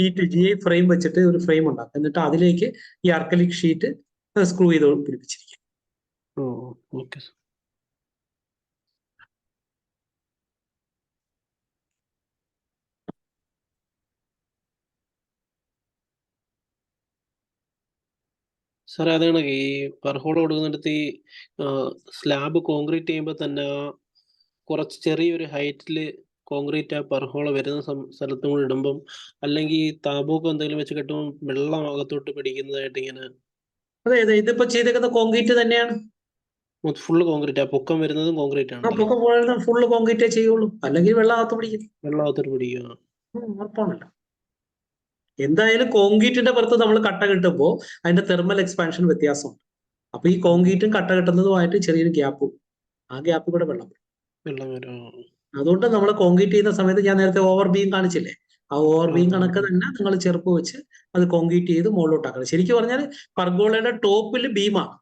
ഇട്ട് ജി ഐ ഫ്രെയിം വെച്ചിട്ട് ഒരു ഫ്രെയിം ഉണ്ടാക്കും. എന്നിട്ട് അതിലേക്ക് ഈ അർക്കലിക് ഷീറ്റ് സ്ക്രൂ ചെയ്ത് പിടിപ്പിച്ചിരിക്കും. ഓക്കെ. സാറേ അതാണ് ഈ പർഹോള കൊടുക്കുന്നിടത്ത് ഈ സ്ലാബ് കോൺക്രീറ്റ് ചെയ്യുമ്പോൾ തന്നെ കുറച്ച് ചെറിയൊരു ഹൈറ്റിൽ കോൺക്രീറ്റ് ആ പർഹോള വരുന്ന സ്ഥലത്തും കൂടെ ഇടുമ്പം, അല്ലെങ്കിൽ ഈ താപൂക്ക് എന്തെങ്കിലും വെച്ച് കെട്ടുമ്പോൾ വെള്ളം അകത്തോട്ട് പിടിക്കുന്നതായിട്ട് ഇങ്ങനെ. അതെ, ഇതിപ്പോ ചെയ്തേക്കുന്ന കോൺക്രീറ്റ് തന്നെയാണ്. ഫുള്ള് കോൺക്രീറ്റ്, ആ പൊക്കം വരുന്നതും കോൺക്രീറ്റ് ആണ്. പൊക്കം ഫുള്ള് കോൺക്രീറ്റേ ചെയ്യുള്ളൂ, അല്ലെങ്കിൽ വെള്ളം അകത്ത് പിടിക്കും. വെള്ളം അകത്തോട്ട് പിടിക്കുക. ഉറപ്പാണല്ലോ. എന്തായാലും കോൺക്രീറ്റിന്റെ പുറത്ത് നമ്മൾ കട്ട കിട്ടുമ്പോൾ അതിന്റെ തെർമൽ എക്സ്പാൻഷൻ വ്യത്യാസമുണ്ട്. അപ്പൊ ഈ കോൺക്രീറ്റും കട്ട കിട്ടുന്നതുമായിട്ട് ചെറിയൊരു ഗ്യാപ്പ്, ആ ഗ്യാപ്പിൽ കൂടെ വെള്ളം വരും. അതുകൊണ്ട് നമ്മൾ കോൺക്രീറ്റ് ചെയ്യുന്ന സമയത്ത് ഞാൻ നേരത്തെ ഓവർ ബീം കാണിച്ചില്ലേ, ആ ഓവർ ബീം കണക്ക് തന്നെ നിങ്ങൾ ചെറുപ്പ് വെച്ച് അത് കോൺക്രീറ്റ് ചെയ്ത് മുകളിലോട്ടാക്കണം. ശരിക്കും പറഞ്ഞാൽ പർഗോളയുടെ ടോപ്പിൽ ബീമാണ്,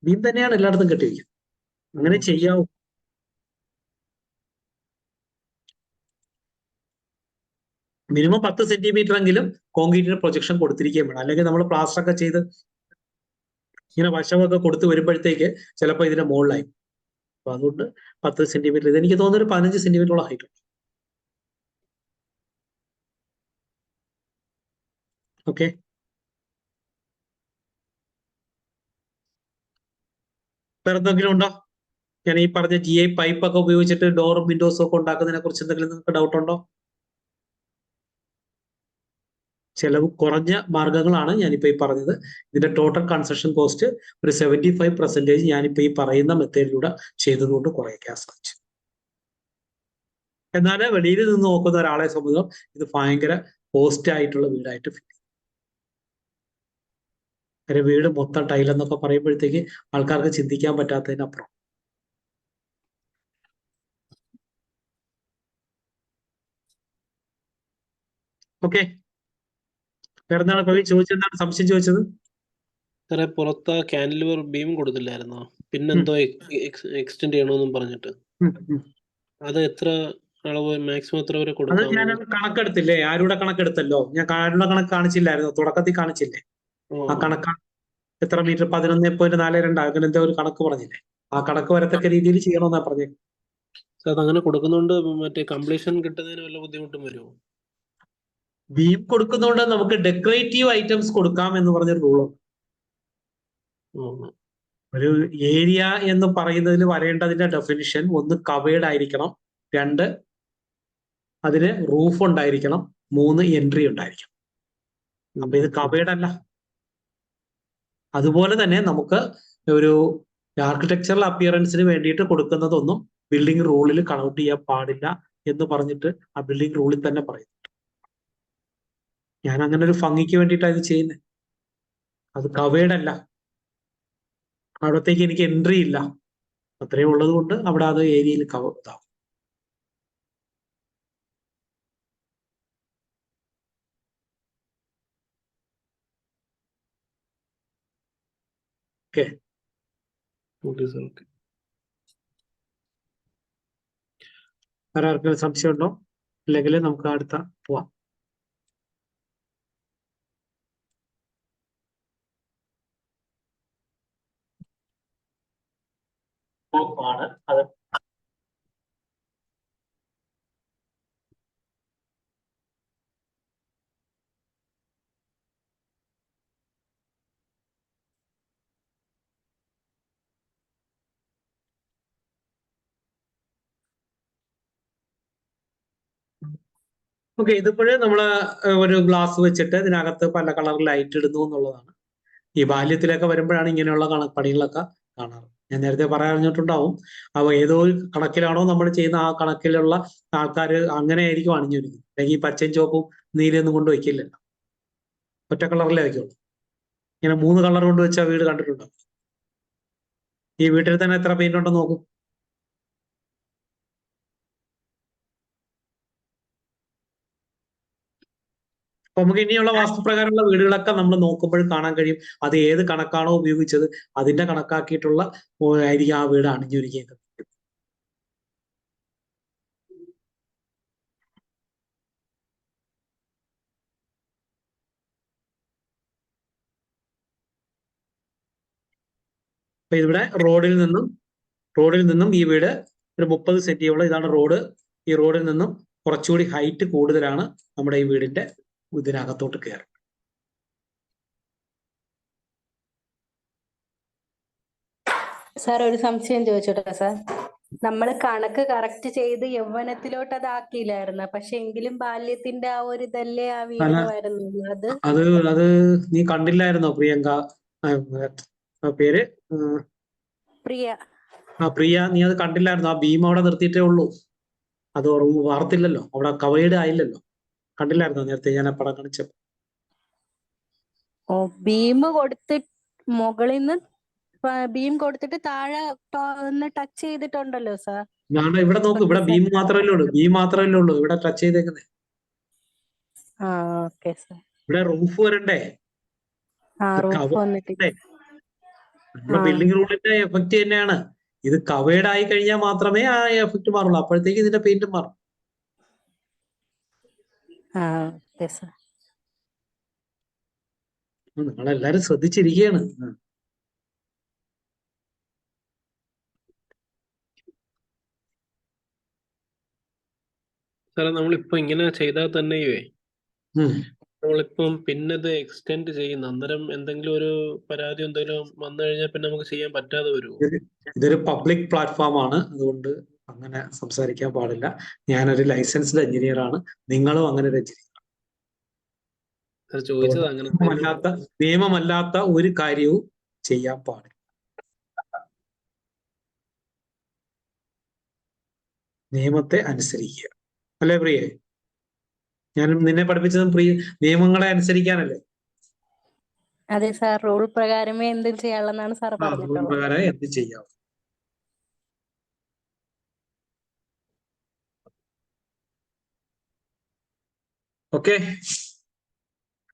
ബീം തന്നെയാണ് എല്ലായിടത്തും കെട്ടിയിരിക്കുന്നത്. അങ്ങനെ ചെയ്യാവൂ. മിനിമം 10 സെന്റിമീറ്റർ എങ്കിലും കോൺക്രീറ്റിന് പ്രൊജക്ഷൻ കൊടുത്തിരിക്കുകയും വേണം. അല്ലെങ്കിൽ നമ്മൾ പ്ലാസ്റ്റർ ഒക്കെ ചെയ്ത് ഇങ്ങനെ വശമൊക്കെ കൊടുത്ത് വരുമ്പോഴത്തേക്ക് ചിലപ്പോൾ ഇതിന്റെ മുകളിലായി. അപ്പൊ അതുകൊണ്ട് 10 സെന്റിമീറ്റർ, ഇത് എനിക്ക് തോന്നുന്നു ഒരു 15 സെന്റിമീറ്ററോളം ഹൈറ്റ് ഉണ്ട്. ഓക്കെ, വേറെ എന്തെങ്കിലും ഉണ്ടോ? ഞാൻ ഈ പറഞ്ഞ GI പൈപ്പ് ഒക്കെ ഉപയോഗിച്ചിട്ട് ഡോറും വിൻഡോസും ഒക്കെ ഉണ്ടാക്കുന്നതിനെ കുറിച്ച് എന്തെങ്കിലും നിങ്ങൾക്ക് ഡൗട്ട് ഉണ്ടോ? ചെലവ് കുറഞ്ഞ മാർഗങ്ങളാണ് ഞാനിപ്പോ ഈ പറഞ്ഞത്. ഇതിന്റെ ടോട്ടൽ കൺസ്ട്രക്ഷൻ കോസ്റ്റ് ഒരു 75% ഞാനിപ്പോ ഈ പറയുന്ന മെത്തേഡിലൂടെ ചെയ്തതുകൊണ്ട് കുറയ്ക്കാൻ സാധിച്ചു. എന്നാൽ വെളിയിൽ നിന്ന് നോക്കുന്ന ഒരാളെ സംബന്ധിച്ചും ഇത് ഭയങ്കര കോസ്റ്റ് ആയിട്ടുള്ള വീടായിട്ട് ഫീൽ ചെയ്യും. വീട് മൊത്തം ടൈലെന്നൊക്കെ പറയുമ്പോഴത്തേക്ക് ആൾക്കാർക്ക് ചിന്തിക്കാൻ പറ്റാത്തതിനപ്പുറം. ഓക്കെ, വേറെ എന്താണ് കവി ചോദിച്ചെന്താണ് സംശയം ചോദിച്ചത്? സാറേ പുറത്ത് കാന്റിലിവർ ബീം കൊടുത്തില്ലായിരുന്നോ, പിന്നെന്തോ എക്സ്റ്റെൻഡ് ചെയ്യണമെന്നും പറഞ്ഞിട്ട്, അത് എത്ര അളവ് മാക്സിമം എത്ര വരെ അത് കൊടുക്കാം? ഞാൻ കണക്കെടുത്തില്ലേ, ആരുടെ കണക്കെടുത്തല്ലോ, ഞാൻ ആരുടെ കണക്ക് കാണിച്ചില്ലായിരുന്നു, തുടക്കത്തിൽ കാണിച്ചില്ലേ ആ കണക്ക്. എത്ര മീറ്റർ? 11.42 അങ്ങനെ എന്തോ ഒരു കണക്ക് പറഞ്ഞില്ലേ, ആ കണക്ക് വരത്തക്ക രീതിയിൽ ചെയ്യണമെന്നാ പറഞ്ഞത്. സാർ അങ്ങനെ കൊടുക്കുന്നോണ്ട് മറ്റേ കംപ്ലീഷൻ കിട്ടുന്നതിന് വല്ല ബുദ്ധിമുട്ടും വരുമോ? ബീം കൊടുക്കുന്നതുകൊണ്ട് നമുക്ക് ഡെക്കറേറ്റീവ് ഐറ്റംസ് കൊടുക്കാം എന്ന് പറഞ്ഞൊരു റൂളുണ്ട്. ഒരു ഏരിയ എന്ന് പറയുന്നതിൽ വരേണ്ടതിന്റെ ഡെഫിനിഷൻ, ഒന്ന് കവേർഡ് ആയിരിക്കണം, 2 അതിന് റൂഫ് ഉണ്ടായിരിക്കണം, 3 എൻട്രി ഉണ്ടായിരിക്കണം. അപ്പൊ ഇത് കവേർഡ് അല്ല. അതുപോലെ തന്നെ നമുക്ക് ഒരു ആർക്കിടെക്ചറൽ അപ്പിയറൻസിന് വേണ്ടിയിട്ട് കൊടുക്കുന്നതൊന്നും ബിൽഡിംഗ് റൂളിൽ കണക്ട് ചെയ്യാൻ പാടില്ല എന്ന് പറഞ്ഞിട്ട് ആ ബിൽഡിംഗ് റൂളിൽ തന്നെ പറയുന്നുണ്ട്. ഞാൻ അങ്ങനെ ഒരു ഭംഗിക്ക് വേണ്ടിയിട്ടാണ് ഇത് ചെയ്യുന്നത്. അത് കവേർഡ് അല്ല, അവിടത്തേക്ക് എനിക്ക് എൻട്രി ഇല്ല, അത്രയും ഉള്ളത് കൊണ്ട് അവിടെ അത് ഏരിയയിൽ കവർ ഇതാവും. ഓക്കെ, വേറെ ആർക്കെങ്കിലും സംശയം ഉണ്ടോ? അല്ലെങ്കിൽ നമുക്ക് അടുത്ത പോവാം. ആണ് അത് ഓക്കെ. ഇതിപ്പോഴേ നമ്മള് ഒരു ഗ്ലാസ് വെച്ചിട്ട് ഇതിനകത്ത് പല കളർ ലൈറ്റ് ഇടുന്നു എന്നുള്ളതാണ്. ഈ ബാല്യത്തിലൊക്കെ വരുമ്പോഴാണ് ഇങ്ങനെയുള്ള പണികളൊക്കെ കാണാറ്. ഞാൻ നേരത്തെ പറഞ്ഞിട്ടുണ്ടാവും, അവ ഏതോ ഒരു കണക്കിലാണോ നമ്മൾ ചെയ്യുന്ന ആ കണക്കിലുള്ള ആൾക്കാർ അങ്ങനെ ആയിരിക്കും അണിഞ്ഞിരുന്നത്. അല്ലെങ്കിൽ ഈ പച്ചയും ചുവപ്പും നീലയൊന്നും കൊണ്ട് വയ്ക്കില്ലല്ലോ, ഒറ്റ കളറിലേ വയ്ക്കുള്ളൂ. ഇങ്ങനെ 3 കളർ കൊണ്ട് വെച്ച വീട് കണ്ടിട്ടുണ്ടോ? ഈ വീട്ടിൽ തന്നെ എത്ര പെയിന്റ് ഉണ്ടെന്ന് നോക്കും. അപ്പൊ നമുക്ക് ഇനിയുള്ള വാസ്തുപ്രകാരമുള്ള വീടുകളൊക്കെ നമ്മൾ നോക്കുമ്പോഴും കാണാൻ കഴിയും അത് ഏത് കണക്കാണോ ഉപയോഗിച്ചത് അതിന്റെ കണക്കാക്കിയിട്ടുള്ള ആയിരിക്കും ആ വീട് അണിഞ്ഞൊരുക്കിയത്. അപ്പൊ ഇവിടെ റോഡിൽ നിന്നും ഈ വീട് ഒരു 30 സെന്റിയോളം, ഇതാണ് റോഡ്. ഈ റോഡിൽ നിന്നും കുറച്ചുകൂടി ഹൈറ്റ് കൂടുതലാണ് നമ്മുടെ ഈ വീടിന്റെ ഇതിനകത്തോട്ട് കയറി. സാർ ഒരു സംശയം ചോദിച്ചോട്ടെ സാർ? നമ്മൾ കണക്ക് കറക്റ്റ് ചെയ്ത് യൗവനത്തിലോട്ട് അതാക്കിയില്ലായിരുന്നു, പക്ഷെ എങ്കിലും ബാല്യത്തിന്റെ ആ ഒരു ഇതല്ലേ ആ വീടിന് വരുന്നത്. അത് നീ കണ്ടില്ലായിരുന്നോ പ്രിയങ്ക? പേര് പ്രിയ. പ്രിയ, നീ അത് കണ്ടില്ലായിരുന്നോ? ആ ഭീം അവിടെ നിർത്തിയിട്ടേ ഉള്ളൂ, അത് വാർത്തില്ലല്ലോ, അവിടെ കവേർഡ് ആയില്ലല്ലോ. കണ്ടില്ലായിരുന്നോ നേരത്തെ ഞാൻ ആ പടം കാണിച്ചപ്പോ? ഓ, ഭീം കൊടുത്തിട്ട് മുകളിൽ നിന്ന് ഭീം കൊടുത്തിട്ട് താഴെ ഒന്ന് ടച്ച് ചെയ്തിട്ടുണ്ടല്ലോ സാർ. ഞാൻ ഇവിടെ നോക്ക്, ഇവിടെ ഭീം മാത്രമല്ലേ ഉള്ളൂ, ഇവിടെ ടച്ച് ചെയ്തേക്കുന്നേ. ആ ഓക്കെ സാർ. ഇവിടെ റൂഫ് വരണ്ടേ? റൂഫ് വന്നിട്ട് നമ്മുടെ ബിൽഡിംഗ് റൂളിന്റെ എഫക്ട് തന്നെയാണ് ഇത്. കവേർഡ് ആയി കഴിഞ്ഞാൽ മാത്രമേ ആ എഫക്ട് മാറുള്ളൂ, അപ്പോഴത്തേക്ക് ഇതിന്റെ പെയിന്റ് മാറും. നിങ്ങളെല്ലാരും ശ്രദ്ധിച്ചിരിക്കുകയാണ്. സാറേ നമ്മളിപ്പോ ഇങ്ങനെ ചെയ്താൽ തന്നെയേ നമ്മളിപ്പം പിന്നെ ഇത് എക്സ്റ്റെൻഡ് ചെയ്യുന്നു, അന്നേരം എന്തെങ്കിലും ഒരു പരാതി എന്തെങ്കിലും വന്നു കഴിഞ്ഞാൽ പിന്നെ നമുക്ക് ചെയ്യാൻ പറ്റാതെ വരുമോ? ഇതൊരു പബ്ലിക് പ്ലാറ്റ്ഫോം ആണ്, അതുകൊണ്ട് അങ്ങനെ സംസാരിക്കാൻ പാടില്ല. ഞാനൊരു ലൈസൻസ്ഡ് എഞ്ചിനീയർ ആണ്, നിങ്ങളും അങ്ങനെ ഒരു എഞ്ചിനീയർ. നിയമമല്ലാത്ത ഒരു കാര്യവും ചെയ്യാൻ പാടില്ല. നിയമത്തെ അനുസരിക്കുക അല്ലേ പ്രിയേ? ഞാൻ നിന്നെ പഠിപ്പിച്ചതും നിയമങ്ങളെ അനുസരിക്കാനല്ലേ? അതെ സാർ, റൂൾ പ്രകാരമേ എന്തും ചെയ്യാനുള്ളതാണ് സാർ പറഞ്ഞിട്ടുള്ളത്. റൂൾ പ്രകാരം എന്ത് ചെയ്യാം. ഓക്കെ,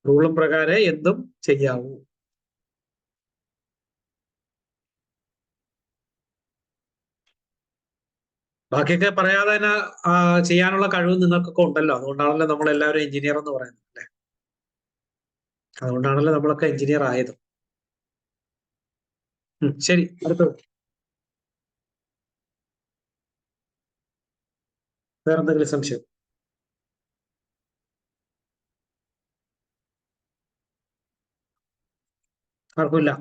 റൂളും പ്രകാരം എന്തും ചെയ്യാവൂ. ബാക്കിയൊക്കെ പറയാതെ തന്നെ ചെയ്യാനുള്ള കഴിവ് നിങ്ങൾക്കൊക്കെ ഉണ്ടല്ലോ, അതുകൊണ്ടാണല്ലോ നമ്മൾ എല്ലാവരും എഞ്ചിനീയർ എന്ന് പറയുന്നത് അല്ലേ? അതുകൊണ്ടാണല്ലോ നമ്മളൊക്കെ എഞ്ചിനീയർ ആയത്. ശരി, അടുത്തത് വേറെന്തെങ്കിലും സംശയം? ആർക്കുമില്ല?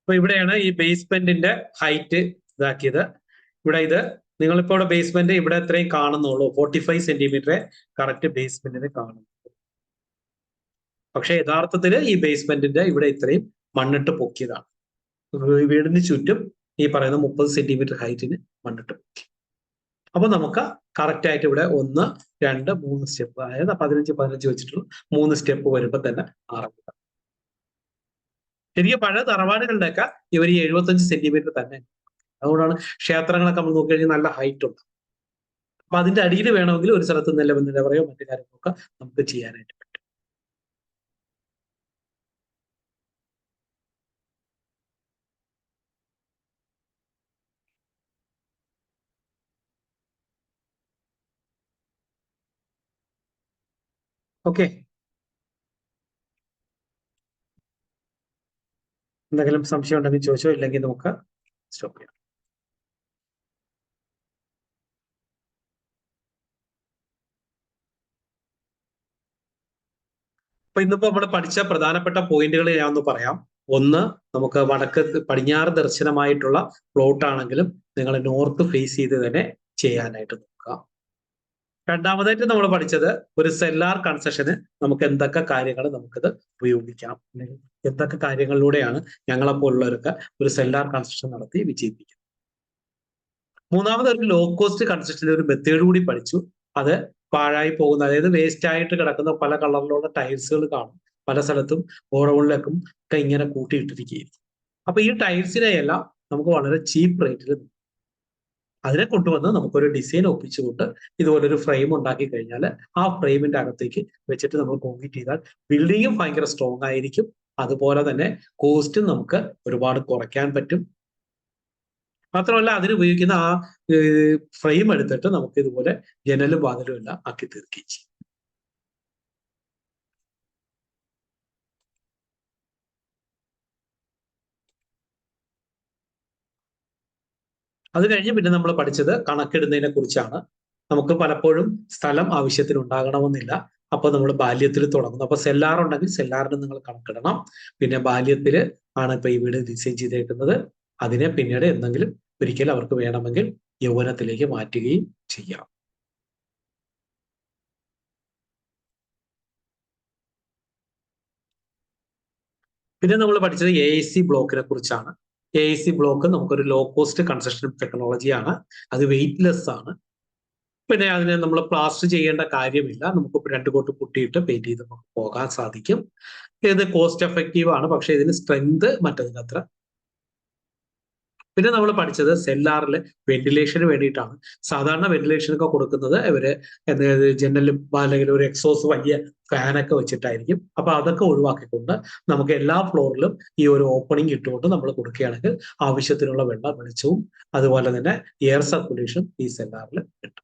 അപ്പൊ ഇവിടെയാണ് ഈ ബേസ്മെന്റിന്റെ ഹൈറ്റ് ഇതാക്കിയത്. ഇവിടെ ഇത് നിങ്ങളിപ്പോ ഇവിടെ ബേസ്മെന്റ് ഇവിടെ എത്രയും കാണുന്നുള്ളൂ, 45 സെന്റിമീറ്റർ കറക്റ്റ് ബേസ്മെന്റിന് കാണുന്നു. പക്ഷെ യഥാർത്ഥത്തിൽ ഈ ബേസ്മെന്റിന്റെ ഇവിടെ ഇത്രയും മണ്ണിട്ട് പൊക്കിയതാണ്. വീടിന് ചുറ്റും ഈ പറയുന്ന 30 സെന്റിമീറ്റർ ഹൈറ്റിന് മണ്ണിട്ട് പൊക്കി. അപ്പൊ നമുക്ക് കറക്റ്റ് ആയിട്ട് ഇവിടെ 1, 2, 3 സ്റ്റെപ്പ്, അതായത് 15 വെച്ചിട്ടുള്ള 3 സ്റ്റെപ്പ് വരുമ്പോ തന്നെ ആറങ്ങില്ല. ശരിക്കും പഴയ തറവാടുകളുടെയൊക്കെ ഇവർ 75 സെന്റിമീറ്റർ തന്നെ. അതുകൊണ്ടാണ് ക്ഷേത്രങ്ങളൊക്കെ നമ്മൾ നോക്കി കഴിഞ്ഞാൽ നല്ല ഹൈറ്റ് ഉണ്ട്. അപ്പൊ അതിന്റെ അടിയിൽ വേണമെങ്കിൽ ഒരു സ്ഥലത്ത് നിലവറയോ മറ്റു കാര്യങ്ങളൊക്കെ നമുക്ക് ചെയ്യാനായിട്ട് പറ്റും. ഓക്കെ, എന്തെങ്കിലും സംശയം ഉണ്ടെങ്കിൽ ചോദിച്ചോ, ഇല്ലെങ്കിൽ നമുക്ക് സ്റ്റോപ്പ് ചെയ്യാം. അപ്പൊ ഇന്നിപ്പോ നമ്മൾ പഠിച്ച പ്രധാനപ്പെട്ട പോയിന്റുകൾ ഞാൻ ഒന്ന് പറയാം. ഒന്ന്, നമുക്ക് പടിഞ്ഞാറ് ദർശനമായിട്ടുള്ള പ്ലോട്ട് ആണെങ്കിലും നിങ്ങൾ നോർത്ത് ഫേസ് ചെയ്ത് തന്നെ ചെയ്യാനായിട്ട് നോക്കുക. രണ്ടാമതായിട്ട് നമ്മൾ പഠിച്ചത് ഒരു സെല്ലാർ കൺസെഷന് നമുക്ക് എന്തൊക്കെ കാര്യങ്ങൾ നമുക്കിത് ഉപയോഗിക്കാം, അല്ലെങ്കിൽ എന്തൊക്കെ കാര്യങ്ങളിലൂടെയാണ് ഞങ്ങളെപ്പോലുള്ളവരൊക്കെ ഒരു സെല്ലാർ കൺസെഷൻ നടത്തി വിജയിപ്പിക്കുന്നത്. മൂന്നാമത് ഒരു ലോ കോസ്റ്റ് കൺസ്ട്രക്ഷന്റെ ഒരു മെത്തേഡ് കൂടി പഠിച്ചു. അത് പാഴായി പോകുന്ന, അതായത് വേസ്റ്റ് ആയിട്ട് കിടക്കുന്ന പല കളറിലുള്ള ടൈൽസുകൾ കാണും. പല സ്ഥലത്തും ഗോഡൗണിലേക്കും ഒക്കെ ഇങ്ങനെ കൂട്ടിയിട്ടിരിക്കുകയായിരിക്കും. അപ്പൊ ഈ ടൈൽസിനെ എല്ലാം നമുക്ക് വളരെ ചീപ്പ് റേറ്റിൽ അതിനെ കൊണ്ടുവന്ന് നമുക്കൊരു ഡിസൈൻ ഒപ്പിച്ചുകൊണ്ട് ഇതുപോലൊരു ഫ്രെയിം ഉണ്ടാക്കി കഴിഞ്ഞാൽ ആ ഫ്രെയിമിന്റെ അകത്തേക്ക് വെച്ചിട്ട് നമ്മൾ കോൺക്രീറ്റ് ചെയ്താൽ ബിൽഡിങ്ങും ഭയങ്കര സ്ട്രോങ് ആയിരിക്കും. അതുപോലെ തന്നെ കോസ്റ്റും നമുക്ക് ഒരുപാട് കുറയ്ക്കാൻ പറ്റും. മാത്രമല്ല അതിന് ഉപയോഗിക്കുന്ന ആ ഫ്രെയിം എടുത്തിട്ട് നമുക്ക് ഇതുപോലെ ജനലും വാതിലും എല്ലാം ആക്കി തീർക്കുകയും ചെയ്യും. അത് കഴിഞ്ഞ് പിന്നെ നമ്മൾ പഠിച്ചത് കണക്കിടുന്നതിനെ കുറിച്ചാണ്. നമുക്ക് പലപ്പോഴും സ്ഥലം ആവശ്യത്തിന് ഉണ്ടാകണമെന്നില്ല. അപ്പൊ നമ്മൾ ബാല്യത്തിൽ തുടങ്ങുന്നു. അപ്പൊ സെല്ലാർ ഉണ്ടെങ്കിൽ സെല്ലാറിന് നിങ്ങൾ കണക്കിടണം. പിന്നെ ബാല്യത്തിൽ ആണ് ഇപ്പൊ ഈ വീട് ഡിസൈൻ ചെയ്തേക്കുന്നത്. അതിനെ പിന്നീട് എന്തെങ്കിലും ഒരിക്കൽ അവർക്ക് വേണമെങ്കിൽ യൗവനത്തിലേക്ക് മാറ്റുകയും ചെയ്യാം. പിന്നെ നമ്മൾ പഠിച്ചത് AIC ബ്ലോക്കിനെ കുറിച്ചാണ്. AIC ബ്ലോക്ക് നമുക്കൊരു ലോ കോസ്റ്റ് കൺസ്ട്രക്ഷൻ ടെക്നോളജിയാണ്. അത് വെയിറ്റ്ലെസ് ആണ്. പിന്നെ അതിന് നമ്മൾ പ്ലാസ്റ്റർ ചെയ്യേണ്ട കാര്യമില്ല. നമുക്ക് 2 കോട്ട് പുട്ടിയിട്ട് പെയിന്റ് ചെയ്ത് നമുക്ക് പോകാൻ സാധിക്കും. ഇത് കോസ്റ്റ് എഫക്റ്റീവ് ആണ്, പക്ഷെ ഇതിന് സ്ട്രെങ്ത് മറ്റതിനത്ര. പിന്നെ നമ്മൾ പഠിച്ചത് സെല്ലാറിൽ വെന്റിലേഷന് വേണ്ടിയിട്ടാണ്. സാധാരണ വെന്റിലേഷനൊക്കെ കൊടുക്കുന്നത് ഇവര് ജനലും അല്ലെങ്കിൽ ഒരു എക്സോസ് വലിയ ഫാനൊക്കെ വെച്ചിട്ടായിരിക്കും. അപ്പൊ അതൊക്കെ ഒഴിവാക്കിക്കൊണ്ട് നമുക്ക് എല്ലാ ഫ്ലോറിലും ഈ ഒരു ഓപ്പണിംഗ് ഇട്ടുകൊണ്ട് നമ്മൾ കൊടുക്കുകയാണെങ്കിൽ ആവശ്യത്തിനുള്ള വെളിച്ചവും അതുപോലെ തന്നെ എയർ സർക്കുലേഷൻ ഈ സെല്ലാറിൽ കിട്ടും.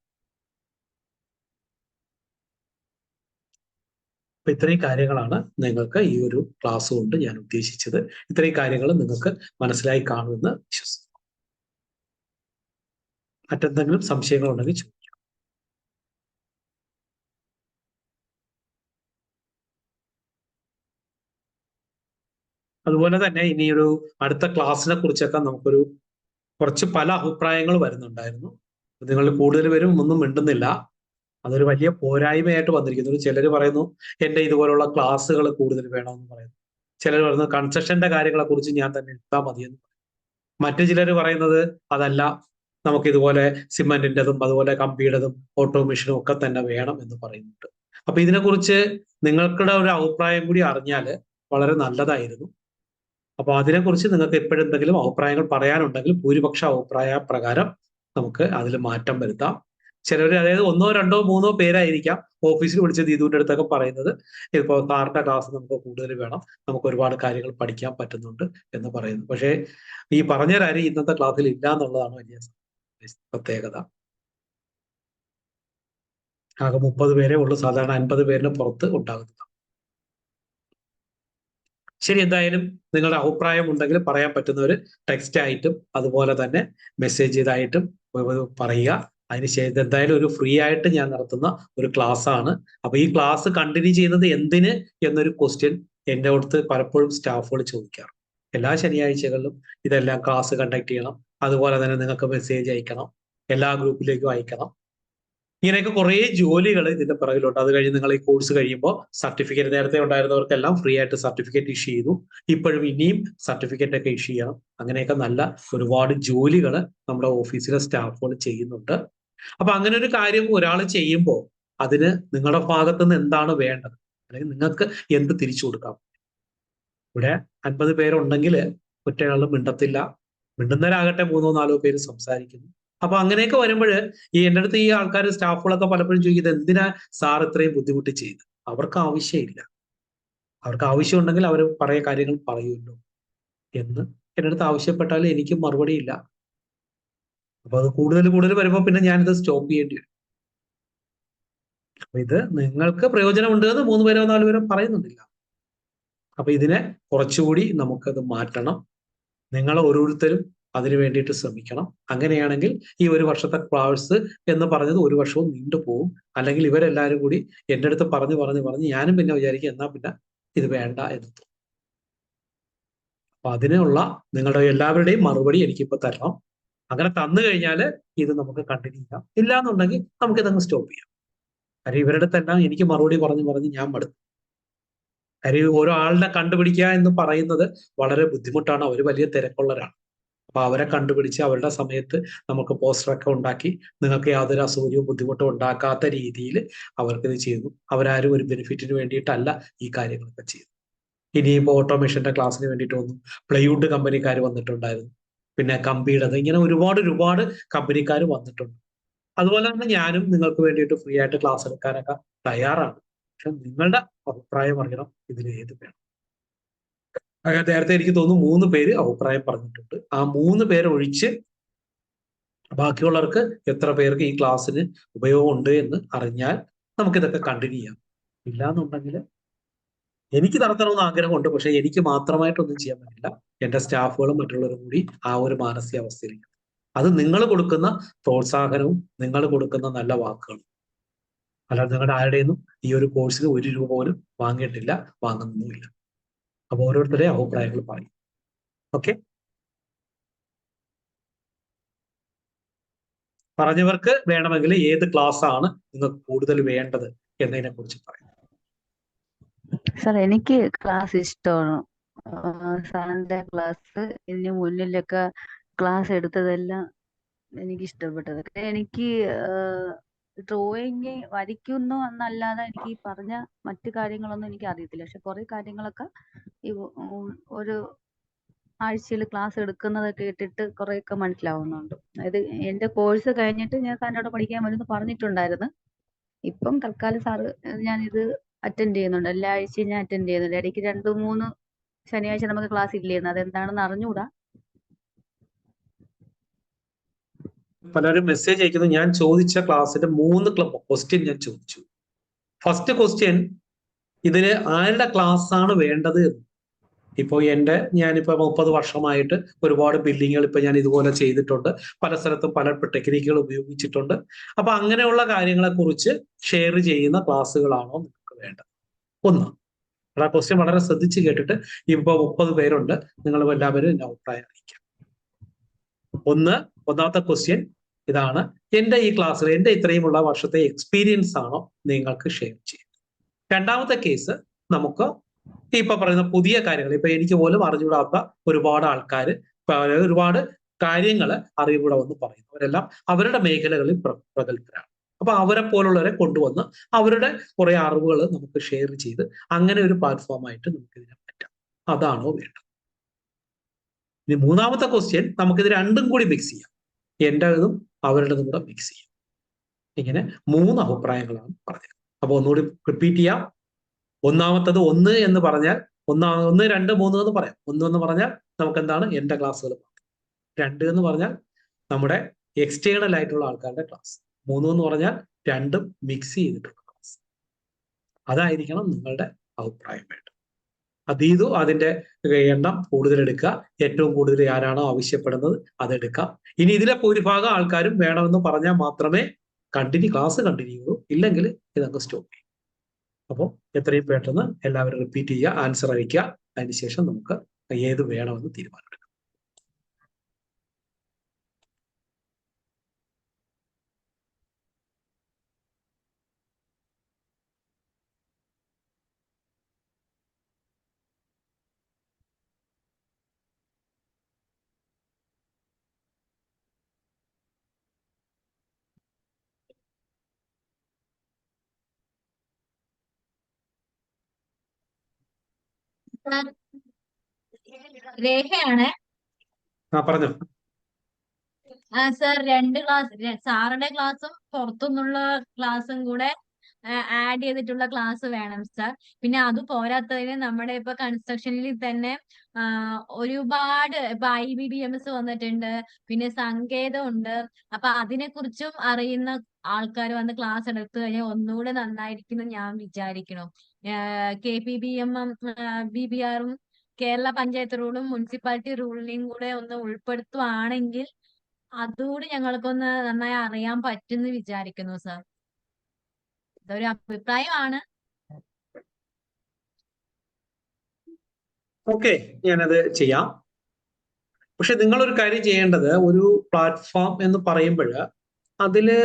അപ്പൊ ഇത്രയും കാര്യങ്ങളാണ് നിങ്ങൾക്ക് ഈ ഒരു ക്ലാസ് കൊണ്ട് ഞാൻ ഉദ്ദേശിച്ചത്. ഇത്രയും കാര്യങ്ങൾ നിങ്ങൾക്ക് മനസ്സിലായി കാണുമെന്ന് വിശ്വസിക്കുന്നു. മറ്റെന്തെങ്കിലും സംശയങ്ങളുണ്ടെങ്കിൽ ചോദിക്കാം. അതുപോലെ തന്നെ ഇനിയൊരു അടുത്ത ക്ലാസ്സിനെ കുറിച്ചൊക്കെ നമുക്കൊരു പല അഭിപ്രായങ്ങൾ വരുന്നുണ്ടായിരുന്നു. നിങ്ങൾ കൂടുതൽ പേരും ഒന്നും മിണ്ടുന്നില്ല. അതൊരു വലിയ പോരായ്മയായിട്ട് വന്നിരിക്കുന്നു. ചിലർ പറയുന്നു എന്റെ ഇതുപോലുള്ള ക്ലാസ്സുകൾ കൂടുതൽ വേണമെന്ന് പറയുന്നു. ചിലർ പറയുന്നത് കൺസ്ട്രക്ഷന്റെ കാര്യങ്ങളെ കുറിച്ച് ഞാൻ തന്നെ എടുത്താൽ മതിയെന്ന് പറയും. മറ്റു ചിലർ പറയുന്നത് അതല്ല, നമുക്ക് ഇതുപോലെ സിമെന്റിൻ്റെതും അതുപോലെ കമ്പിയുടേതും ഓട്ടോമേഷനും ഒക്കെ തന്നെ വേണം എന്ന് പറയുന്നുണ്ട്. അപ്പൊ ഇതിനെക്കുറിച്ച് നിങ്ങൾക്കുടെ ഒരു അഭിപ്രായം കൂടി അറിഞ്ഞാൽ വളരെ നല്ലതായിരുന്നു. അപ്പൊ അതിനെക്കുറിച്ച് നിങ്ങൾക്ക് എപ്പോഴെന്തെങ്കിലും അഭിപ്രായങ്ങൾ പറയാനുണ്ടെങ്കിൽ ഭൂരിപക്ഷ അഭിപ്രായ പ്രകാരം നമുക്ക് അതിൽ മാറ്റം വരുത്താം. ചിലർ അതായത് 1, 2, 3 പേരായിരിക്കാം ഓഫീസിൽ വിളിച്ച് ദീദുവിന്റെ അടുത്തൊക്കെ പറയുന്നത് ഇപ്പോൾ സാറിന്റെ ക്ലാസ് നമുക്ക് കൂടുതൽ വേണം, നമുക്ക് ഒരുപാട് കാര്യങ്ങൾ പഠിക്കാൻ പറ്റുന്നുണ്ട് എന്ന് പറയുന്നു. പക്ഷേ ഈ പറഞ്ഞ കാര്യം ഇന്നത്തെ ക്ലാസ്സിൽ ഇല്ല എന്നുള്ളതാണ് വലിയ പ്രത്യേകത. ആകെ 30 പേരേ ഉള്ളൂ. സാധാരണ 50 പേരിന് പുറത്ത് ഉണ്ടാകുന്നത്. ശരി, എന്തായാലും നിങ്ങളുടെ അഭിപ്രായം ഉണ്ടെങ്കിൽ പറയാൻ പറ്റുന്നവർ ടെക്സ്റ്റ് ആയിട്ടും അതുപോലെ തന്നെ മെസ്സേജ് ചെയ്തായിട്ടും പറയുക. അതിനുശേഷം എന്തായാലും ഒരു ഫ്രീ ആയിട്ട് ഞാൻ നടത്തുന്ന ഒരു ക്ലാസ് ആണ്. അപ്പൊ ഈ ക്ലാസ് കണ്ടിന്യൂ ചെയ്യുന്നത് എന്തിന് എന്നൊരു ക്വസ്റ്റ്യൻ എൻ്റെ അടുത്ത് പലപ്പോഴും സ്റ്റാഫുകൾ ചോദിക്കാറ്. എല്ലാ ശനിയാഴ്ചകളിലും ഇതെല്ലാം ക്ലാസ് കണ്ടക്ട് ചെയ്യണം. അതുപോലെ തന്നെ നിങ്ങൾക്ക് മെസ്സേജ് അയക്കണം, എല്ലാ ഗ്രൂപ്പിലേക്കും അയക്കണം. ഇങ്ങനെയൊക്കെ കുറേ ജോലികൾ ഇതിന്റെ പിറകിലുണ്ട്. അത് കഴിഞ്ഞ് നിങ്ങൾ ഈ കോഴ്സ് കഴിയുമ്പോൾ സർട്ടിഫിക്കറ്റ്, നേരത്തെ ഉണ്ടായിരുന്നവർക്കെല്ലാം ഫ്രീ ആയിട്ട് സർട്ടിഫിക്കറ്റ് ഇഷ്യൂ ചെയ്തു. ഇപ്പോഴും ഇനിയും സർട്ടിഫിക്കറ്റ് ഒക്കെ ഇഷ്യൂ ചെയ്യണം. അങ്ങനെയൊക്കെ നല്ല ഒരുപാട് ജോലികൾ നമ്മുടെ ഓഫീസിലെ സ്റ്റാഫുകൾ ചെയ്യുന്നുണ്ട്. അപ്പൊ അങ്ങനെ ഒരു കാര്യം ഒരാൾ ചെയ്യുമ്പോൾ അതിന് നിങ്ങളുടെ ഭാഗത്തു നിന്ന് എന്താണ് വേണ്ടത്, അല്ലെങ്കിൽ നിങ്ങൾക്ക് എന്ത് തിരിച്ചു കൊടുക്കാം. ഇവിടെ 50 പേരുണ്ടെങ്കിൽ ഒറ്റയാളും മിണ്ടത്തില്ല. മിണ്ടുന്നവരാകട്ടെ 3, 4 പേര് സംസാരിക്കുന്നു. അപ്പൊ അങ്ങനെയൊക്കെ വരുമ്പോൾ ഈ എൻ്റെ അടുത്ത് ഈ ആൾക്കാർ സ്റ്റാഫുകളൊക്കെ പലപ്പോഴും ചോദിക്കുന്നത് എന്തിനാ സാർ ഇത്രയും ബുദ്ധിമുട്ട് ചെയ്ത്. അവർക്ക് ആവശ്യമില്ല. അവർക്ക് ആവശ്യമുണ്ടെങ്കിൽ അവർ പറയ കാര്യങ്ങൾ പറയുമല്ലോ എന്ന് എൻ്റെ അടുത്ത് ആവശ്യപ്പെട്ടാൽ എനിക്ക് മറുപടിയില്ല. അപ്പൊ അത് കൂടുതൽ വരുമ്പോൾ പിന്നെ ഞാനിത് സ്റ്റോപ്പ് ചെയ്യേണ്ടി വരും. അപ്പൊ ഇത് നിങ്ങൾക്ക് പ്രയോജനമുണ്ട് എന്ന് 3 പേരോ 4 പേരോ പറയുന്നുണ്ടില്ല. അപ്പൊ ഇതിനെ കുറച്ചുകൂടി നമുക്കത് മാറ്റണം. നിങ്ങൾ ഓരോരുത്തരും അതിനു വേണ്ടിയിട്ട് ശ്രമിക്കണം. അങ്ങനെയാണെങ്കിൽ ഈ ഒരു വർഷത്തെ കോഴ്സ് എന്ന് പറഞ്ഞത് 1 വർഷവും നീണ്ടുപോകും. അല്ലെങ്കിൽ ഇവരെല്ലാവരും കൂടി എൻ്റെ അടുത്ത് പറഞ്ഞ് ഞാനും പിന്നെ വിചാരിക്കും എന്നാ പിന്നെ ഇത് വേണ്ട എന്ന് തോന്നും. അപ്പൊ അതിനുള്ള നിങ്ങളുടെ എല്ലാവരുടെയും മറുപടി എനിക്കിപ്പോ തരണം. അങ്ങനെ തന്നു കഴിഞ്ഞാൽ ഇത് നമുക്ക് കണ്ടിന്യൂ ചെയ്യാം. ഇല്ല എന്നുണ്ടെങ്കിൽ നമുക്കിതങ്ങ് സ്റ്റോപ്പ് ചെയ്യാം. കാര്യം ഇവരുടെ തന്നെ എനിക്ക് മറുപടി പറഞ്ഞ് ഞാൻ മടുത്തു. കാര്യം ഓരോ ആളിനെ കണ്ടുപിടിക്കുക എന്ന് പറയുന്നത് വളരെ ബുദ്ധിമുട്ടാണ്. അവർ വലിയ തിരക്കുള്ളവരാണ്. അപ്പൊ അവരെ കണ്ടുപിടിച്ച് അവരുടെ സമയത്ത് നമുക്ക് പോസ്റ്ററൊക്കെ ഉണ്ടാക്കി നിങ്ങൾക്ക് യാതൊരു അസൗകര്യവും ബുദ്ധിമുട്ടും ഉണ്ടാക്കാത്ത രീതിയിൽ അവർക്കിത് ചെയ്തു. അവരാരും ഒരു ബെനിഫിറ്റിന് വേണ്ടിയിട്ടല്ല ഈ കാര്യങ്ങളൊക്കെ ചെയ്തു. ഇനിയിപ്പോൾ ഓട്ടോമേഷന്റെ ക്ലാസ്സിന് വേണ്ടിയിട്ട് വന്നു, പ്ലൈവുഡ് കമ്പനിക്കാർ വന്നിട്ടുണ്ടായിരുന്നു, പിന്നെ കമ്പിയുടേത്, ഇങ്ങനെ ഒരുപാട് കമ്പനിക്കാർ വന്നിട്ടുണ്ട്. അതുപോലെ തന്നെ ഞാനും നിങ്ങൾക്ക് വേണ്ടിയിട്ട് ഫ്രീ ആയിട്ട് ക്ലാസ് എടുക്കാനൊക്കെ തയ്യാറാണ്. പക്ഷെ നിങ്ങളുടെ അഭിപ്രായം അറിയണം, ഇതിൽ ഏത് വേണം. നേരത്തെ എനിക്ക് തോന്നുന്നു 3 പേര് അഭിപ്രായം പറഞ്ഞിട്ടുണ്ട്. ആ 3 പേരൊഴിച്ച് ബാക്കിയുള്ളവർക്ക് എത്ര പേർക്ക് ഈ ക്ലാസ്സിന് ഉപയോഗമുണ്ട് എന്ന് അറിഞ്ഞാൽ നമുക്കിതൊക്കെ കണ്ടിന്യൂ ചെയ്യാം. ഇല്ലാന്നുണ്ടെങ്കിൽ എനിക്ക് നടത്തണമെന്ന് ആഗ്രഹമുണ്ട്, പക്ഷെ എനിക്ക് മാത്രമായിട്ടൊന്നും ചെയ്യാൻ പറ്റില്ല. എന്റെ സ്റ്റാഫുകളും മറ്റുള്ളവരും കൂടി ആ ഒരു മാനസികാവസ്ഥയിലേക്ക്. അത് നിങ്ങൾ കൊടുക്കുന്ന പ്രോത്സാഹനവും നിങ്ങൾ കൊടുക്കുന്ന നല്ല വാക്കുകളും, അല്ലാതെ നിങ്ങളുടെ ആരുടെയൊന്നും ഈ ഒരു കോഴ്സിന് 1 രൂപ പോലും വാങ്ങിയിട്ടില്ല, വാങ്ങുന്നുമില്ല. അപ്പൊ ഓരോരുത്തരുടെ അഭിപ്രായങ്ങൾ പറയും. ഓക്കെ, പറഞ്ഞവർക്ക് വേണമെങ്കിൽ ഏത് ക്ലാസ് ആണ് നിങ്ങൾക്ക് കൂടുതൽ വേണ്ടത് എന്നതിനെ കുറിച്ച് പറയാം. സാർ എനിക്ക് ക്ലാസ് ഇഷ്ടമാണ്. സാറിന്റെ ക്ലാസ് ഇതിന് മുന്നിലൊക്കെ ക്ലാസ് എടുത്തതെല്ലാം എനിക്ക് ഇഷ്ടപ്പെട്ടതൊക്കെ. എനിക്ക് ഡ്രോയിങ് വരയ്ക്കുന്നു എന്നല്ലാതെ എനിക്ക് ഈ പറഞ്ഞ മറ്റു കാര്യങ്ങളൊന്നും എനിക്ക് അറിയത്തില്ല. പക്ഷെ കുറെ കാര്യങ്ങളൊക്കെ ഈ ഒരു ആഴ്ചയിൽ ക്ലാസ് എടുക്കുന്നതൊക്കെ കേട്ടിട്ട് കുറെയൊക്കെ മനസ്സിലാവുന്നുണ്ട്. അതായത് എന്റെ കോഴ്സ് കഴിഞ്ഞിട്ട് ഞാൻ സാറിനോട് പഠിക്കാൻ വരുമെന്ന് പറഞ്ഞിട്ടുണ്ടായിരുന്നു. ഇപ്പം തൽക്കാലം സാറ് ഞാനിത് അറ്റൻഡ് ചെയ്യുന്നുണ്ട്. എല്ലാ ആഴ്ചയും ഞാൻ അറ്റൻഡ് ചെയ്യുന്നുണ്ട്. ഇടയ്ക്ക് 2-3 ശനിയാഴ്ച നമുക്ക് ക്ലാസ് ഇല്ലേന്ന്, അതെന്താണെന്ന് അറിഞ്ഞുകൂടാ. പലരും മെസ്സേജ് അയക്കുന്നു. ഞാൻ ചോദിച്ച ക്ലാസ്സിന്റെ 3 ക്വസ്റ്റ്യൻ ഞാൻ ചോദിച്ചു. ഫസ്റ്റ് ക്വസ്റ്റ്യൻ, ഇതിന് ആരുടെ ക്ലാസ് ആണ് വേണ്ടത് എന്ന്. ഇപ്പോൾ ഞാനിപ്പോൾ 30 വർഷമായിട്ട് ഒരുപാട് ബിൽഡിങ്ങുകൾ ഇപ്പൊ ഞാൻ ഇതുപോലെ ചെയ്തിട്ടുണ്ട്. പല സ്ഥലത്തും പല ടെക്നിക്കുകൾ ഉപയോഗിച്ചിട്ടുണ്ട്. അപ്പൊ അങ്ങനെയുള്ള കാര്യങ്ങളെ കുറിച്ച് ഷെയർ ചെയ്യുന്ന ക്ലാസ്സുകളാണോ നിങ്ങൾക്ക് വേണ്ടത്? ഒന്ന്, ആ ക്വസ്റ്റ്യൻ വളരെ ശ്രദ്ധിച്ച് കേട്ടിട്ട്, ഇപ്പൊ 30 പേരുണ്ട്, നിങ്ങൾ എല്ലാവരും എന്റെ അഭിപ്രായം അറിയിക്കാം. ഒന്നാമത്തെ ക്വസ്റ്റ്യൻ ഇതാണ്, എന്റെ ഈ ക്ലാസ്സിൽ എന്റെ ഇത്രയുമുള്ള വർഷത്തെ എക്സ്പീരിയൻസ് ആണോ നിങ്ങൾക്ക് ഷെയർ ചെയ്യുന്നത്? രണ്ടാമത്തെ കേസ്, നമുക്ക് ഇപ്പൊ പറയുന്ന പുതിയ കാര്യങ്ങൾ, ഇപ്പൊ എനിക്ക് പോലും അറിഞ്ഞുകൂടാത്ത ഒരുപാട് ആൾക്കാർ, ഒരുപാട് കാര്യങ്ങൾ അറിവുകൂടെ വന്ന് പറയുന്നു. അവരെല്ലാം അവരുടെ മേഖലകളിൽ പ്രഗത്ഭരാണ്. അപ്പൊ അവരെ പോലുള്ളവരെ കൊണ്ടുവന്ന് അവരുടെ കുറെ അറിവുകൾ നമുക്ക് ഷെയർ ചെയ്ത് അങ്ങനെ ഒരു പ്ലാറ്റ്ഫോമായിട്ട് നമുക്ക് ഇതിനെ പറ്റാം. അതാണോ വേണ്ടത്? ഇനി മൂന്നാമത്തെ ക്വസ്റ്റ്യൻ, നമുക്കിത് രണ്ടും കൂടി മിക്സ് ചെയ്യാം. എന്റേതും അവരുടേതും കൂടെ മിക്സ് ചെയ്യാം. ഇങ്ങനെ 3 അഭിപ്രായങ്ങളാണ് പറഞ്ഞത്. അപ്പൊ ഒന്നുകൂടി റിപ്പീറ്റ് ചെയ്യാം. ഒന്നാമത്തത് 1 എന്ന് പറഞ്ഞാൽ 1, 2, 3 എന്ന് പറയാം. 1 എന്ന് പറഞ്ഞാൽ നമുക്ക് എന്താണ്, എന്റെ ക്ലാസ്സുകൾ. 2 എന്ന് പറഞ്ഞാൽ നമ്മുടെ എക്സ്റ്റേണൽ ആയിട്ടുള്ള ആൾക്കാരുടെ ക്ലാസ്. 3 എന്ന് പറഞ്ഞാൽ രണ്ടും മിക്സ് ചെയ്തിട്ടുള്ള ക്ലാസ്. അതായിരിക്കണം നിങ്ങളുടെ അഭിപ്രായം വേണ്ടത്. അതിന്റെ എണ്ണം കൂടുതൽ എടുക്കുക. ഏറ്റവും കൂടുതൽ ആരാണോ ആവശ്യപ്പെടുന്നത് അതെടുക്കാം. ഇനി ഇതിലെ ഭൂരിഭാഗം ആൾക്കാരും വേണമെന്ന് പറഞ്ഞാൽ മാത്രമേ ക്ലാസ് കണ്ടിന്യൂ ചെയ്യൂ, ഇല്ലെങ്കിൽ ഇതങ്ങ് സ്റ്റോപ്പ് ചെയ്യും. അപ്പോൾ എത്രയും പെട്ടെന്ന് എല്ലാവരും റിപ്പീറ്റ് ചെയ്യുക, ആൻസർ അയക്കുക. അതിനുശേഷം നമുക്ക് ഏത് വേണമെന്ന് തീരുമാനമെടുക്കാം. രേഖയാണ്. പറഞ്ഞോ. സാർ 2 ക്ലാസ്, സാറുടെ ക്ലാസ്സും പുറത്തുനിന്നുള്ള ക്ലാസ്സും കൂടെ ആഡ് ചെയ്തിട്ടുള്ള ക്ലാസ് വേണം സാർ. പിന്നെ അത് പോരാത്തതിന് നമ്മുടെ ഇപ്പൊ കൺസ്ട്രക്ഷനിൽ തന്നെ ഒരുപാട് ഇപ്പൊ IBBMS വന്നിട്ടുണ്ട്, പിന്നെ സങ്കേതം ഉണ്ട്. അപ്പൊ അതിനെക്കുറിച്ചും അറിയുന്ന ആൾക്കാർ വന്ന് ക്ലാസ് എടുത്തു കഴിഞ്ഞാൽ ഒന്നുകൂടെ നന്നായിരിക്കും ഞാൻ വിചാരിക്കണം. KPBM, BBR-ഉം കേരള പഞ്ചായത്ത് റൂളും മുനിസിപ്പാലിറ്റി റൂളിനെയും കൂടെ ഒന്ന് ഉൾപ്പെടുത്തുവാണെങ്കിൽ അതുകൂടി ഞങ്ങൾക്കൊന്ന് നന്നായി അറിയാൻ പറ്റുമെന്ന് വിചാരിക്കുന്നു സാർ. ഇതൊരു അഭിപ്രായമാണ്. ഓക്കെ, ഞാനത് ചെയ്യാം. പക്ഷെ നിങ്ങളൊരു കാര്യം ചെയ്യേണ്ടത്, ഒരു പ്ലാറ്റ്ഫോം എന്ന് പറയുമ്പോൾ അതില്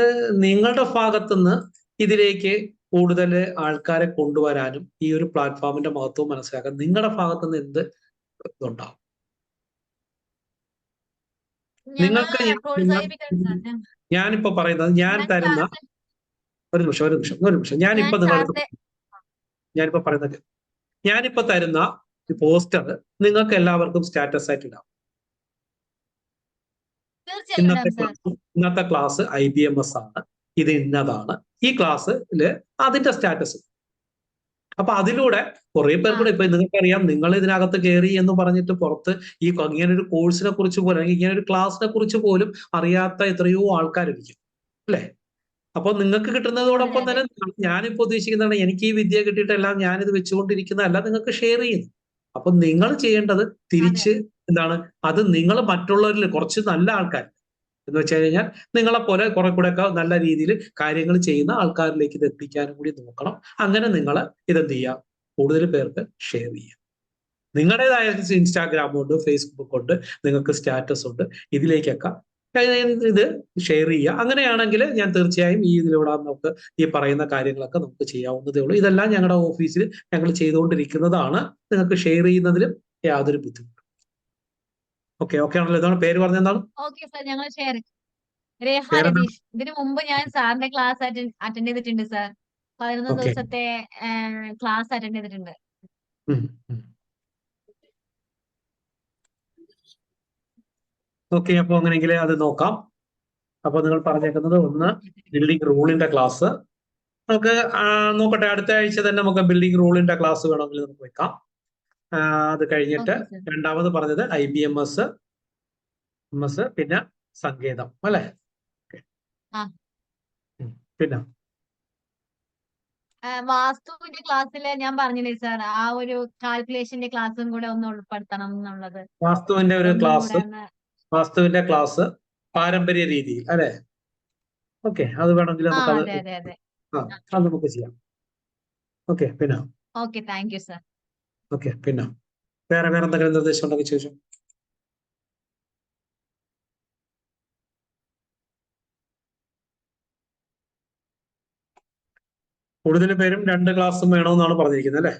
നിങ്ങളുടെ ഭാഗത്തുനിന്ന് ഇതിലേക്ക് കൂടുതൽ ആൾക്കാരെ കൊണ്ടുവരാനും ഈ ഒരു പ്ലാറ്റ്ഫോമിന്റെ മഹത്വം മനസ്സിലാക്കാൻ നിങ്ങളുടെ ഭാഗത്തുനിന്ന് എന്ത് ഇതുണ്ടാവും? നിങ്ങൾക്ക് ഞാനിപ്പോ പറയുന്നത് ഞാൻ തരുന്ന ഒരു നിമിഷം ഞാനിപ്പോ പറയുന്നത് ഞാനിപ്പോ തരുന്ന പോസ്റ്റർ നിങ്ങൾക്ക് എല്ലാവർക്കും സ്റ്റാറ്റസ് ആയിട്ട് ഇടാം. ഇന്നത്തെ ക്ലാസ് IBMS ആണ്, ഇത് ഇന്നതാണ്, ഈ ക്ലാസ്സില് അതിന്റെ സ്റ്റാറ്റസ്. അപ്പൊ അതിലൂടെ കുറെ പേർക്കൂടെ ഇപ്പൊ നിങ്ങൾക്കറിയാം, നിങ്ങൾ ഇതിനകത്ത് കയറി എന്ന് പറഞ്ഞിട്ട് പുറത്ത് ഈ ഇങ്ങനെ ഒരു കോഴ്സിനെ കുറിച്ച് പോലും അല്ലെങ്കിൽ ഇങ്ങനെ ഒരു ക്ലാസ്സിനെ കുറിച്ച് പോലും അറിയാത്ത എത്രയോ ആൾക്കാരിരിക്കും അല്ലെ? അപ്പൊ നിങ്ങൾക്ക് കിട്ടുന്നതോടൊപ്പം തന്നെ ഞാനിപ്പോ ഉദ്ദേശിക്കുന്നതാണ്, എനിക്ക് ഈ വിദ്യ കിട്ടിയിട്ടെല്ലാം ഞാനിത് വെച്ചുകൊണ്ടിരിക്കുന്നതല്ല, നിങ്ങൾക്ക് ഷെയർ ചെയ്യുന്നു. അപ്പൊ നിങ്ങൾ ചെയ്യേണ്ടത് തിരിച്ച് എന്താണ്, അത് നിങ്ങൾ മറ്റുള്ളവരിൽ കുറച്ച് നല്ല ആൾക്കാർ എന്ന് വെച്ച് കഴിഞ്ഞാൽ നിങ്ങളെ പോലെ കുറെ കൂടെ ഒക്കെ നല്ല രീതിയിൽ കാര്യങ്ങൾ ചെയ്യുന്ന ആൾക്കാരിലേക്ക് ഇത് എത്തിക്കാനും കൂടി നോക്കണം. അങ്ങനെ നിങ്ങൾ ഇതെന്ത് ചെയ്യുക, കൂടുതൽ പേർക്ക് ഷെയർ ചെയ്യുക. നിങ്ങളുടേതായ ഇൻസ്റ്റാഗ്രാം ഉണ്ട്, ഫേസ്ബുക്ക് ഉണ്ട്, നിങ്ങൾക്ക് സ്റ്റാറ്റസ് ഉണ്ട്, ഇതിലേക്കൊക്കെ ഇത് ഷെയർ ചെയ്യുക. അങ്ങനെയാണെങ്കിൽ ഞാൻ തീർച്ചയായും ഈ ഇതിലൂടെ നമുക്ക് ഈ പറയുന്ന കാര്യങ്ങളൊക്കെ നമുക്ക് ചെയ്യാവുന്നതേ ഉള്ളൂ. ഇതെല്ലാം ഞങ്ങളുടെ ഓഫീസിൽ ഞങ്ങൾ ചെയ്തുകൊണ്ടിരിക്കുന്നതാണ്. നിങ്ങൾക്ക് ഷെയർ ചെയ്യുന്നതിലും യാതൊരു ബുദ്ധിമുട്ടും. ഓക്കെ ആണല്ലോ? എന്താണ് പേര് പറഞ്ഞെന്താണ്? ഞങ്ങൾ ഷെയർ രേഖ രതീഷ്. ഇതിനു മുമ്പ് ഞാൻ സാറിന്റെ ക്ലാസ് അറ്റൻഡ് ചെയ്തിട്ടുണ്ട് സാർ. 11 ദിവസത്തെ ക്ലാസ് അറ്റൻഡ് ചെയ്തിട്ടുണ്ട്. ഓക്കെ, അപ്പൊ അങ്ങനെയെങ്കിൽ അത് നോക്കാം. അപ്പൊ നിങ്ങൾ പറഞ്ഞേക്കുന്നത് ഒന്ന് ബിൽഡിംഗ് റൂളിന്റെ ക്ലാസ് നമുക്ക് നോക്കട്ടെ, അടുത്ത ആഴ്ച തന്നെ നമുക്ക് ബിൽഡിംഗ് റൂളിന്റെ ക്ലാസ് വേണമെങ്കിൽ നമുക്ക് വെക്കാം. അത് കഴിഞ്ഞിട്ട് രണ്ടാമത് പറഞ്ഞത് IBMS, പിന്നെ സങ്കേതം അല്ലെ? പിന്നെ വാസ്തുവിന്റെ ക്ലാസ്സിൽ ഞാൻ പറഞ്ഞില്ലേ സാർ, ആ ഒരു കാൽക്കുലേഷന്റെ ക്ലാസ്സും കൂടെ ഒന്ന് ഉൾപ്പെടുത്തണം എന്നുള്ളത്. വാസ്തുവിന്റെ ക്ലാസ് പാരമ്പര്യ രീതിയിൽ അല്ലെ? ഓക്കെ, അത് വേണമെങ്കിൽ നമുക്കത് അത് നമുക്ക് ചെയ്യാം. ഓക്കെ, പിന്നെ താങ്ക് യു സാർ. ഓക്കെ, പിന്നെ വേറെ എന്തെങ്കിലും നിർദ്ദേശം ഉണ്ടെങ്കിൽ ചോദിച്ചു. കൂടുതൽ പേരും 2 ക്ലാസ്സും വേണമെന്നാണ് പറഞ്ഞിരിക്കുന്നത് അല്ലെ?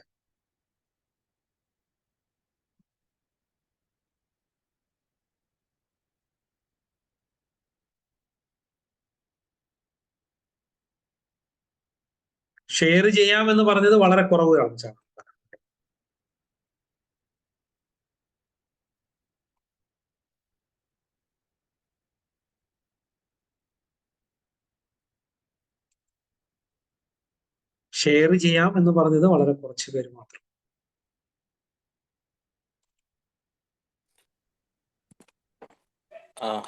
ഷെയർ ചെയ്യാമെന്ന് പറഞ്ഞത് വളരെ കുറവ് കാണിച്ചാണ്. ഷെയർ ചെയ്യാം എന്ന് പറഞ്ഞത് വളരെ കുറച്ച് പേര് മാത്രം.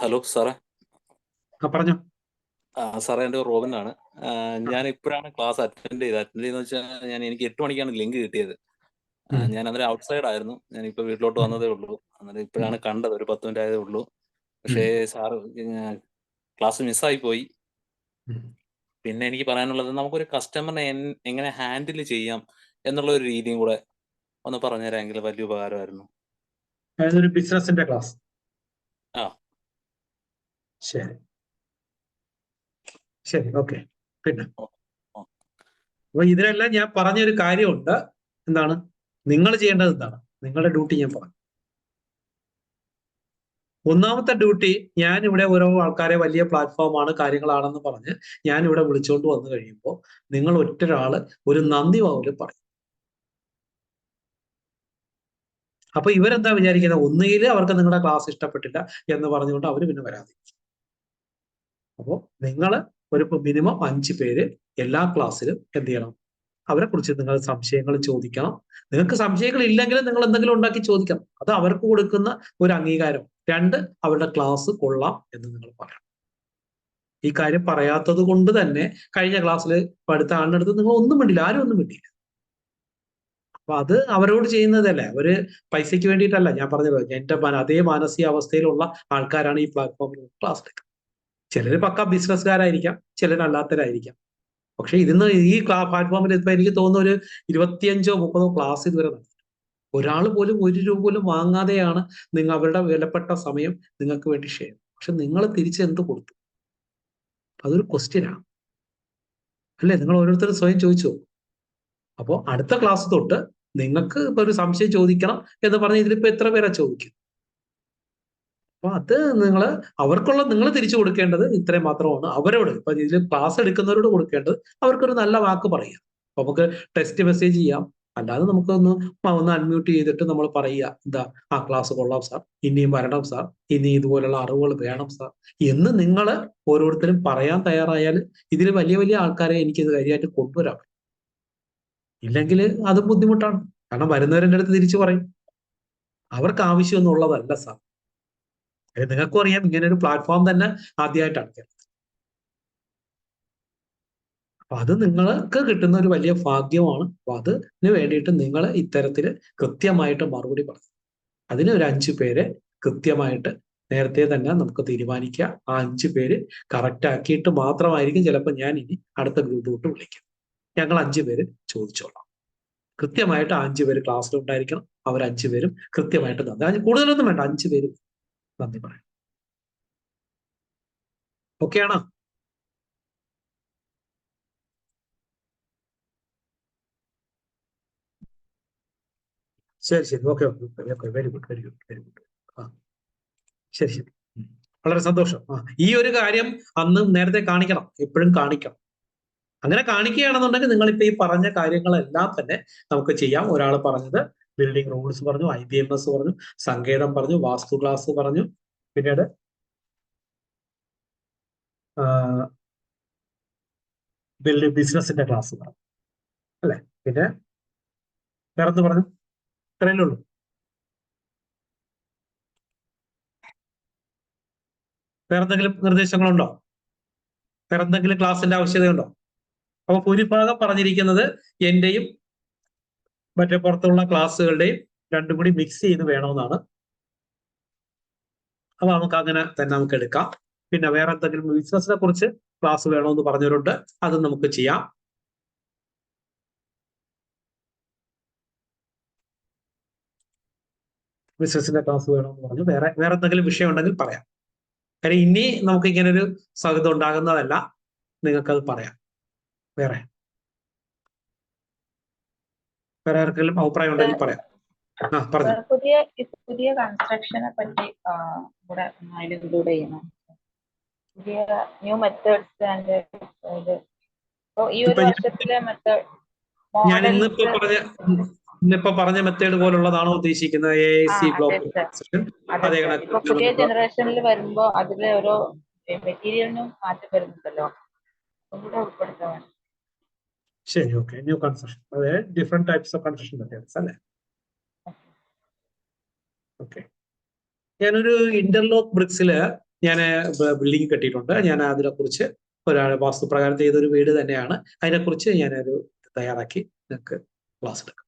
ഹലോ സാറേ. പറഞ്ഞോ സാറേ, എൻ്റെ റോബിനാണ്. ഞാൻ ഇപ്പോഴാണ് ക്ലാസ് അറ്റൻഡ് ചെയ്തെന്ന് വെച്ചാൽ എനിക്ക് 8 മണിക്കാണ് ലിങ്ക് കിട്ടിയത്. ഞാൻ അന്നേരം ഔട്ട്സൈഡ് ആയിരുന്നു. ഞാൻ ഇപ്പൊ വീട്ടിലോട്ട് വന്നതേ ഉള്ളൂ. അന്നേരം ഇപ്പോഴാണ് കണ്ടത്, ഒരു 10 മിനിറ്റ് ആയതേ ഉള്ളൂ. പക്ഷേ സാറ് ക്ലാസ് മിസ്സായി പോയി. പിന്നെ എനിക്ക് പറയാനുള്ളത്, നമുക്കൊരു കസ്റ്റമറിനെ എങ്ങനെ ഹാൻഡിൽ ചെയ്യാം എന്നുള്ള ഒരു രീതിയും കൂടെ ഒന്ന് പറഞ്ഞുതരാമെങ്കിൽ വലിയ ഉപകാരമായിരുന്നു. ബിസിനസിന്റെ ക്ലാസ്. ശരി, ഓക്കെ. പിന്നെ അപ്പൊ ഇതിനെല്ലാം ഞാൻ പറഞ്ഞൊരു കാര്യമുണ്ട്. എന്താണ് നിങ്ങൾ ചെയ്യേണ്ടത്? എന്താണ് നിങ്ങളുടെ ഡ്യൂട്ടി? ഞാൻ പറഞ്ഞു, ഒന്നാമത്തെ ഡ്യൂട്ടി, ഞാൻ ഇവിടെ ഓരോ ആൾക്കാരെ വലിയ പ്ലാറ്റ്ഫോമാണ് കാര്യങ്ങളാണെന്ന് പറഞ്ഞ് ഞാൻ ഇവിടെ വിളിച്ചുകൊണ്ട് വന്നു കഴിയുമ്പോൾ നിങ്ങൾ ഒറ്റൊരാള് ഒരു നന്ദി പോലും പറയും. അപ്പൊ ഇവരെന്താ വിചാരിക്കുന്നത്? ഒന്നുകിൽ അവർക്ക് നിങ്ങളുടെ ക്ലാസ് ഇഷ്ടപ്പെട്ടില്ല എന്ന് പറഞ്ഞുകൊണ്ട് അവർ പിന്നെ വരാതെ. അപ്പോൾ നിങ്ങൾ ഒരു മിനിമം 5 പേര് എല്ലാ ക്ലാസ്സിലും എന്ത് ചെയ്യണം? അവരെ കുറിച്ച് നിങ്ങൾ സംശയങ്ങൾ ചോദിക്കണം. നിങ്ങൾക്ക് സംശയങ്ങൾ ഇല്ലെങ്കിലും നിങ്ങൾ എന്തെങ്കിലും ഉണ്ടാക്കി ചോദിക്കണം. അത് അവർക്ക് കൊടുക്കുന്ന ഒരു അംഗീകാരം. 2, അവരുടെ ക്ലാസ് കൊള്ളാം എന്ന് നിങ്ങൾ പറയണം. ഈ കാര്യം പറയാത്തത് കൊണ്ട് തന്നെ കഴിഞ്ഞ ക്ലാസ്സിൽ അടുത്ത ആളുടെ അടുത്ത് നിങ്ങൾ ഒന്നും വേണ്ടിയില്ല, ആരും ഒന്നും വേണ്ടിയില്ല. അപ്പൊ അത് അവരോട് ചെയ്യുന്നതല്ലേ, അവര് പൈസയ്ക്ക് വേണ്ടിയിട്ടല്ല. ഞാൻ പറഞ്ഞത് എന്റെ അതേ മാനസികാവസ്ഥയിലുള്ള ആൾക്കാരാണ് ഈ പ്ലാറ്റ്ഫോമിൽ ക്ലാസ് എടുക്കുന്നത്. ചിലര് പക്ക ബിസിനസ്സുകാരായിരിക്കാം, ചിലരല്ലാത്തവരായിരിക്കാം. പക്ഷെ ഇതിന്ന് ഈ പ്ലാറ്റ്ഫോമിൽ ഇപ്പൊ എനിക്ക് തോന്നുന്നു ഒരു 25-30 ക്ലാസ് ഇതുവരെ നടത്തി. ഒരാൾ പോലും 1 രൂപ പോലും വാങ്ങാതെയാണ് നിങ്ങൾ അവരുടെ വിലപ്പെട്ട സമയം നിങ്ങൾക്ക് വേണ്ടി ഷെയർ. പക്ഷെ നിങ്ങൾ തിരിച്ച് എന്ത് കൊടുത്തു? അതൊരു ക്വസ്റ്റ്യനാണ് അല്ലേ? നിങ്ങൾ ഓരോരുത്തരും സ്വയം ചോദിച്ചു. അപ്പോൾ അടുത്ത ക്ലാസ് തൊട്ട് നിങ്ങൾക്ക് ഇപ്പൊ ഒരു സംശയം ചോദിക്കണം എന്ന് പറഞ്ഞ് ഇതിലിപ്പോ എത്ര പേരാ ചോദിക്കും? അപ്പൊ അത് അവർക്കുള്ള നിങ്ങൾ തിരിച്ചു കൊടുക്കേണ്ടത് ഇത്രയും മാത്രമാണ്. അവരോട് ഇപ്പൊ ഇതിൽ ക്ലാസ് എടുക്കുന്നവരോട് കൊടുക്കേണ്ടത് അവർക്കൊരു നല്ല വാക്ക് പറയുക. അപ്പൊ നമുക്ക് ടെക്സ്റ്റ് മെസ്സേജ് ചെയ്യാം, അല്ലാതെ നമുക്കൊന്ന് അൺമ്യൂട്ട് ചെയ്തിട്ട് നമ്മൾ പറയുക, എന്താ ആ ക്ലാസ് കൊള്ളാം സാർ, ഇനിയും വരണം സാർ, ഇനി ഇതുപോലുള്ള അറിവുകൾ വേണം സാർ എന്ന് നിങ്ങൾ ഓരോരുത്തരും പറയാൻ തയ്യാറായാൽ ഇതിൽ വലിയ വലിയ ആൾക്കാരെ എനിക്കിത് കാര്യമായിട്ട് കൊണ്ടുവരാം. ഇല്ലെങ്കിൽ അത് ബുദ്ധിമുട്ടാണ്. കാരണം വരുന്നവരുടെ അടുത്ത് തിരിച്ചു പറയും അവർക്ക് ആവശ്യമൊന്നുള്ളതല്ല സാർ. നിങ്ങൾക്കും അറിയാം ഇങ്ങനെ ഒരു പ്ലാറ്റ്ഫോം തന്നെ ആദ്യമായിട്ടാണ് കേരളത്തിൽ. അപ്പൊ അത് നിങ്ങൾക്ക് കിട്ടുന്ന ഒരു വലിയ ഭാഗ്യമാണ്. അപ്പൊ അതിന് വേണ്ടിയിട്ട് നിങ്ങൾ ഇത്തരത്തിൽ കൃത്യമായിട്ട് മറുപടി പറഞ്ഞു. അതിന് ഒരു 5 പേരെ കൃത്യമായിട്ട് നേരത്തെ തന്നെ നമുക്ക് തീരുമാനിക്കുക. ആ 5 പേര് കറക്റ്റ് ആക്കിയിട്ട് മാത്രമായിരിക്കും ചിലപ്പോൾ ഞാൻ ഇനി അടുത്ത ഗ്രൂപ്പ് തൊട്ട് വിളിക്കും. ഞങ്ങൾ 5 പേര് ചോദിച്ചോളാം. കൃത്യമായിട്ട് 5 പേര് ക്ലാസ്സിൽ ഉണ്ടായിരിക്കണം. അവർ 5 പേരും കൃത്യമായിട്ട് നന്ദി, കൂടുതലൊന്നും വേണ്ട, 5 പേര് നന്ദി പറയാം. ഓക്കെ ആണോ? ശരി ഓക്കെ വെരി ഗുഡ് ആ ശരി. വളരെ സന്തോഷം. ഈ ഒരു കാര്യം അന്ന് നേരത്തെ കാണിക്കണം, എപ്പോഴും കാണിക്കണം. അങ്ങനെ കാണിക്കുകയാണെന്നുണ്ടെങ്കിൽ നിങ്ങളിപ്പോ ഈ പറഞ്ഞ കാര്യങ്ങളെല്ലാം തന്നെ നമുക്ക് ചെയ്യാം. ഒരാൾ പറഞ്ഞത് ബിൽഡിംഗ് റൂൾസ് പറഞ്ഞു, IBMS പറഞ്ഞു, സങ്കേതം പറഞ്ഞു, വാസ്തു ക്ലാസ് പറഞ്ഞു, പിന്നീട് ബിൽഡിംഗ് ബിസിനസിന്റെ ക്ലാസ് പറഞ്ഞു അല്ലെ. പിന്നെ വേറെന്ത് പറഞ്ഞു? ഇത്രയല്ലേ ഉള്ളൂ. വേറെന്തെങ്കിലും നിർദ്ദേശങ്ങളുണ്ടോ? വേറെന്തെങ്കിലും ക്ലാസിന്റെ ആവശ്യതയുണ്ടോ? അപ്പൊ ഭൂരിഭാഗം പറഞ്ഞിരിക്കുന്നത് എന്റെയും മറ്റേ പുറത്തുള്ള ക്ലാസ്സുകളുടെയും രണ്ടും കൂടി മിക്സ് ചെയ്ത് വേണമെന്നാണ്. അപ്പൊ നമുക്ക് അങ്ങനെ തന്നെ നമുക്ക് എടുക്കാം. പിന്നെ വേറെ എന്തെങ്കിലും ബിസിനസിനെ കുറിച്ച് ക്ലാസ് വേണമെന്ന് പറഞ്ഞവരുണ്ട്, അതും നമുക്ക് ചെയ്യാം. ബിസിനസിന്റെ ക്ലാസ് വേണമെന്ന് പറഞ്ഞു. വേറെ എന്തെങ്കിലും വിഷയം ഉണ്ടെങ്കിൽ പറയാം. കാര്യം ഇനി നമുക്ക് ഇങ്ങനെ ഒരു സാധ്യത ഉണ്ടാകുന്നതല്ല, നിങ്ങൾക്കത് പറയാം. വേറെ ആർക്കെങ്കിലും അഭിപ്രായം ഉണ്ടെങ്കിൽ പറയാം. പറഞ്ഞു. പുതിയ കൺസ്ട്രക്ഷനെ പറ്റി കൂടെ ഇൻക്ലൂഡ് ചെയ്യണം. പുതിയ ന്യൂ മെത്തേഡ്സ് ആൻഡ് ഈ ഒരു വർഷത്തിലെ മെത്തേഡ് ഞാൻ ഇന്നിപ്പോ പറഞ്ഞ മെത്തേഡ് പോലുള്ളതാണോ ഉദ്ദേശിക്കുന്നത്? AIC ബ്ലോക്ക് അതേ ഇപ്പൊ പുതിയ ജനറേഷനിൽ വരുമ്പോ അതിലെ ഓരോ മെറ്റീരിയലിനും മാറ്റം വരുന്നുണ്ടല്ലോ, കൂടെ ഉൾപ്പെടുത്താൻ. ശരി, ഓക്കെ. ന്യൂ കൺസ്ട്രക്ഷൻ, അതായത് different types of construction methods അല്ലേ? ഓക്കെ. ഞാനൊരു ഇന്റർലോക്ക് ബ്രിക്സില് ഞാൻ ബിൽഡിംഗ് കെട്ടിയിട്ടുണ്ട്. ഞാൻ അതിനെക്കുറിച്ച് ഒരാൾ വാസ്തുപ്രകാരം ചെയ്തൊരു വീട് തന്നെയാണ്. അതിനെക്കുറിച്ച് ഞാനൊരു തയ്യാറാക്കി നിങ്ങൾക്ക് ക്ലാസ് എടുക്കാം.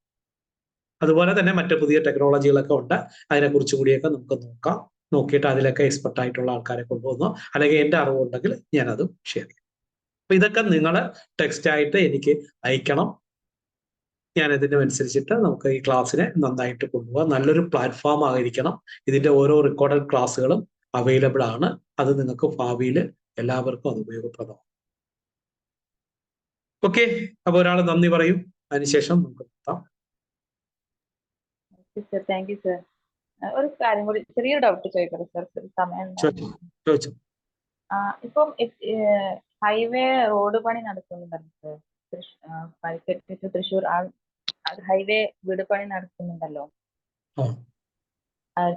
അതുപോലെ തന്നെ മറ്റു പുതിയ ടെക്നോളജികളൊക്കെ ഉണ്ട്, അതിനെക്കുറിച്ച് കൂടിയൊക്കെ നമുക്ക് നോക്കാം. നോക്കിയിട്ട് അതിലൊക്കെ എക്സ്പെർട്ട് ആയിട്ടുള്ള ആൾക്കാരെ കൊണ്ടുവന്നോ അല്ലെങ്കിൽ എൻ്റെ അറിവുണ്ടെങ്കിൽ ഞാനതും ഷെയർ ചെയ്യാം. അപ്പൊ ഇതൊക്കെ നിങ്ങൾ ടെക്സ്റ്റ് ആയിട്ട് എനിക്ക് അയക്കണം. ഞാൻ ഇതിനനുസരിച്ചിട്ട് നമുക്ക് ഈ ക്ലാസ്സിനെ നന്നായിട്ട് കൊണ്ടുപോകാം. നല്ലൊരു പ്ലാറ്റ്ഫോം ആയിരിക്കണം. ഇതിന്റെ ഓരോ റെക്കോർഡഡ് ക്ലാസ്സുകളും അവൈലബിൾ ആണ്. അത് നിങ്ങൾക്ക് ഭാവിയിൽ എല്ലാവർക്കും അത് ഉപയോഗപ്രദമാണ്. ഓക്കെ, അപ്പൊ ഒരാൾ നന്ദി പറയും, അതിനുശേഷം നമുക്ക് നിർത്താം. Thank you sir. ഒരു കാര്യം കൂടി, ചെറിയൊരു ഡൗട്ട് ചോദിക്കട്ടെ സർ? സമയം ചോദിച്ചു. ഇപ്പം ഹൈവേ റോഡ് പണി നടക്കുന്നുണ്ടല്ലോ സർ, തൃശ്ശൂർ ഹൈവേ വീട് പണി നടക്കുന്നുണ്ടല്ലോ,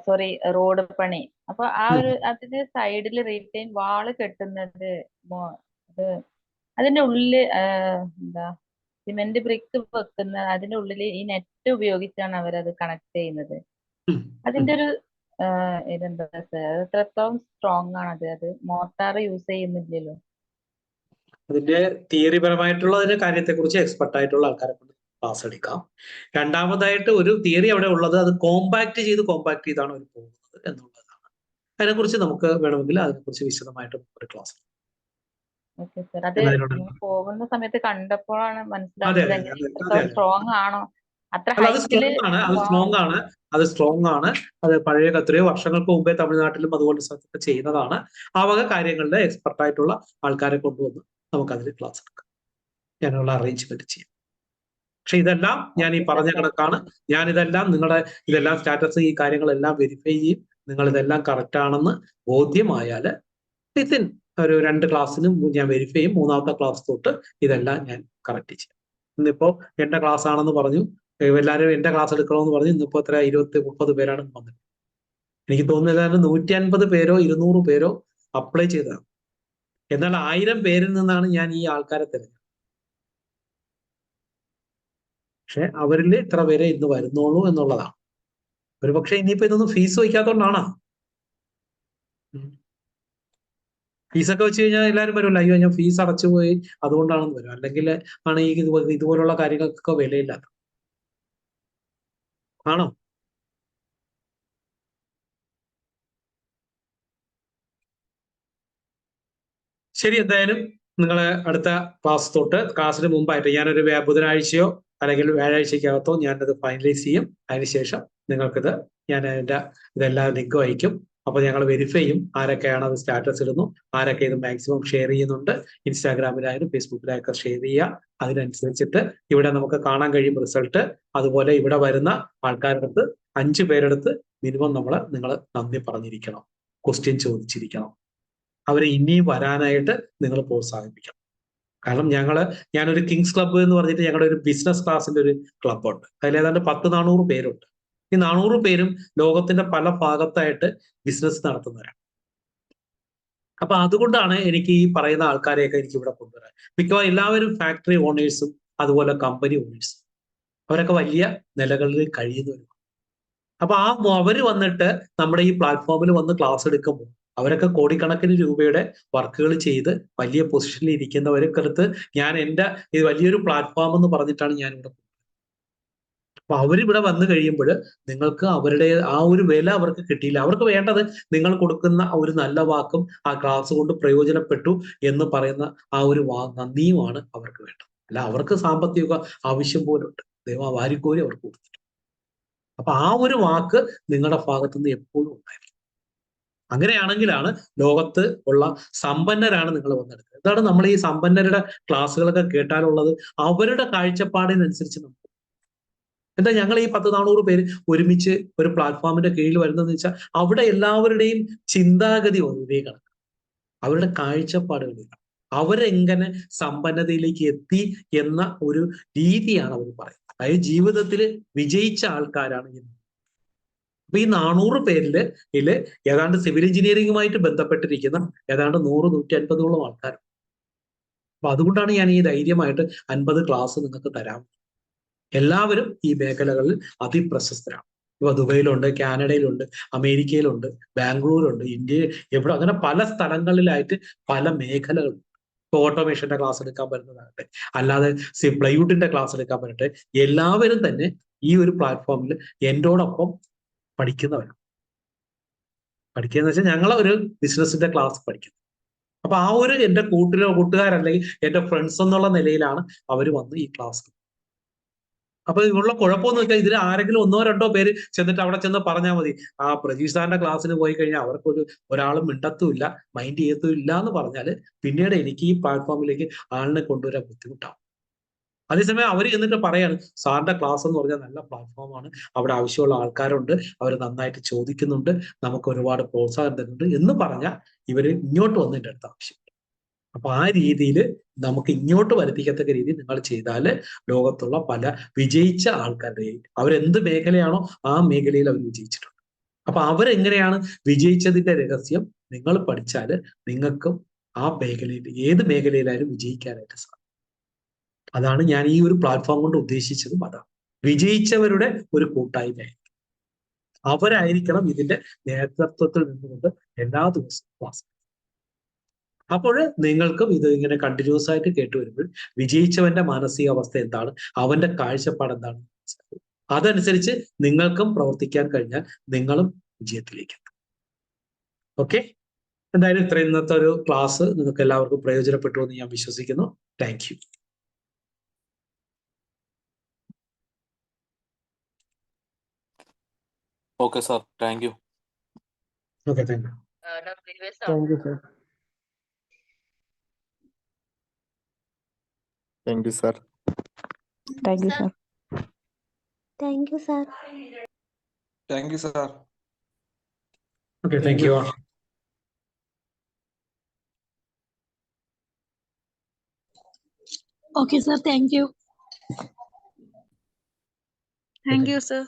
സോറി റോഡ് പണി. അപ്പൊ അതിന്റെ സൈഡിൽ റീറ്റെയിൻ വാള് കെട്ടുന്നത് അതിന്റെ ഉള്ളില് എന്താ സിമെന്റ് ബ്രിക്ക് വെക്കുന്ന അതിന്റെ ഉള്ളിൽ ഈ നെറ്റ് ഉപയോഗിച്ചാണ് അവരത് കണക്ട് ചെയ്യുന്നത്. അതിന്റെ ഒരു ഇതെന്താ സർ, എത്രത്തോളം സ്ട്രോങ് ആണ് അത് മോട്ടാർ യൂസ് ചെയ്യുന്നില്ലല്ലോ? അതിന്റെ തിയറിപരമായിട്ടുള്ള കാര്യത്തെക്കുറിച്ച് എക്സ്പെർട്ട് ആയിട്ടുള്ള ആൾക്കാരെ കൊണ്ട് ക്ലാസ് എടുക്കാം. രണ്ടാമതായിട്ട് ഒരു തിയറി അവിടെ ഉള്ളത്, അത് കോമ്പാക്ട് ചെയ്താണ് അവർ പോകുന്നത് എന്നുള്ളതാണ്. അതിനെക്കുറിച്ച് നമുക്ക് വേണമെങ്കിൽ അതിനെക്കുറിച്ച് വിശദമായിട്ട് ഒരു ക്ലാസ്. Okay sir. അത് പോകുന്ന സമയത്ത് കണ്ടപ്പോഴാണ് മനസ്സിലാവുന്നത് സ്ട്രോങ് ആണോ, അത്ര ഹൈറ്റില്. അത് സ്ട്രോങ് ആണ്. അത് പഴയ എത്രയോ വർഷങ്ങൾക്ക് മുമ്പേ തമിഴ്നാട്ടിലും അതുപോലെ സ്ഥലത്തൊക്കെ ചെയ്യുന്നതാണ്. ആ വക കാര്യങ്ങളുടെ എക്സ്പെർട്ട് ആയിട്ടുള്ള ആൾക്കാരെ കൊണ്ടുവന്ന് നമുക്ക് അതിൽ ക്ലാസ് എടുക്കാം. ഞാനുള്ള അറേഞ്ച്മെന്റ് ചെയ്യാം. പക്ഷെ ഇതെല്ലാം ഞാൻ ഈ പറഞ്ഞ കണക്കാണ്. ഞാൻ ഇതെല്ലാം നിങ്ങളുടെ സ്റ്റാറ്റസ് ഈ കാര്യങ്ങളെല്ലാം വെരിഫൈ ചെയ്യും. നിങ്ങൾ ഇതെല്ലാം കറക്റ്റ് ആണെന്ന് ബോധ്യമായാൽ വിത്തിൻ ഒരു 2 ക്ലാസ്സിന് ഞാൻ വെരിഫൈ ചെയ്യും. 3ാമത്തെ ക്ലാസ് തൊട്ട് ഇതെല്ലാം ഞാൻ കറക്റ്റ് ചെയ്യും. ഇന്നിപ്പോ എന്റെ ക്ലാസ് ആണെന്ന് പറഞ്ഞു, എല്ലാവരും എന്റെ ക്ലാസ് എടുക്കണമെന്ന് പറഞ്ഞു. ഇന്നിപ്പോ എത്ര 20-30 പേരാണ് വന്നത്. എനിക്ക് തോന്നുന്നത് 150 പേരോ 200 പേരോ അപ്ലൈ ചെയ്തതാണ്. എന്നാൽ 1000 പേരിൽ നിന്നാണ് ഞാൻ ഈ ആൾക്കാരെ തിരഞ്ഞെടുത്തത്. പക്ഷെ അവരിൽ ഇത്ര പേരെ ഇന്ന് വരുന്നുള്ളൂ എന്നുള്ളതാണ്. ഒരു പക്ഷെ ഇനിയിപ്പോ ഇതൊന്നും ഫീസ് വയ്ക്കാത്തോണ്ടാണോ? ഫീസൊക്കെ വെച്ച് കഴിഞ്ഞാൽ എല്ലാവരും വരുമല്ലോ, അയ്യോ ഞാൻ ഫീസ് അടച്ചു പോയി അതുകൊണ്ടാണെന്ന് വരും. അല്ലെങ്കിൽ ആണ് ഈ ഇതുപോലുള്ള കാര്യങ്ങൾക്കൊക്കെ വിലയില്ലാത്ത ആണോ? ശരി, എന്തായാലും നിങ്ങൾ അടുത്ത ക്ലാസ് തൊട്ട് ക്ലാസ്സിന് മുമ്പായിട്ട് ഞാനൊരു ബുധനാഴ്ചയോ അല്ലെങ്കിൽ വ്യാഴാഴ്ചക്കകത്തോ ഞാനത് ഫൈനലൈസ് ചെയ്യും. അതിനുശേഷം നിങ്ങൾക്കിത് ഞാൻ ഇതെല്ലാം ലിങ്ക് അയക്കും. അപ്പൊ ഞങ്ങൾ വെരിഫൈ ചെയ്യും ആരൊക്കെയാണ് അത് സ്റ്റാറ്റസ് ഇടുന്നു, ആരൊക്കെ ഇത് മാക്സിമം ഷെയർ ചെയ്യുന്നുണ്ട്. ഇൻസ്റ്റാഗ്രാമിലായാലും ഫേസ്ബുക്കിലായാലും ഷെയർ ചെയ്യുക. അതിനനുസരിച്ചിട്ട് ഇവിടെ നമുക്ക് കാണാൻ കഴിയും റിസൾട്ട്. അതുപോലെ ഇവിടെ വരുന്ന ആൾക്കാരുടെ അടുത്ത് 5 പേരെടുത്ത് മിനിമം നിങ്ങൾ നന്ദി പറഞ്ഞിരിക്കണം, ക്വസ്റ്റ്യൻ ചോദിച്ചിരിക്കണം. അവരെ ഇനിയും വരാനായിട്ട് നിങ്ങൾ പ്രോത്സാഹിപ്പിക്കണം. കാരണം ഞാനൊരു കിങ്സ് ക്ലബ്ബ് എന്ന് പറഞ്ഞിട്ട് ഞങ്ങളുടെ ഒരു ബിസിനസ് ക്ലാസിന്റെ ഒരു ക്ലബ്ബുണ്ട്. അതിൽ ഏതാണ്ട് 10-400 പേരുണ്ട്. ഈ 400 പേരും ലോകത്തിന്റെ പല ഭാഗത്തായിട്ട് ബിസിനസ് നടത്തുന്നവരാണ്. അപ്പൊ അതുകൊണ്ടാണ് എനിക്ക് ഈ പറയുന്ന ആൾക്കാരെയൊക്കെ എനിക്ക് ഇവിടെ കൊണ്ടുവരാൻ. മിക്കവാറും എല്ലാവരും ഫാക്ടറി ഓണേഴ്സും അതുപോലെ കമ്പനി ഓണേഴ്സും, അവരൊക്കെ വലിയ നിലകളിൽ കഴിയുന്നവരും. അപ്പൊ അവര് വന്നിട്ട് നമ്മുടെ ഈ പ്ലാറ്റ്ഫോമിൽ വന്ന് ക്ലാസ് എടുക്കുമ്പോൾ അവരൊക്കെ കോടിക്കണക്കിന് രൂപയുടെ വർക്കുകൾ ചെയ്ത് വലിയ പൊസിഷനിൽ ഇരിക്കുന്നവരൊക്കെ അടുത്ത് ഞാൻ ഇത് വലിയൊരു പ്ലാറ്റ്ഫോം എന്ന് പറഞ്ഞിട്ടാണ് ഞാനിവിടെ. അപ്പൊ അവരിവിടെ വന്നു കഴിയുമ്പോൾ നിങ്ങൾക്ക് അവരുടെ ആ ഒരു വില അവർക്ക് കിട്ടിയില്ല. അവർക്ക് വേണ്ടത് നിങ്ങൾ കൊടുക്കുന്ന ഒരു നല്ല വാക്കും ആ ക്ലാസ് കൊണ്ട് പ്രയോജനപ്പെട്ടു എന്ന് പറയുന്ന ആ ഒരു നന്ദിയുമാണ് അവർക്ക് വേണ്ടത്. അല്ല, അവർക്ക് സാമ്പത്തിക ആവശ്യം പോലും ഉണ്ട്, ദൈവം വാരിക്കോരി അവർക്ക് കൊടുത്തിട്ടുണ്ട്. അപ്പൊ ആ ഒരു വാക്ക് നിങ്ങളുടെ ഭാഗത്തുനിന്ന് എപ്പോഴും ഉണ്ടായിരിക്കും. അങ്ങനെയാണെങ്കിലാണ് ലോകത്ത് ഉള്ള സമ്പന്നരാണ് നിങ്ങൾ വന്നെടുക്കുന്നത്. എന്താണ് നമ്മൾ ഈ സമ്പന്നരുടെ ക്ലാസ്സുകളൊക്കെ കേട്ടാലുള്ളത്? അവരുടെ കാഴ്ചപ്പാടിനനുസരിച്ച് നമുക്ക് എന്താ ഞങ്ങൾ ഈ 10-400 പേര് ഒരുമിച്ച് ഒരു പ്ലാറ്റ്ഫോമിന്റെ കീഴിൽ വരുന്നതെന്ന് വെച്ചാൽ അവിടെ എല്ലാവരുടെയും ചിന്താഗതി ഒരേ കണക്ക്, അവരുടെ കാഴ്ചപ്പാടുകളില്ല. അവരെങ്ങനെ സമ്പന്നതയിലേക്ക് എത്തി എന്ന ഒരു രീതിയാണ് അവർ പറയുന്നത്. അതായത് ജീവിതത്തിൽ വിജയിച്ച ആൾക്കാരാണ് ഇന്ന്. അപ്പൊ ഈ 400 പേരില് ഏതാണ്ട് സിവിൽ എഞ്ചിനീയറിംഗുമായിട്ട് ബന്ധപ്പെട്ടിരിക്കുന്ന ഏതാണ്ട് 100-150 ആൾക്കാർ. അപ്പൊ അതുകൊണ്ടാണ് ഞാൻ ഈ ധൈര്യമായിട്ട് 50 ക്ലാസ് നിങ്ങൾക്ക് തരാം. എല്ലാവരും ഈ മേഖലകളിൽ അതിപ്രശസ്തരാണ്. ഇപ്പൊ ദുബൈയിലുണ്ട്, കാനഡയിലുണ്ട്, അമേരിക്കയിലുണ്ട്, ബാംഗ്ലൂരുണ്ട്, എവിടെ അങ്ങനെ പല സ്ഥലങ്ങളിലായിട്ട് പല മേഖലകളുണ്ട്. ഇപ്പൊ ഓട്ടോമേഷന്റെ ക്ലാസ് എടുക്കാൻ പറ്റുന്നതാകട്ടെ, അല്ലാതെ പ്ലൈവുഡിന്റെ ക്ലാസ് എടുക്കാൻ പറ്റട്ടെ, എല്ലാവരും തന്നെ ഈ ഒരു പ്ലാറ്റ്ഫോമിൽ എന്നോടൊപ്പം പഠിക്കുന്നവരാണ്. പഠിക്കുക വെച്ചാൽ ഞങ്ങളൊരു ബിസിനസിന്റെ ക്ലാസ് പഠിക്കുന്നത്. അപ്പൊ ആ ഒരു എന്റെ കൂട്ടുകാരല്ലെങ്കിൽ എന്റെ ഫ്രണ്ട്സ് എന്നുള്ള നിലയിലാണ് അവർ വന്ന് ഈ ക്ലാസ്. അപ്പൊ ഇവരുടെ കുഴപ്പമെന്ന് വെച്ചാൽ ഇതിൽ ആരെങ്കിലും 1-2 പേര് ചെന്നിട്ട് അവിടെ ചെന്ന് പറഞ്ഞാൽ മതി, ആ പ്രജീഷ് സാറിന്റെ ക്ലാസ്സിന് പോയി കഴിഞ്ഞാൽ ഒരാളും മിണ്ടത്തുമില്ല, മൈൻഡ് ചെയ്യത്തുമില്ല എന്ന് പറഞ്ഞാല് പിന്നീട് എനിക്ക് ഈ പ്ലാറ്റ്ഫോമിലേക്ക് ആളിനെ കൊണ്ടുവരാൻ ബുദ്ധിമുട്ടാവും. അതേസമയം അവർ എന്നിട്ട് പറയാണ്, സാറിന്റെ ക്ലാസ് എന്ന് പറഞ്ഞാൽ നല്ല പ്ലാറ്റ്ഫോമാണ്, അവിടെ ആവശ്യമുള്ള ആൾക്കാരുണ്ട്, അവർ നന്നായിട്ട് ചോദിക്കുന്നുണ്ട്, നമുക്ക് ഒരുപാട് പ്രോത്സാഹനം തരുന്നുണ്ട് എന്ന് പറഞ്ഞാൽ ഇവര് ഇങ്ങോട്ട് വന്നിട്ട് അടുത്ത ആവശ്യം. അപ്പൊ ആ രീതിയിൽ നമുക്ക് ഇങ്ങോട്ട് വരുത്തിക്കത്തക്ക രീതിയിൽ നിങ്ങൾ ചെയ്താൽ ലോകത്തുള്ള പല വിജയിച്ച ആൾക്കാരുടെ അവരെന്ത് മേഖലയാണോ ആ മേഖലയിൽ അവർ വിജയിച്ചിട്ടുണ്ട്. അപ്പൊ അവരെങ്ങനെയാണ് വിജയിച്ചതിന്റെ രഹസ്യം നിങ്ങൾ പഠിച്ചാൽ നിങ്ങൾക്കും ആ മേഖലയിൽ ഏത് മേഖലയിലായാലും വിജയിക്കാനായിട്ട് സാധിക്കും. അതാണ് ഞാൻ ഈ ഒരു പ്ലാറ്റ്ഫോം കൊണ്ട് ഉദ്ദേശിച്ചതും. അതാണ് വിജയിച്ചവരുടെ ഒരു കൂട്ടായ്മയായിരിക്കും. അവരായിരിക്കണം ഇതിന്റെ നേതൃത്വത്തിൽ നിന്നുകൊണ്ട് എല്ലാ ദിവസവും ക്ലാസ്. അപ്പോൾ നിങ്ങൾക്കും ഇത് ഇങ്ങനെ കണ്ടിന്യൂസ് ആയിട്ട് കേട്ടുവരുമ്പോൾ വിജയിച്ചവന്റെ മാനസികാവസ്ഥ എന്താണ്, അവന്റെ കാഴ്ചപ്പാട് എന്താണ്, അതനുസരിച്ച് നിങ്ങൾക്കും പ്രവർത്തിക്കാൻ കഴിഞ്ഞാൽ നിങ്ങളും വിജയത്തിലേക്ക് എത്തും. ഓക്കെ, എന്തായാലും ഇത്ര ഇന്നത്തെ ഒരു ക്ലാസ് നിങ്ങൾക്ക് എല്ലാവർക്കും പ്രയോജനപ്പെട്ടു എന്ന് ഞാൻ വിശ്വസിക്കുന്നു. Thank you. Okay sir, thank you. Okay, thank you. Thank you sir. Thank you sir. Thank you sir. Thank you sir. Thank you sir. Okay, thank you. Okay, sir. Thank you. Thank you, sir.